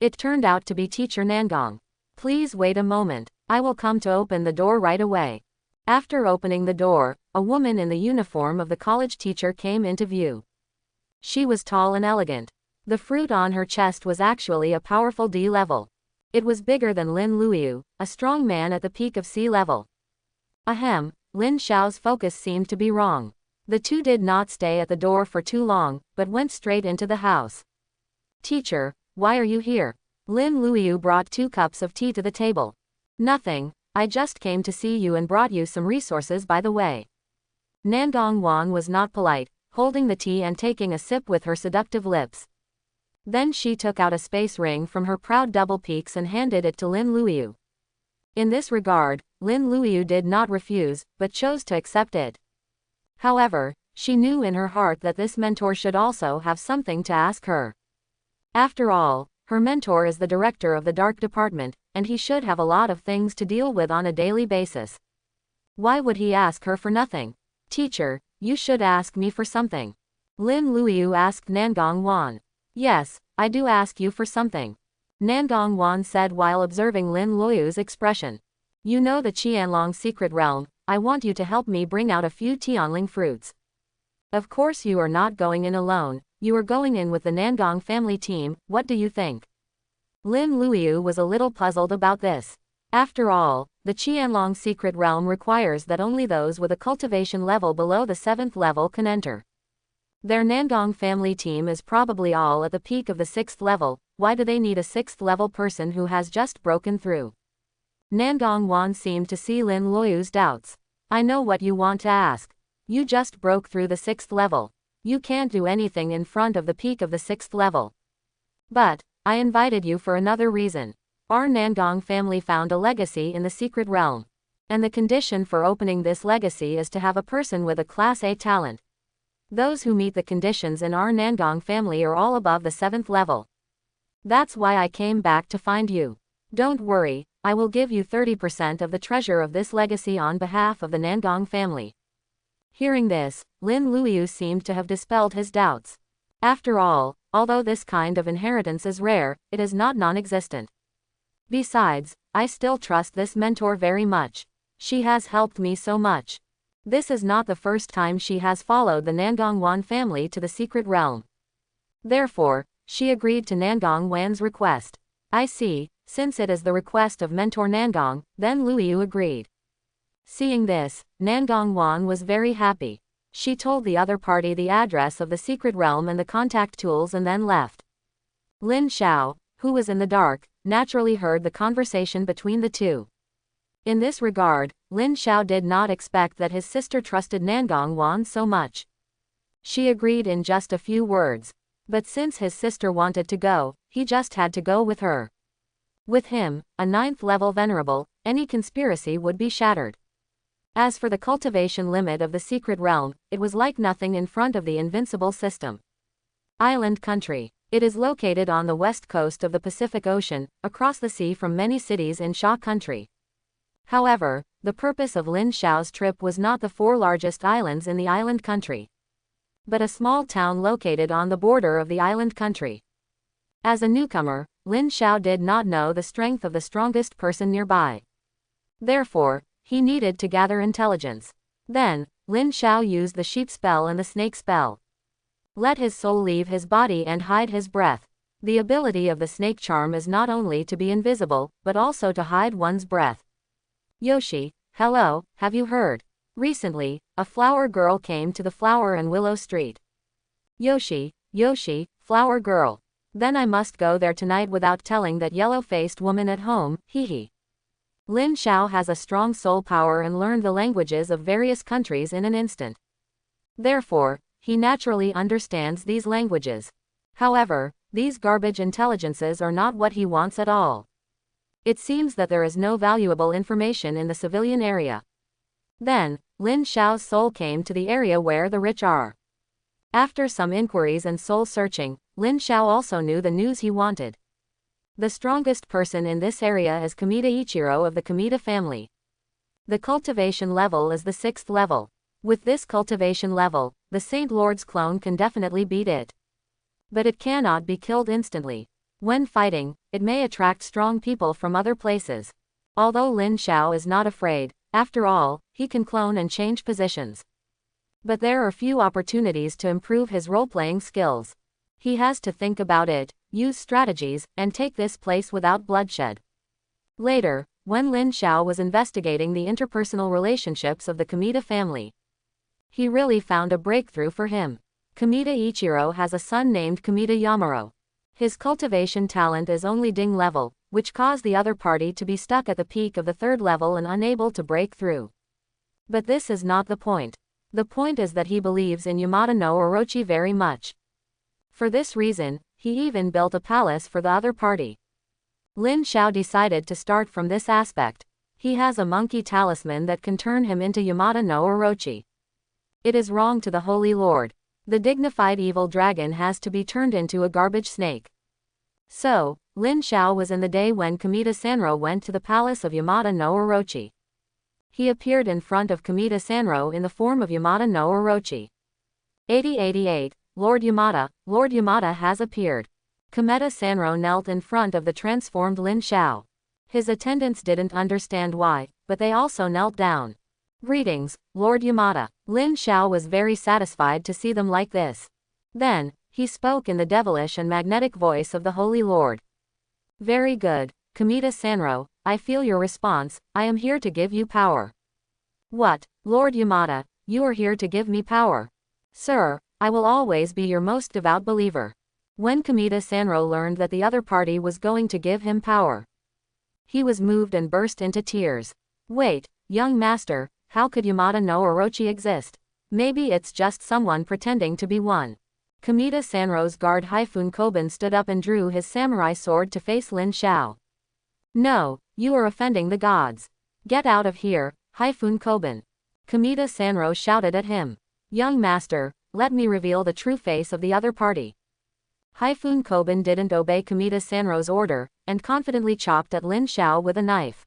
It turned out to be Teacher Nangong. Please wait a moment. I will come to open the door right away. After opening the door, a woman in the uniform of the college teacher came into view. She was tall and elegant. The fruit on her chest was actually a powerful D level. It was bigger than Lin Luoyu, a strong man at the peak of C level. Ahem, Lin Xiao's focus seemed to be wrong. The two did not stay at the door for too long, but went straight into the house. Teacher, why are you here? Lin Luoyu brought 2 cups of tea to the table. Nothing, I just came to see you and brought you some resources by the way. Nangong Wan was not polite, holding the tea and taking a sip with her seductive lips. Then she took out a space ring from her proud double peaks and handed it to Lin Luoyu. In this regard, Lin Luoyu did not refuse, but chose to accept it. However, she knew in her heart that this mentor should also have something to ask her. After all, her mentor is the director of the Dark Department, and he should have a lot of things to deal with on a daily basis. Why would he ask her for nothing? Teacher, you should ask me for something. Lin Luoyu asked Nangong Wan. Yes, I do ask you for something. Nangong Wan said while observing Lin Luoyu's expression. You know the Qianlong secret realm, I want you to help me bring out a few Tianling fruits. Of course you are not going in alone, you are going in with the Nangong family team, what do you think? Lin Luoyu was a little puzzled about this. After all, the Qianlong secret realm requires that only those with a cultivation level below the 7th level can enter. Their Nangong family team is probably all at the peak of the 6th level, why do they need a 6th level person who has just broken through? Nangong Wan seemed to see Lin Luoyu's doubts. I know what you want to ask. You just broke through the 6th level. You can't do anything in front of the peak of the 6th level. But, I invited you for another reason. Our Nangong family found a legacy in the secret realm. And the condition for opening this legacy is to have a person with a Class A talent. Those who meet the conditions in our Nangong family are all above the 7th level. That's why I came back to find you. Don't worry, I will give you 30% of the treasure of this legacy on behalf of the Nangong family. Hearing this, Lin Luoyu seemed to have dispelled his doubts. After all, although this kind of inheritance is rare, it is not non-existent. Besides, I still trust this mentor very much. She has helped me so much. This is not the first time she has followed the Nangong Wan family to the secret realm. Therefore, she agreed to Nangong Wan's request. I see, since it is the request of Mentor Nangong, then Luoyu agreed. Seeing this, Nangong Wan was very happy. She told the other party the address of the secret realm and the contact tools and then left. Lin Xiao, who was in the dark, naturally heard the conversation between the two. In this regard, Lin Xiao did not expect that his sister trusted Nangong Wan so much. She agreed in just a few words. But since his sister wanted to go, he just had to go with her. With him, a 9th level venerable, any conspiracy would be shattered. As for the cultivation limit of the secret realm, it was like nothing in front of the invincible system. Island country. It is located on the west coast of the Pacific Ocean, across the sea from many cities in Sha country. However, the purpose of Lin Xiao's trip was not the 4 largest islands in the island country, but a small town located on the border of the island country. As a newcomer, Lin Xiao did not know the strength of the strongest person nearby. Therefore, he needed to gather intelligence. Then, Lin Xiao used the sheep spell and the snake spell. Let his soul leave his body and hide his breath. The ability of the snake charm is not only to be invisible, but also to hide one's breath. Yoshi, hello, have you heard? Recently, a flower girl came to the Flower and Willow Street. Yoshi, Yoshi, flower girl. Then I must go there tonight without telling that yellow-faced woman at home, hee hee. Lin Xiao has a strong soul power and learned the languages of various countries in an instant. Therefore, he naturally understands these languages. However, these garbage intelligences are not what he wants at all. It seems that there is no valuable information in the civilian area. Then, Lin Xiao's soul came to the area where the rich are. After some inquiries and soul searching, Lin Xiao also knew the news he wanted. The strongest person in this area is Kamita Ichiro of the Kamita family. The cultivation level is the 6th level. With this cultivation level, the Saint Lord's clone can definitely beat it. But it cannot be killed instantly. When fighting, it may attract strong people from other places. Although Lin Xiao is not afraid, after all, he can clone and change positions. But there are few opportunities to improve his role-playing skills. He has to think about it, use strategies, and take this place without bloodshed. Later, when Lin Xiao was investigating the interpersonal relationships of the Kamita family, he really found a breakthrough for him. Kamita Ichiro has a son named Kamita Yamaro. His cultivation talent is only Ding level, which caused the other party to be stuck at the peak of the 3rd level and unable to break through. But this is not the point. The point is that he believes in Yamada no Orochi very much. For this reason, he even built a palace for the other party. Lin Xiao decided to start from this aspect. He has a monkey talisman that can turn him into Yamada no Orochi. It is wrong to the Holy Lord. The dignified evil dragon has to be turned into a garbage snake. So, Lin Xiao was in the day when Kamita Sanro went to the palace of Yamada no Orochi. He appeared in front of Kamita Sanro in the form of Yamada no Orochi. 8088, Lord Yamada has appeared. Kamita Sanro knelt in front of the transformed Lin Xiao. His attendants didn't understand why, but they also knelt down. Greetings, Lord Yamada. Lin Xiao was very satisfied to see them like this. Then, he spoke in the devilish and magnetic voice of the Holy Lord. Very good, Kamita Sanro, I feel your response, I am here to give you power. What, Lord Yamada, you are here to give me power? Sir, I will always be your most devout believer. When Kamita Sanro learned that the other party was going to give him power, he was moved and burst into tears. Wait, young master, how could Yamada no Orochi exist? Maybe it's just someone pretending to be one. Kamita Sanro's guard Haifun Koban stood up and drew his samurai sword to face Lin Xiao. No, you are offending the gods. Get out of here, Haifun Koban. Kamita Sanro shouted at him. Young master, let me reveal the true face of the other party. Haifun Koban didn't obey Kamita Sanro's order, and confidently chopped at Lin Xiao with a knife.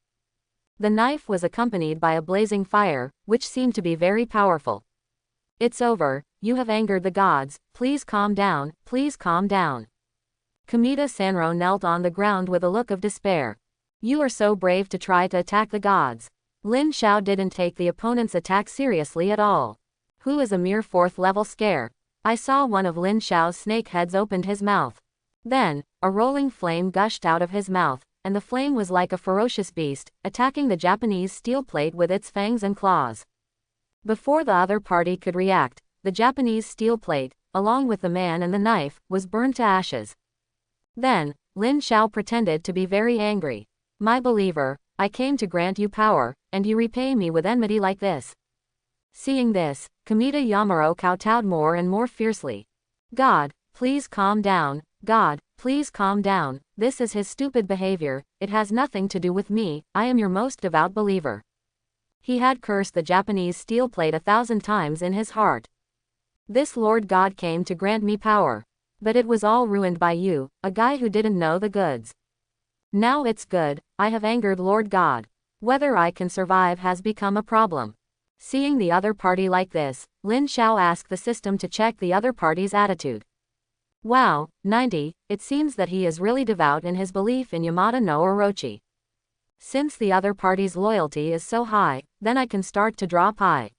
The knife was accompanied by a blazing fire, which seemed to be very powerful. It's over, you have angered the gods, please calm down, please calm down. Kamita Sanro knelt on the ground with a look of despair. You are so brave to try to attack the gods. Lin Xiao didn't take the opponent's attack seriously at all. Who is a mere 4th level scare? I saw one of Lin Xiao's snake heads opened his mouth. Then, a rolling flame gushed out of his mouth, and the flame was like a ferocious beast, attacking the Japanese steel plate with its fangs and claws. Before the other party could react, the Japanese steel plate, along with the man and the knife, was burned to ashes. Then, Lin Xiao pretended to be very angry. My believer, I came to grant you power, and you repay me with enmity like this. Seeing this, Kamita Yamaro kowtowed more and more fiercely. God, please calm down, God, please calm down, this is his stupid behavior, it has nothing to do with me, I am your most devout believer. He had cursed the Japanese steel plate 1,000 times in his heart. This Lord God came to grant me power. But it was all ruined by you, a guy who didn't know the goods. Now it's good, I have angered Lord God. Whether I can survive has become a problem. Seeing the other party like this, Lin Xiao asked the system to check the other party's attitude. Wow, 90, it seems that he is really devout in his belief in Yamada no Orochi. Since the other party's loyalty is so high, then I can start to drop high.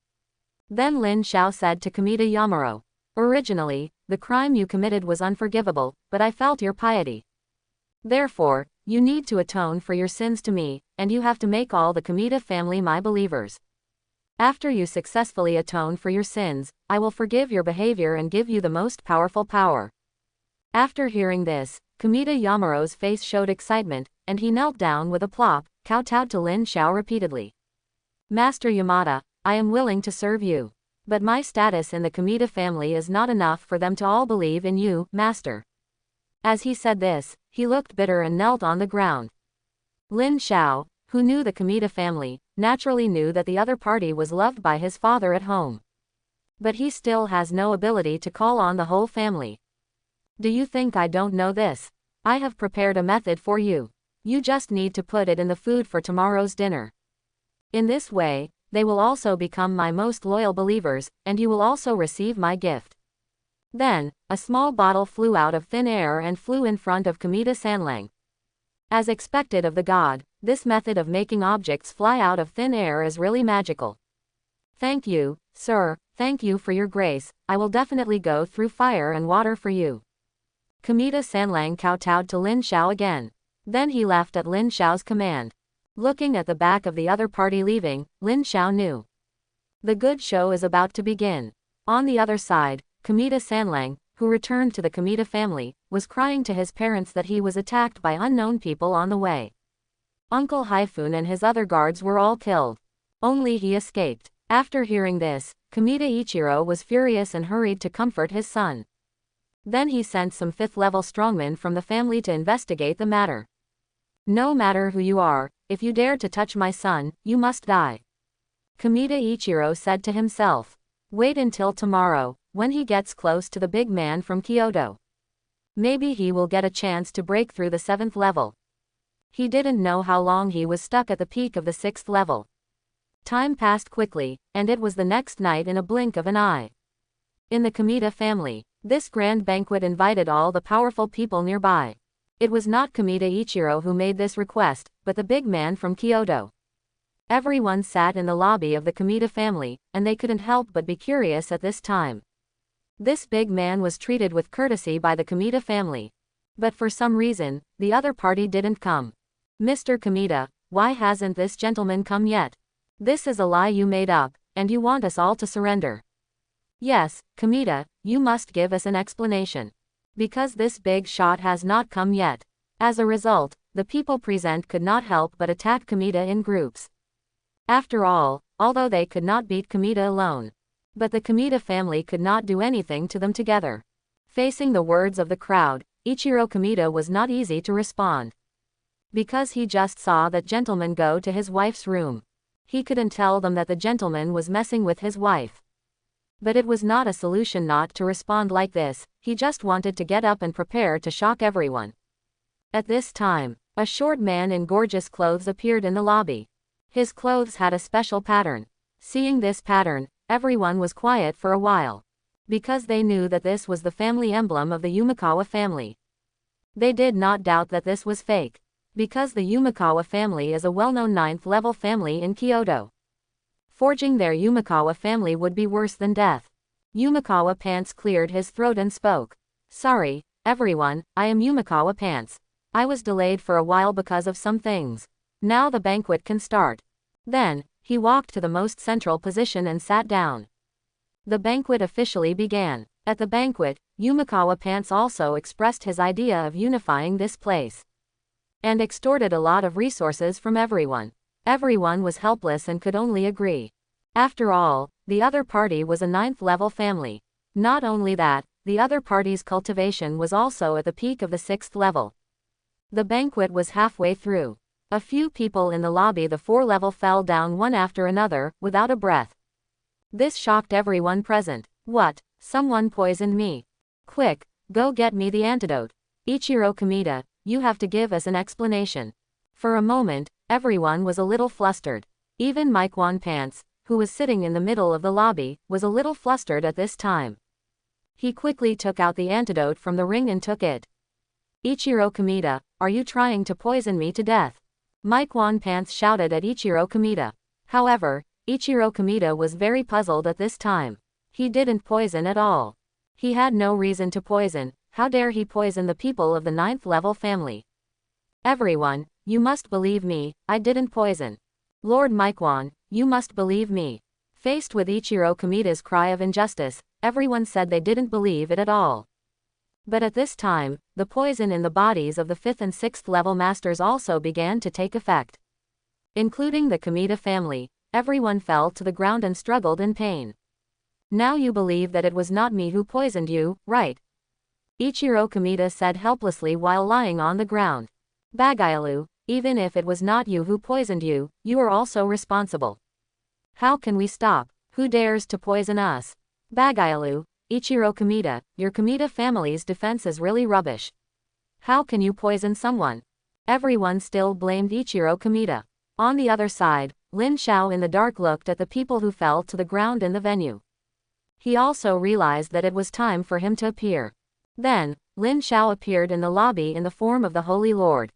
Then Lin Xiao said to Kamita Yamaro. Originally, the crime you committed was unforgivable, but I felt your piety. Therefore, you need to atone for your sins to me, and you have to make all the Kamita family my believers. After you successfully atone for your sins, I will forgive your behavior and give you the most powerful power. After hearing this, Kamita Yamaro's face showed excitement, and he knelt down with a plop, kowtowed to Lin Xiao repeatedly. Master Yamada, I am willing to serve you. But my status in the Kamita family is not enough for them to all believe in you, Master. As he said this, he looked bitter and knelt on the ground. Lin Xiao, who knew the Kamita family, naturally knew that the other party was loved by his father at home. But he still has no ability to call on the whole family. Do you think I don't know this? I have prepared a method for you. You just need to put it in the food for tomorrow's dinner. In this way, they will also become my most loyal believers, and you will also receive my gift. Then, a small bottle flew out of thin air and flew in front of Kamita Sanlang. As expected of the god, this method of making objects fly out of thin air is really magical. Thank you, sir, thank you for your grace, I will definitely go through fire and water for you. Kamita Sanlang kowtowed to Lin Xiao again. Then he left at Lin Xiao's command. Looking at the back of the other party leaving, Lin Xiao knew. The good show is about to begin. On the other side, Kamita Sanlang, who returned to the Kamita family, was crying to his parents that he was attacked by unknown people on the way. Uncle Haifun and his other guards were all killed. Only he escaped. After hearing this, Kamita Ichiro was furious and hurried to comfort his son. Then he sent some 5th-level strongmen from the family to investigate the matter. No matter who you are, if you dare to touch my son, you must die. Kamita Ichiro said to himself. Wait until tomorrow, when he gets close to the big man from Kyoto. Maybe he will get a chance to break through the 7th level. He didn't know how long he was stuck at the peak of the 6th level. Time passed quickly, and it was the next night in a blink of an eye. In the Kamita family, this grand banquet invited all the powerful people nearby. It was not Kamita Ichiro who made this request, but the big man from Kyoto. Everyone sat in the lobby of the Kamita family, and they couldn't help but be curious at this time. This big man was treated with courtesy by the Kamita family. But for some reason, the other party didn't come. Mr. Kamita, why hasn't this gentleman come yet? This is a lie you made up, and you want us all to surrender. Yes, Kamita, you must give us an explanation. Because this big shot has not come yet. As a result, the people present could not help but attack Kamita in groups. After all, although they could not beat Kamita alone. But the Kamita family could not do anything to them together. Facing the words of the crowd, Ichiro Kamita was not easy to respond. Because he just saw that gentleman go to his wife's room. He couldn't tell them that the gentleman was messing with his wife. But it was not a solution not to respond like this, he just wanted to get up and prepare to shock everyone. At this time, a short man in gorgeous clothes appeared in the lobby. His clothes had a special pattern. Seeing this pattern, everyone was quiet for a while. Because they knew that this was the family emblem of the Yumikawa family. They did not doubt that this was fake. Because the Yumikawa family is a well-known 9th-level family in Kyoto. Forging their Yumikawa family would be worse than death. Yumikawa Pants cleared his throat and spoke. Sorry, everyone, I am Yumikawa Pants. I was delayed for a while because of some things. Now the banquet can start. Then, he walked to the most central position and sat down. The banquet officially began. At the banquet, Yumikawa Pants also expressed his idea of unifying this place. And extorted a lot of resources from everyone. Everyone was helpless and could only agree. After all, the other party was a 9th-level family. Not only that, the other party's cultivation was also at the peak of the 6th level. The banquet was halfway through. A few people in the lobby the 4th-level fell down one after another, without a breath. This shocked everyone present. What? Someone poisoned me. Quick, go get me the antidote. Ichiro Kamita, you have to give us an explanation. For a moment, everyone was a little flustered. Even Maikwan Pants, who was sitting in the middle of the lobby, was a little flustered at this time. He quickly took out the antidote from the ring and took it. Ichiro Kamita, are you trying to poison me to death? Maikwan Pants shouted at Ichiro Kamita. However, Ichiro Kamita was very puzzled at this time. He didn't poison at all. He had no reason to poison. How dare he poison the people of the 9th-level family? Everyone, you must believe me, I didn't poison. Lord Maikwan, you must believe me. Faced with Ichiro Kamida's cry of injustice, everyone said they didn't believe it at all. But at this time, the poison in the bodies of the 5th and 6th level masters also began to take effect. Including the Kamita family, everyone fell to the ground and struggled in pain. Now you believe that it was not me who poisoned you, right? Ichiro Kamita said helplessly while lying on the ground. Bagayalu, even if it was not you who poisoned you, you are also responsible. How can we stop? Who dares to poison us? Bagayalu, Ichiro Kamita, your Kamita family's defense is really rubbish. How can you poison someone? Everyone still blamed Ichiro Kamita. On the other side, Lin Xiao in the dark looked at the people who fell to the ground in the venue. He also realized that it was time for him to appear. Then, Lin Xiao appeared in the lobby in the form of the Holy Lord.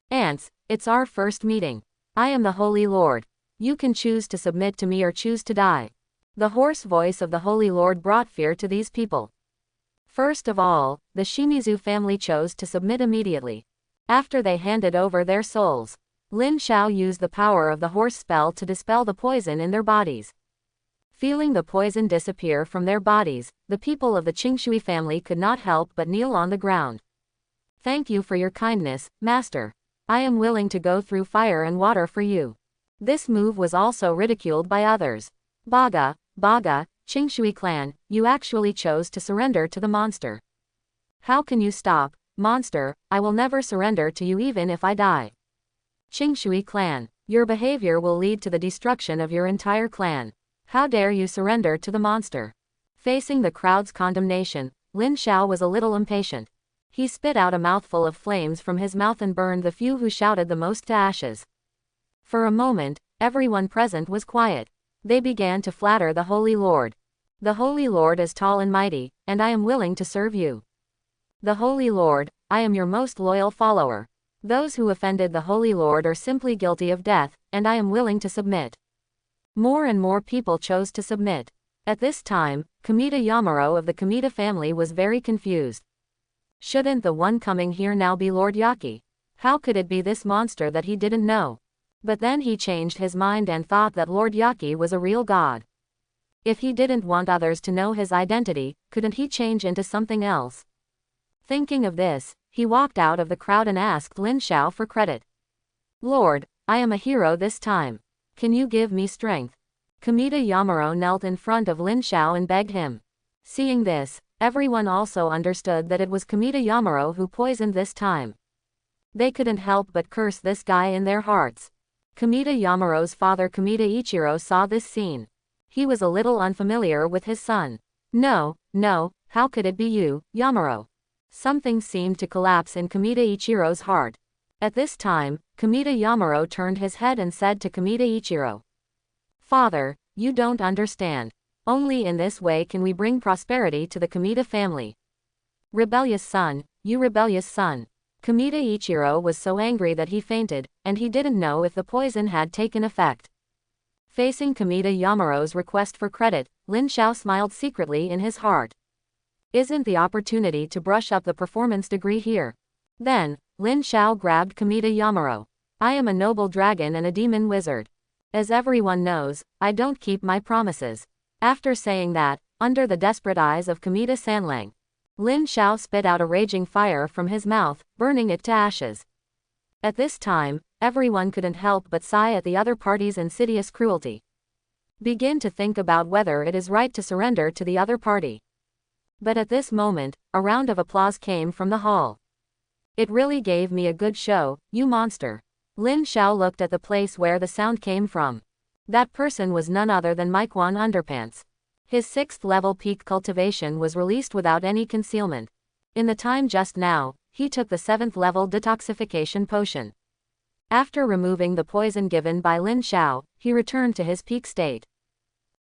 Ants, it's our first meeting. I am the Holy Lord. You can choose to submit to me or choose to die. The hoarse voice of the Holy Lord brought fear to these people. First of all, the Shimizu family chose to submit immediately. After they handed over their souls, Lin Xiao used the power of the horse spell to dispel the poison in their bodies. Feeling the poison disappear from their bodies, the people of the Qingshui family could not help but kneel on the ground. Thank you for your kindness, Master. I am willing to go through fire and water for you. This move was also ridiculed by others. Baga, Qingshui clan, you actually chose to surrender to the monster. How can you stop, monster? I will never surrender to you even if I die. Qingshui clan, your behavior will lead to the destruction of your entire clan. How dare you surrender to the monster? Facing the crowd's condemnation, Lin Xiao was a little impatient. He spit out a mouthful of flames from his mouth and burned the few who shouted the most to ashes. For a moment, everyone present was quiet. They began to flatter the Holy Lord. The Holy Lord is tall and mighty, and I am willing to serve you. The Holy Lord, I am your most loyal follower. Those who offended the Holy Lord are simply guilty of death, and I am willing to submit. More and more people chose to submit. At this time, Kamita Yamaro of the Kamita family was very confused. Shouldn't the one coming here now be Lord Yaki? How could it be this monster that he didn't know? But then he changed his mind and thought that Lord Yaki was a real god. If he didn't want others to know his identity, couldn't he change into something else? Thinking of this, he walked out of the crowd and asked Lin Xiao for credit. Lord, I am a hero this time. Can you give me strength? Kamita Yamaro knelt in front of Lin Xiao and begged him. Seeing this, everyone also understood that it was Kamita Yamaro who poisoned this time. They couldn't help but curse this guy in their hearts. Kamita Yamaro's father Kamita Ichiro saw this scene. He was a little unfamiliar with his son. No, how could it be you, Yamaro? Something seemed to collapse in Kamita Ichiro's heart. At this time, Kamita Yamaro turned his head and said to Kamita Ichiro. Father, you don't understand. Only in this way can we bring prosperity to the Kamita family. Rebellious son, you rebellious son. Kamita Ichiro was so angry that he fainted, and he didn't know if the poison had taken effect. Facing Kamita Yamaro's request for credit, Lin Xiao smiled secretly in his heart. Isn't the opportunity to brush up the performance degree here? Then, Lin Xiao grabbed Kamita Yamaro. I am a noble dragon and a demon wizard. As everyone knows, I don't keep my promises. After saying that, under the desperate eyes of Kamita Sanlang, Lin Xiao spit out a raging fire from his mouth, burning it to ashes. At this time, everyone couldn't help but sigh at the other party's insidious cruelty. Begin to think about whether it is right to surrender to the other party. But at this moment, a round of applause came from the hall. It really gave me a good show, you monster. Lin Xiao looked at the place where the sound came from. That person was none other than Maiquan Underpants. His 6th level peak cultivation was released without any concealment. In the time just now, he took the 7th level detoxification potion. After removing the poison given by Lin Xiao, he returned to his peak state.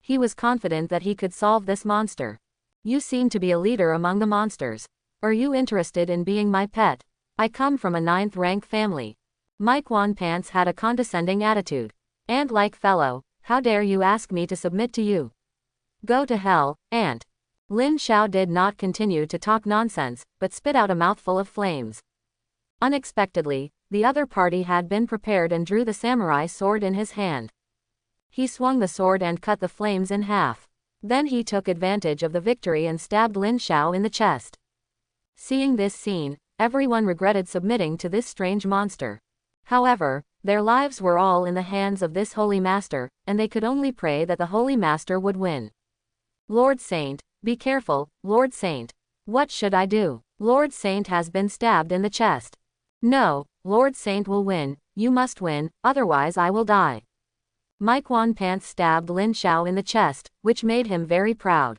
He was confident that he could solve this monster. You seem to be a leader among the monsters. Are you interested in being my pet? I come from a 9th rank family. Maiquan Pants had a condescending attitude. Ant-like fellow, how dare you ask me to submit to you? Go to hell, ant. Lin Xiao did not continue to talk nonsense, but spit out a mouthful of flames. Unexpectedly, the other party had been prepared and drew the samurai sword in his hand. He swung the sword and cut the flames in half. Then he took advantage of the victory and stabbed Lin Xiao in the chest. Seeing this scene, everyone regretted submitting to this strange monster. However, their lives were all in the hands of this holy master, and they could only pray that the holy master would win. Lord Saint, be careful, Lord Saint. What should I do? Lord Saint has been stabbed in the chest. No, Lord Saint will win, you must win, otherwise I will die. Maiquan Pants stabbed Lin Xiao in the chest, which made him very proud.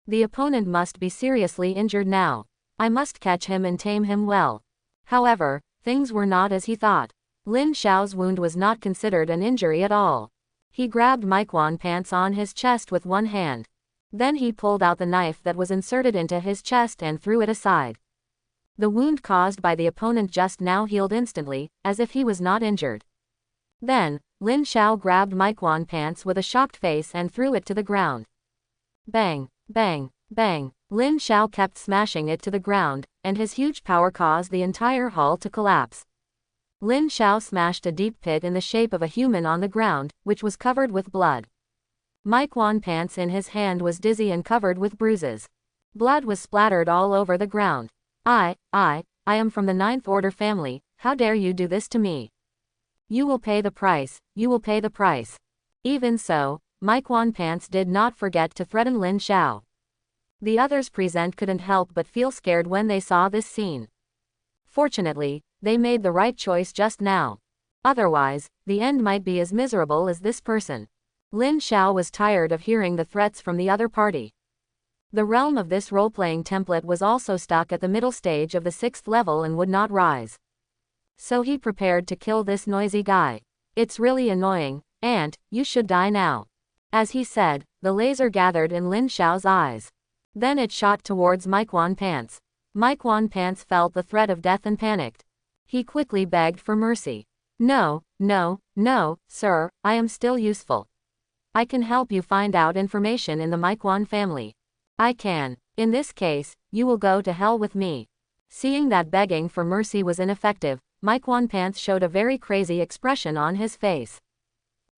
The opponent must be seriously injured now. I must catch him and tame him well. However, things were not as he thought. Lin Xiao's wound was not considered an injury at all. He grabbed Maiquan Pants on his chest with one hand. Then he pulled out the knife that was inserted into his chest and threw it aside. The wound caused by the opponent just now healed instantly, as if he was not injured. Then, Lin Xiao grabbed Maiquan Pants with a shocked face and threw it to the ground. Bang, bang, bang. Lin Xiao kept smashing it to the ground, and his huge power caused the entire hall to collapse. Lin Xiao smashed a deep pit in the shape of a human on the ground, which was covered with blood. Maiquan Pants in his hand was dizzy and covered with bruises. Blood was splattered all over the ground. I am from the Ninth Order family, how dare you do this to me? You will pay the price, you will pay the price. Even so, Maiquan Pants did not forget to threaten Lin Xiao. The others present couldn't help but feel scared when they saw this scene. Fortunately, they made the right choice just now. Otherwise, the end might be as miserable as this person. Lin Xiao was tired of hearing the threats from the other party. The realm of this role-playing template was also stuck at the middle stage of the 6th level and would not rise. So he prepared to kill this noisy guy. It's really annoying, and you should die now. As he said, the laser gathered in Lin Xiao's eyes. Then it shot towards Maiquan Pants. Maiquan Pants felt the threat of death and panicked. He quickly begged for mercy. No, sir, I am still useful. I can help you find out information in the Maiquan family. I can. In this case, you will go to hell with me. Seeing that begging for mercy was ineffective, Maiquan Pants showed a very crazy expression on his face.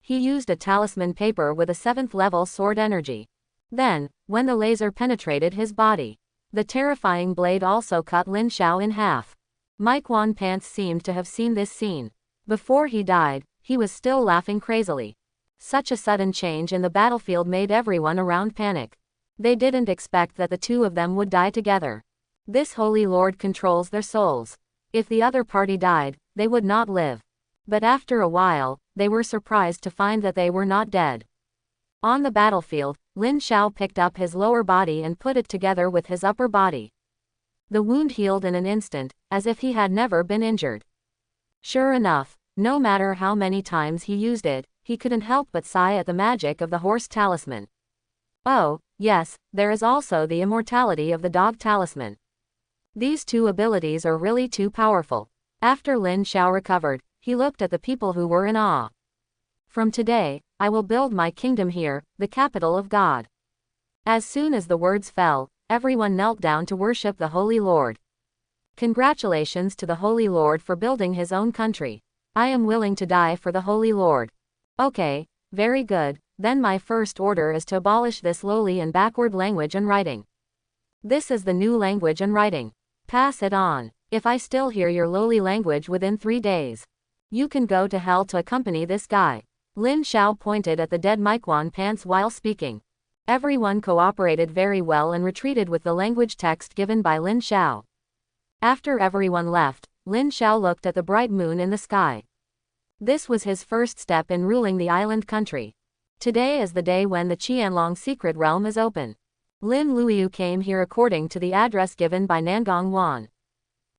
He used a talisman paper with a 7th level sword energy. Then, when the laser penetrated his body, the terrifying blade also cut Lin Xiao in half. Maiquan Pants seemed to have seen this scene. Before he died, he was still laughing crazily. Such a sudden change in the battlefield made everyone around panic. They didn't expect that the two of them would die together. This Holy Lord controls their souls. If the other party died, they would not live. But after a while, they were surprised to find that they were not dead. On the battlefield, Lin Xiao picked up his lower body and put it together with his upper body. The wound healed in an instant, as if he had never been injured. Sure enough, no matter how many times he used it, he couldn't help but sigh at the magic of the horse talisman. Oh, yes, there is also the immortality of the dog talisman. These two abilities are really too powerful. After Lin Xiao recovered, he looked at the people who were in awe. From today, I will build my kingdom here, the capital of God. As soon as the words fell, everyone knelt down to worship the Holy Lord. Congratulations to the Holy Lord for building his own country. I am willing to die for the Holy Lord. Okay, very good, then my first order is to abolish this lowly and backward language and writing. This is the new language and writing. Pass it on. If I still hear your lowly language within 3 days, you can go to hell to accompany this guy. Lin Xiao pointed at the dead Maiquan Pants while speaking. Everyone cooperated very well and retreated with the language text given by Lin Xiao. After everyone left, Lin Xiao looked at the bright moon in the sky. This was his first step in ruling the island country. Today is the day when the Qianlong secret realm is open. Lin Luoyu came here according to the address given by Nangong Wan.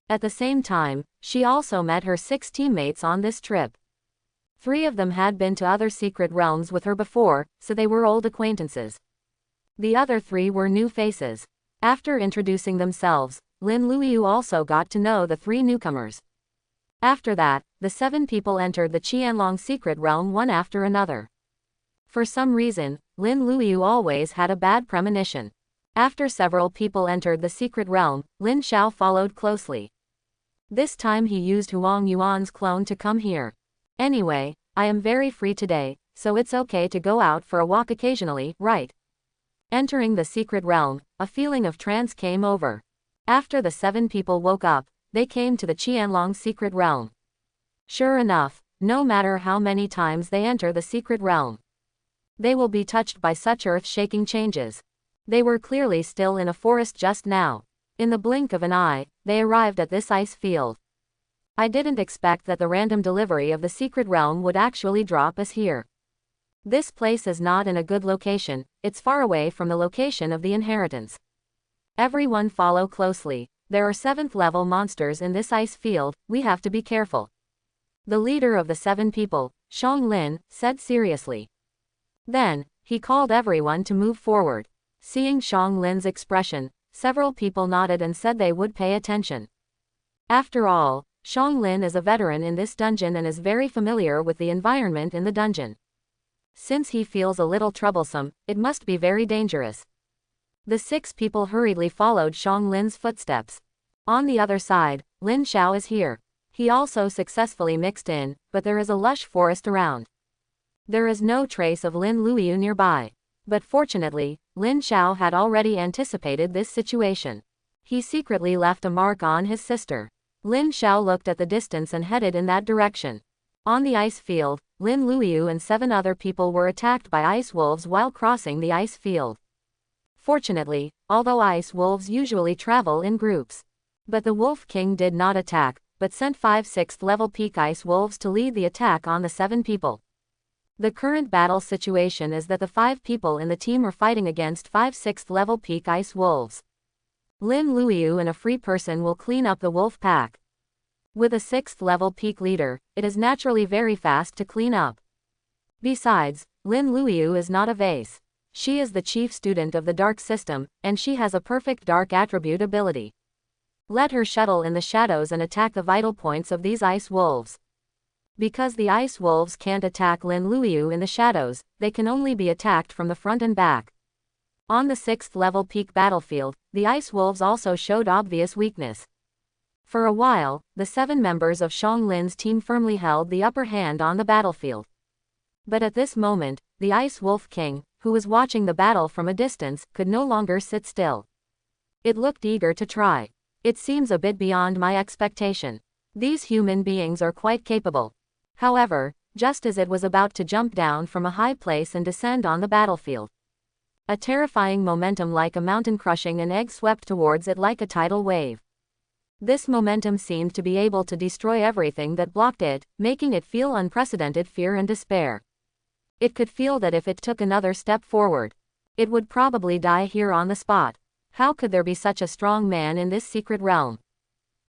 At the same time, she also met her 6 teammates on this trip. 3 of them had been to other secret realms with her before, so they were old acquaintances. The other 3 were new faces. After introducing themselves, Lin Luoyu also got to know the 3 newcomers. After that, the 7 people entered the Qianlong secret realm one after another. For some reason, Lin Luoyu always had a bad premonition. After several people entered the secret realm, Lin Xiao followed closely. This time he used Huang Yuan's clone to come here. Anyway, I am very free today, so it's okay to go out for a walk occasionally, right? Entering the secret realm, a feeling of trance came over. After the 7 people woke up, they came to the Qianlong secret realm. Sure enough, no matter how many times they enter the secret realm, they will be touched by such earth-shaking changes. They were clearly still in a forest just now. In the blink of an eye, they arrived at this ice field. I didn't expect that the random delivery of the secret realm would actually drop us here. This place is not in a good location, it's far away from the location of the inheritance. Everyone follow closely. There are 7th level monsters in this ice field, we have to be careful. The leader of the 7 people, Shang Lin, said seriously. Then, he called everyone to move forward. Seeing Shang Lin's expression, several people nodded and said they would pay attention. After all, Shang Lin is a veteran in this dungeon and is very familiar with the environment in the dungeon. Since he feels a little troublesome, it must be very dangerous. The 6 people hurriedly followed Shang Lin's footsteps. On the other side, Lin Xiao is here. He also successfully mixed in, but there is a lush forest around. There is no trace of Lin Luoyu nearby. But fortunately, Lin Xiao had already anticipated this situation. He secretly left a mark on his sister. Lin Xiao looked at the distance and headed in that direction. On the ice field, Lin Luoyu and 7 other people were attacked by ice wolves while crossing the ice field. Fortunately, although ice wolves usually travel in groups, but the Wolf King did not attack, but sent 5 6th level peak ice wolves to lead the attack on the 7 people. The current battle situation is that the 5 people in the team are fighting against 5 6th level peak ice wolves. Lin Luoyu and a free person will clean up the wolf pack. With a 6th level peak leader, it is naturally very fast to clean up. Besides, Lin Luoyu is not a vase. She is the chief student of the dark system, and she has a perfect dark attribute ability. Let her shuttle in the shadows and attack the vital points of these ice wolves. Because the ice wolves can't attack Lin Luoyu in the shadows, they can only be attacked from the front and back. On the 6th level peak battlefield, the ice wolves also showed obvious weakness. For a while, the 7 members of Shang Lin's team firmly held the upper hand on the battlefield. But at this moment, the Ice Wolf King, who was watching the battle from a distance, could no longer sit still. It looked eager to try. It seems a bit beyond my expectation. These human beings are quite capable. However, just as it was about to jump down from a high place and descend on the battlefield, a terrifying momentum like a mountain crushing an egg swept towards it like a tidal wave. This momentum seemed to be able to destroy everything that blocked it, making it feel unprecedented fear and despair. It could feel that if it took another step forward, it would probably die here on the spot. How could there be such a strong man in this secret realm?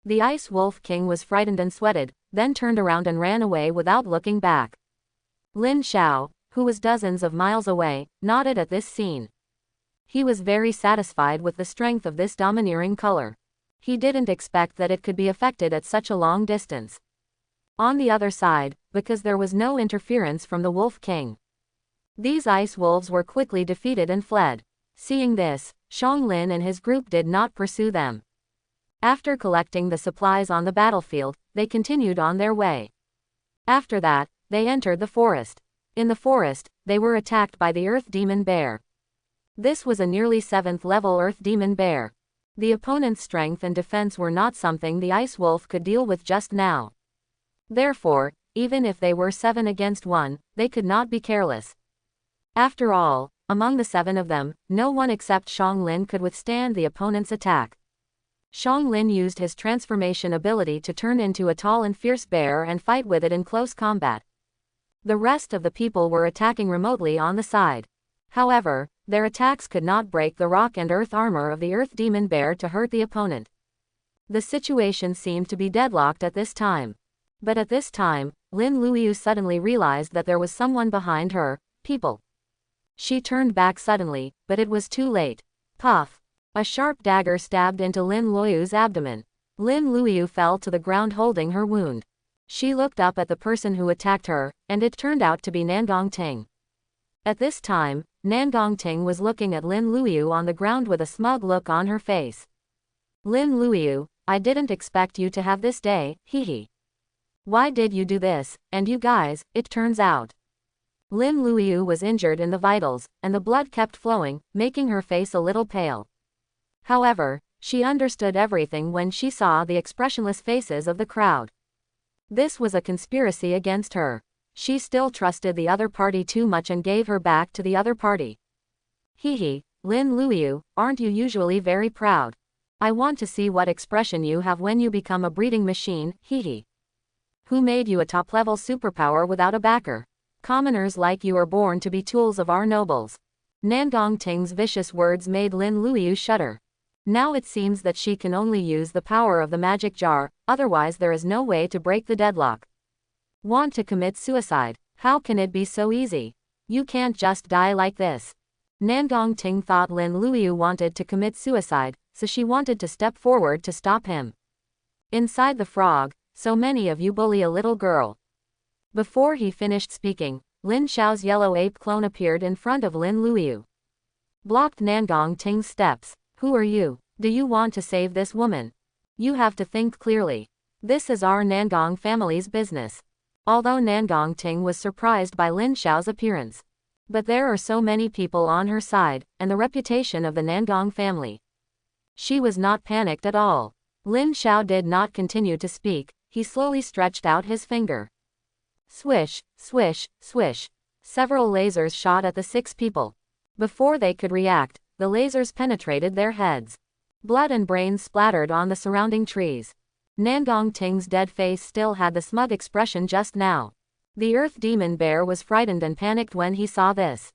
The Ice Wolf King was frightened and sweated, then turned around and ran away without looking back. Lin Xiao, who was dozens of miles away, nodded at this scene. He was very satisfied with the strength of this domineering color. He didn't expect that it could be affected at such a long distance. On the other side, because there was no interference from the Wolf King, these ice wolves were quickly defeated and fled. Seeing this, Shang Lin and his group did not pursue them. After collecting the supplies on the battlefield, they continued on their way. After that, they entered the forest. In the forest, they were attacked by the Earth Demon Bear. This was a nearly 7th level Earth Demon Bear. The opponent's strength and defense were not something the Ice Wolf could deal with just now. Therefore, even if they were 7 against 1, they could not be careless. After all, among the 7 of them, no one except Shang Lin could withstand the opponent's attack. Shang Lin used his transformation ability to turn into a tall and fierce bear and fight with it in close combat. The rest of the people were attacking remotely on the side. However, their attacks could not break the rock and earth armor of the Earth Demon Bear to hurt the opponent. The situation seemed to be deadlocked at this time. But at this time, Lin Luoyu suddenly realized that there was someone behind her, people. She turned back suddenly, but it was too late. Puff! A sharp dagger stabbed into Lin Luoyu's abdomen. Lin Luoyu fell to the ground holding her wound. She looked up at the person who attacked her, and it turned out to be Nangong Ting. At this time, Nangong Ting was looking at Lin Luoyu on the ground with a smug look on her face. Lin Luoyu, I didn't expect you to have this day, hee hee. Why did you do this? And you guys, it turns out Lin Luoyu was injured in the vitals, and the blood kept flowing, making her face a little pale. However, she understood everything when she saw the expressionless faces of the crowd. This was a conspiracy against her. She still trusted the other party too much and gave her back to the other party. Hehe, Lin Luoyu, aren't you usually very proud? I want to see what expression you have when you become a breeding machine, hehe. Who made you a top-level superpower without a backer? Commoners like you are born to be tools of our nobles. Nangong Ting's vicious words made Lin Luoyu shudder. Now it seems that she can only use the power of the magic jar, otherwise there is no way to break the deadlock. Want to commit suicide? How can it be so easy? You can't just die like this. Nangong Ting thought Lin Luoyu wanted to commit suicide, so she wanted to step forward to stop him. Inside the frog, so many of you bully a little girl. Before he finished speaking, Lin Xiao's yellow ape clone appeared in front of Lin Luoyu. Blocked Nangong Ting's steps. Who are you? Do you want to save this woman? You have to think clearly. This is our Nangong family's business. Although Nangong Ting was surprised by Lin Xiao's appearance. But there are so many people on her side, and the reputation of the Nangong family. She was not panicked at all. Lin Xiao did not continue to speak, he slowly stretched out his finger. Swish, swish, swish. Several lasers shot at the 6 people. Before they could react, the lasers penetrated their heads. Blood and brains splattered on the surrounding trees. Nangong Ting's dead face still had the smug expression just now. The Earth Demon Bear was frightened and panicked when he saw this.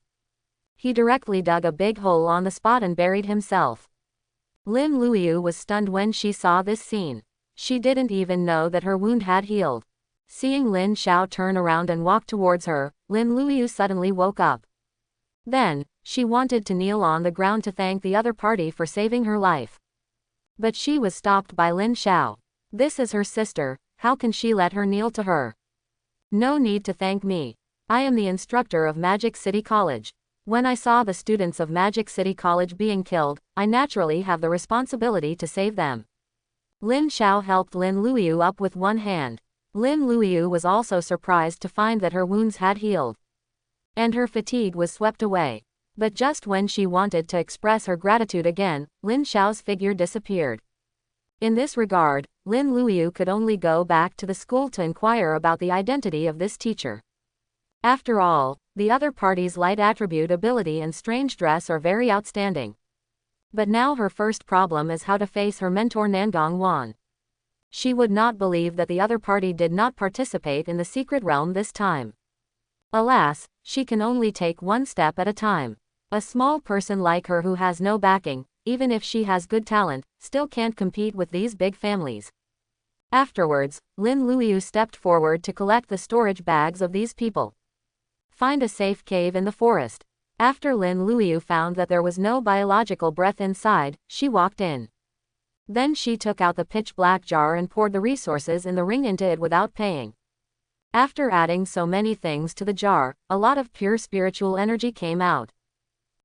He directly dug a big hole on the spot and buried himself. Lin Luoyu was stunned when she saw this scene. She didn't even know that her wound had healed. Seeing Lin Xiao turn around and walk towards her, Lin Luoyu suddenly woke up. Then, she wanted to kneel on the ground to thank the other party for saving her life. But she was stopped by Lin Xiao. This is her sister, how can she let her kneel to her? No need to thank me. I am the instructor of Magic City College. When I saw the students of Magic City College being killed, I naturally have the responsibility to save them. Lin Xiao helped Lin Luoyu up with one hand. Lin Luoyu was also surprised to find that her wounds had healed. And her fatigue was swept away. But just when she wanted to express her gratitude again, Lin Xiao's figure disappeared. In this regard, Lin Luoyu could only go back to the school to inquire about the identity of this teacher. After all, the other party's light attribute ability and strange dress are very outstanding. But now her first problem is how to face her mentor Nangong Wan. She would not believe that the other party did not participate in the secret realm this time. Alas, she can only take one step at a time. A small person like her who has no backing, even if she has good talent, still can't compete with these big families. Afterwards, Lin Luoyu stepped forward to collect the storage bags of these people. Find a safe cave in the forest. After Lin Luoyu found that there was no biological breath inside, she walked in. Then she took out the pitch-black jar and poured the resources in the ring into it without paying. After adding so many things to the jar, a lot of pure spiritual energy came out.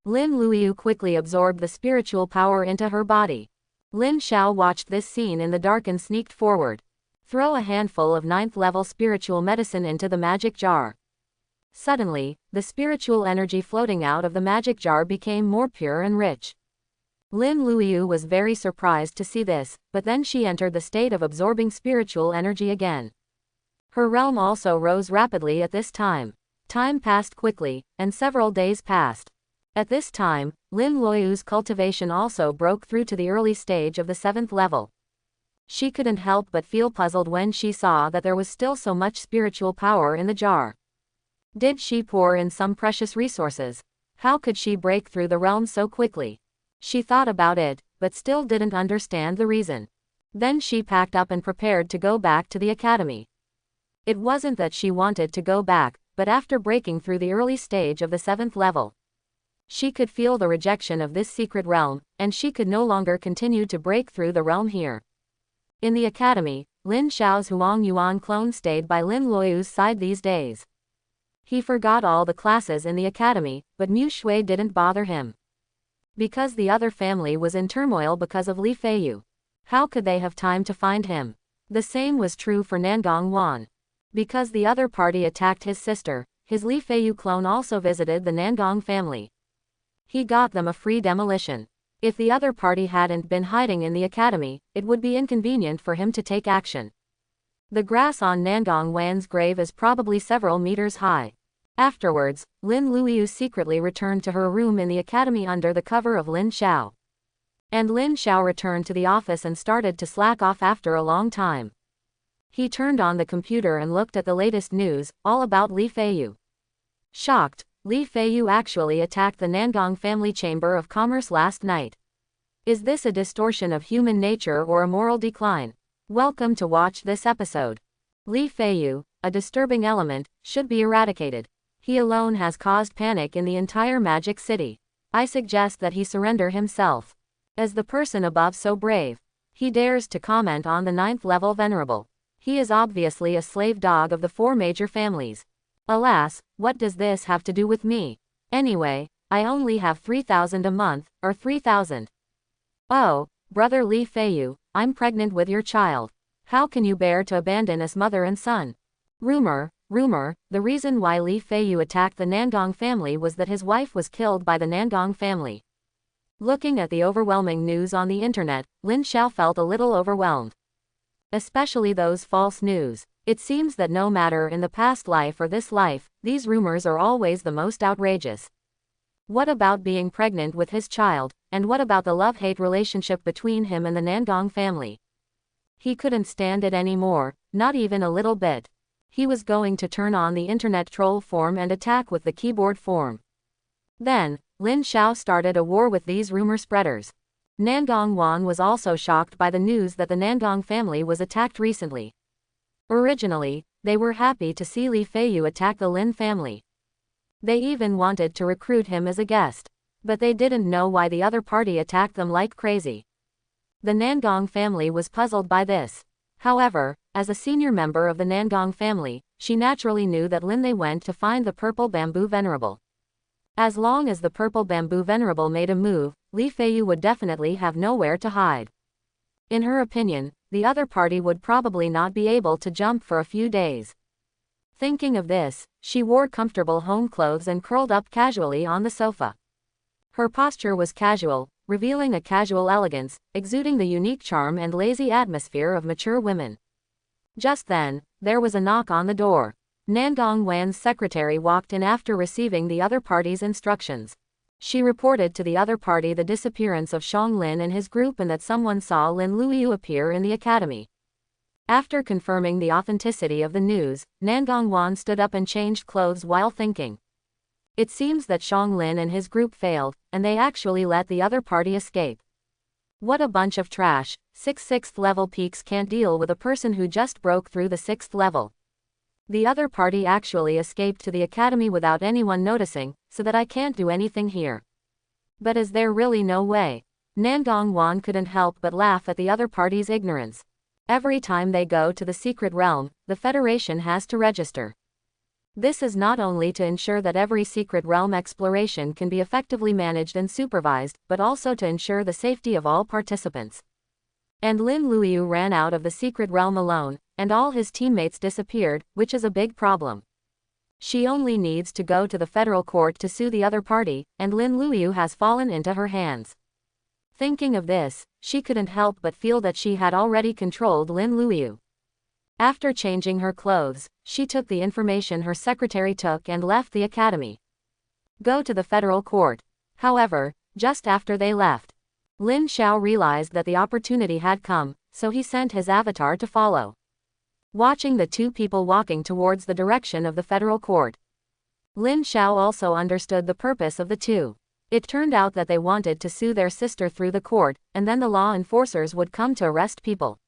Lin Luoyu quickly absorbed the spiritual power into her body. Lin Xiao watched this scene in the dark and sneaked forward. Throw a handful of 9th-level spiritual medicine into the magic jar. Suddenly, the spiritual energy floating out of the magic jar became more pure and rich. Lin Luoyu was very surprised to see this, but then she entered the state of absorbing spiritual energy again. Her realm also rose rapidly at this time. Time passed quickly, and several days passed. At this time, Lin Luoyu's cultivation also broke through to the early stage of the 7th level. She couldn't help but feel puzzled when she saw that there was still so much spiritual power in the jar. Did she pour in some precious resources? How could she break through the realm so quickly? She thought about it, but still didn't understand the reason. Then she packed up and prepared to go back to the academy. It wasn't that she wanted to go back, but after breaking through the early stage of the 7th level, she could feel the rejection of this secret realm, and she could no longer continue to break through the realm here. In the academy, Lin Xiao's Huang Yuan clone stayed by Lin Luoyu's side these days. He forgot all the classes in the academy, but Mu Shui didn't bother him. Because the other family was in turmoil because of Li Feiyu. How could they have time to find him? The same was true for Nangong Wan. Because the other party attacked his sister, his Li Feiyu clone also visited the Nangong family. He got them a free demolition. If the other party hadn't been hiding in the academy, it would be inconvenient for him to take action. The grass on Nangong Wan's grave is probably several meters high. Afterwards, Lin Luoyu secretly returned to her room in the academy under the cover of Lin Xiao. And Lin Xiao returned to the office and started to slack off after a long time. He turned on the computer and looked at the latest news, all about Li Feiyu. Shocked, Li Feiyu actually attacked the Nangong family chamber of commerce last night. Is this a distortion of human nature or a moral decline? Welcome to watch this episode. Li Feiyu, a disturbing element, should be eradicated. He alone has caused panic in the entire Magic City. I suggest that he surrender himself. As the person above so brave, he dares to comment on the 9th level venerable. He is obviously a slave dog of the 4 major families. Alas, what does this have to do with me? Anyway, I only have 3,000 a month, or 3,000. Oh, brother Li Feiyu, I'm pregnant with your child. How can you bear to abandon us mother and son? Rumor, the reason why Li Feiyu attacked the Nangong family was that his wife was killed by the Nangong family. Looking at the overwhelming news on the internet, Lin Xiao felt a little overwhelmed. Especially those false news. It seems that no matter in the past life or this life, these rumors are always the most outrageous. What about being pregnant with his child, and what about the love-hate relationship between him and the Nangong family? He couldn't stand it anymore, not even a little bit. He was going to turn on the internet troll form and attack with the keyboard form. Then, Lin Xiao started a war with these rumor spreaders. Nangong Wan was also shocked by the news that the Nangong family was attacked recently. Originally, they were happy to see Li Feiyu attack the Lin family. They even wanted to recruit him as a guest. But they didn't know why the other party attacked them like crazy. The Nangong family was puzzled by this. However, as a senior member of the Nangong family, she naturally knew that Lin they went to find the purple bamboo venerable. As long as the purple bamboo venerable made a move, Li Feiyu would definitely have nowhere to hide. In her opinion, the other party would probably not be able to jump for a few days. Thinking of this, she wore comfortable home clothes and curled up casually on the sofa. Her posture was casual, revealing a casual elegance, exuding the unique charm and lazy atmosphere of mature women. Just then, there was a knock on the door. Nangong Wan's secretary walked in after receiving the other party's instructions. She reported to the other party the disappearance of Shang Lin and his group and that someone saw Lin Luoyu appear in the academy. After confirming the authenticity of the news, Nangong Wan stood up and changed clothes while thinking. It seems that Shang Lin and his group failed, and they actually let the other party escape. What a bunch of trash. 6th level peaks can't deal with a person who just broke through the 6th level. The other party actually escaped to the academy without anyone noticing, so that I can't do anything here. But is there really no way? Nangong Wan couldn't help but laugh at the other party's ignorance. Every time they go to the secret realm, the Federation has to register. This is not only to ensure that every secret realm exploration can be effectively managed and supervised, but also to ensure the safety of all participants. And Lin Luoyu ran out of the secret realm alone, and all his teammates disappeared, which is a big problem. She only needs to go to the federal court to sue the other party, and Lin Luoyu has fallen into her hands. Thinking of this, she couldn't help but feel that she had already controlled Lin Luoyu. After changing her clothes, she took the information her secretary took and left the academy. Go to the federal court. However, just after they left, Lin Xiao realized that the opportunity had come, so he sent his avatar to follow. Watching the two people walking towards the direction of the federal court, Lin Xiao also understood the purpose of the two. It turned out that they wanted to sue their sister through the court, and then the law enforcers would come to arrest people.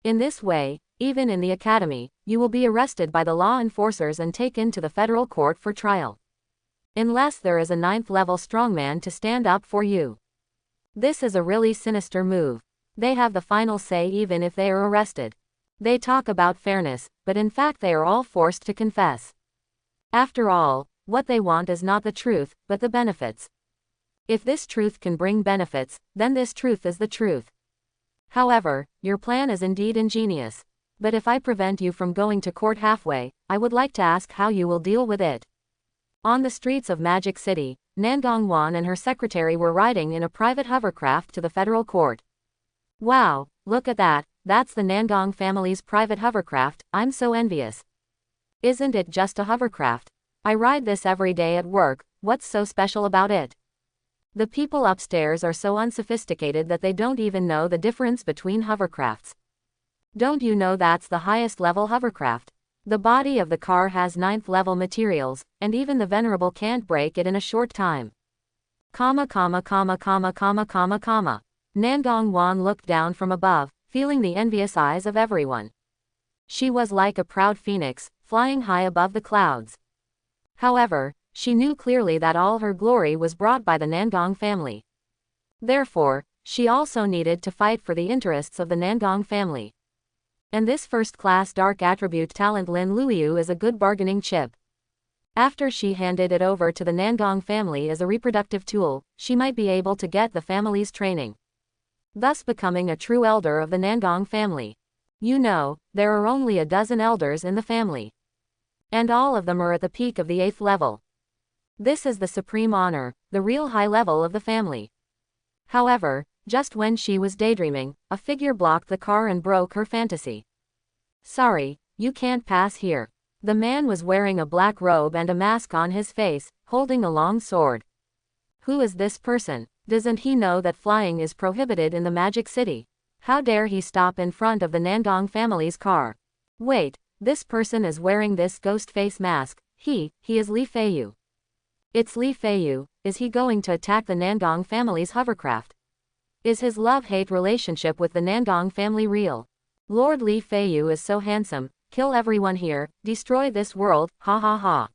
In this way, even in the academy, you will be arrested by the law enforcers and taken to the federal court for trial. Unless there is a 9th level strongman to stand up for you. This is a really sinister move. They have the final say even if they are arrested. They talk about fairness, but in fact they are all forced to confess. After all, what they want is not the truth, but the benefits. If this truth can bring benefits, then this truth is the truth. However, your plan is indeed ingenious. But if I prevent you from going to court halfway, I would like to ask how you will deal with it. On the streets of Magic City, Nangong Wan and her secretary were riding in a private hovercraft to the federal court. Wow, look at that, that's the Nangong family's private hovercraft, I'm so envious. Isn't it just a hovercraft? I ride this every day at work, what's so special about it? The people upstairs are so unsophisticated that they don't even know the difference between hovercrafts. Don't you know that's the highest level hovercraft? The body of the car has 9th level materials, and even the Venerable can't break it in a short time. Nangong Wan looked down from above, feeling the envious eyes of everyone. She was like a proud phoenix, flying high above the clouds. However, she knew clearly that all her glory was brought by the Nangong family. Therefore, she also needed to fight for the interests of the Nangong family. And this first-class dark attribute talent Lin Luoyu is a good bargaining chip. After she handed it over to the Nangong family as a reproductive tool, she might be able to get the family's training, thus becoming a true elder of the Nangong family. You know, there are only a dozen elders in the family. And all of them are at the peak of the 8th level. This is the supreme honor, the real high level of the family. However, just when she was daydreaming, a figure blocked the car and broke her fantasy. Sorry, you can't pass here. The man was wearing a black robe and a mask on his face, holding a long sword. Who is this person? Doesn't he know that flying is prohibited in the Magic City? How dare he stop in front of the Nangong family's car? Wait, this person is wearing this ghost face mask. He is Li Feiyu. It's Li Feiyu. Is he going to attack the Nangong family's hovercraft? Is his love-hate relationship with the Nangong family real? Lord Li Feiyu is so handsome, kill everyone here, destroy this world, ha ha ha.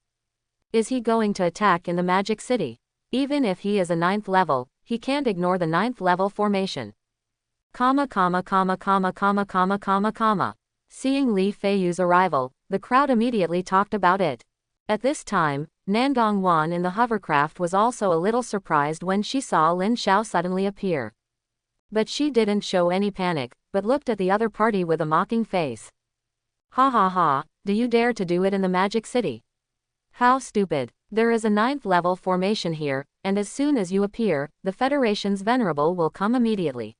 Is he going to attack in the Magic City? Even if he is a 9th level, he can't ignore the 9th level formation. Seeing Li Feiyu's arrival, the crowd immediately talked about it. At this time, Nangong Wan in the hovercraft was also a little surprised when she saw Lin Xiao suddenly appear. But she didn't show any panic, but looked at the other party with a mocking face. Ha ha ha, do you dare to do it in the Magic City? How stupid. There is a 9th level formation here, and as soon as you appear, the Federation's Venerable will come immediately.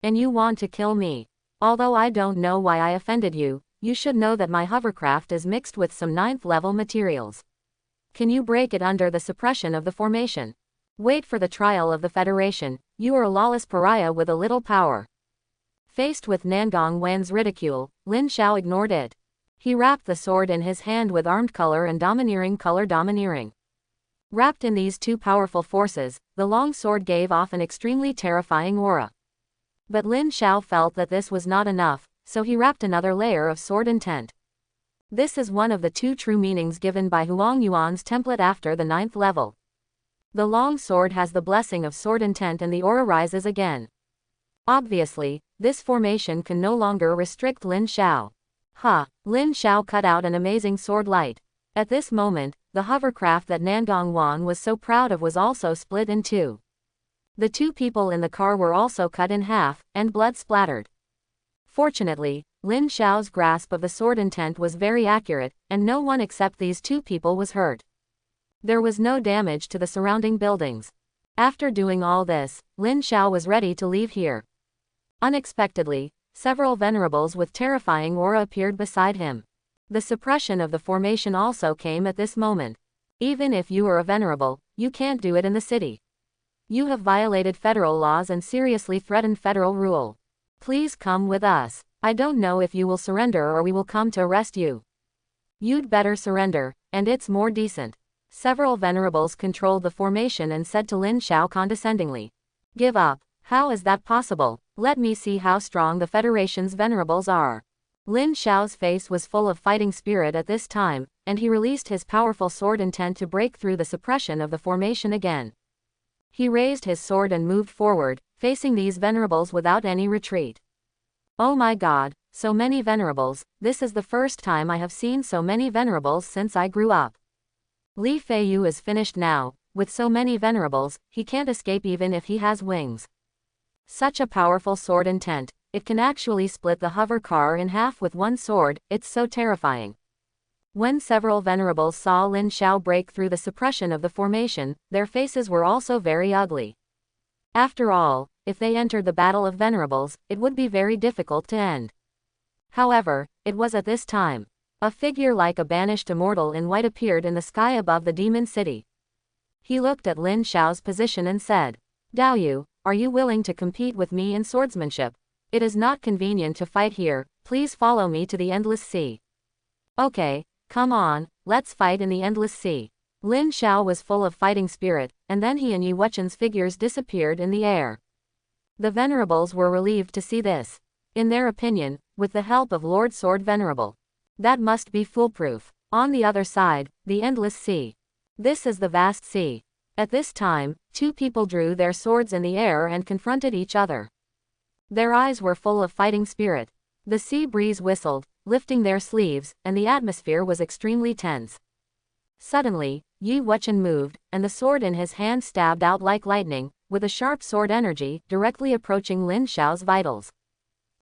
And you want to kill me. Although I don't know why I offended you, you should know that my hovercraft is mixed with some 9th level materials. Can you break it under the suppression of the formation? Wait for the trial of the Federation, you are a lawless pariah with a little power. Faced with Nangong Wan's ridicule, Lin Xiao ignored it. He wrapped the sword in his hand with armed color and domineering. Wrapped in these two powerful forces, the long sword gave off an extremely terrifying aura. But Lin Xiao felt that this was not enough, so he wrapped another layer of sword intent. This is one of the two true meanings given by Huang Yuan's template after the 9th level. The long sword has the blessing of sword intent and the aura rises again. Obviously, this formation can no longer restrict Lin Xiao. Lin Xiao cut out an amazing sword light. At this moment, the hovercraft that Nangong Wan was so proud of was also split in two. The two people in the car were also cut in half, and blood splattered. Fortunately, Lin Xiao's grasp of the sword intent was very accurate, and no one except these two people was hurt. There was no damage to the surrounding buildings. After doing all this, Lin Xiao was ready to leave here. Unexpectedly, several venerables with terrifying aura appeared beside him. The suppression of the formation also came at this moment. Even if you are a venerable, you can't do it in the city. You have violated federal laws and seriously threatened federal rule. Please come with us. I don't know if you will surrender or we will come to arrest you. You'd better surrender, and it's more decent. Several venerables controlled the formation and said to Lin Xiao condescendingly, "Give up. How is that possible? Let me see how strong the Federation's venerables are." Lin Xiao's face was full of fighting spirit at this time, and he released his powerful sword intent to break through the suppression of the formation again. He raised his sword and moved forward, facing these venerables without any retreat. Oh my God, so many venerables, this is the first time I have seen so many venerables since I grew up. Li Feiyu is finished now, with so many venerables, he can't escape even if he has wings. Such a powerful sword intent, it can actually split the hover car in half with one sword, it's so terrifying. When several venerables saw Lin Xiao break through the suppression of the formation, their faces were also very ugly. After all, if they entered the battle of venerables, it would be very difficult to end. However, it was at this time. A figure like a banished immortal in white appeared in the sky above the demon city. He looked at Lin Xiao's position and said, "Dao Yu, are you willing to compete with me in swordsmanship? It is not convenient to fight here, please follow me to the Endless Sea." "Okay, come on, let's fight in the Endless Sea." Lin Xiao was full of fighting spirit, and then he and Yi Wuchen's figures disappeared in the air. The venerables were relieved to see this. In their opinion, with the help of Lord Sword Venerable, that must be foolproof. On the other side, the Endless Sea. This is the vast sea. At this time, two people drew their swords in the air and confronted each other. Their eyes were full of fighting spirit. The sea breeze whistled, lifting their sleeves, and the atmosphere was extremely tense. Suddenly, Yi Wuchen moved, and the sword in his hand stabbed out like lightning, with a sharp sword energy, directly approaching Lin Xiao's vitals.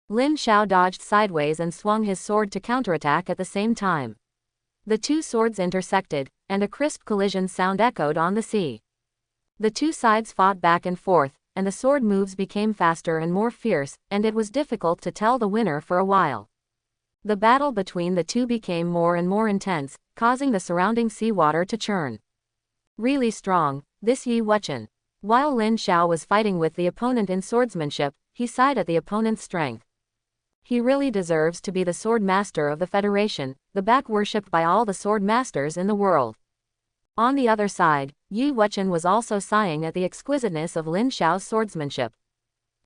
Lin Xiao dodged sideways and swung his sword to counterattack at the same time. The two swords intersected, and a crisp collision sound echoed on the sea. The two sides fought back and forth, and the sword moves became faster and more fierce, and it was difficult to tell the winner for a while. The battle between the two became more and more intense, causing the surrounding seawater to churn. Really strong, this Yi Wuchen. While Lin Xiao was fighting with the opponent in swordsmanship, he sighed at the opponent's strength. He really deserves to be the sword master of the Federation, the back worshipped by all the sword masters in the world. On the other side, Yi Wuchen was also sighing at the exquisiteness of Lin Xiao's swordsmanship.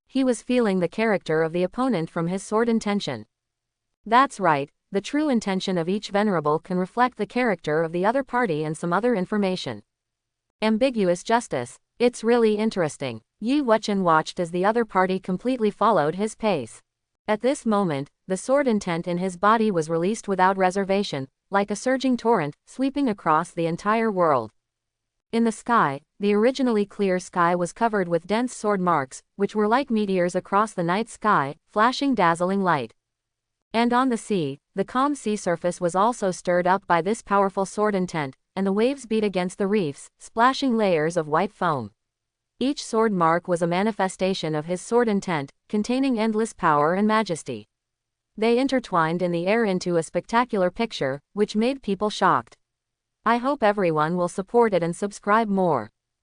He was feeling the character of the opponent from his sword intention. That's right, the true intention of each venerable can reflect the character of the other party and some other information. Ambiguous justice. It's really interesting. Yi Wuchen watched as the other party completely followed his pace. At this moment, the sword intent in his body was released without reservation, like a surging torrent, sweeping across the entire world. In the sky, the originally clear sky was covered with dense sword marks, which were like meteors across the night sky, flashing dazzling light. And on the sea, the calm sea surface was also stirred up by this powerful sword intent, and the waves beat against the reefs, splashing layers of white foam. Each sword mark was a manifestation of his sword intent, containing endless power and majesty. They intertwined in the air into a spectacular picture, which made people shocked. I hope everyone will support it and subscribe more.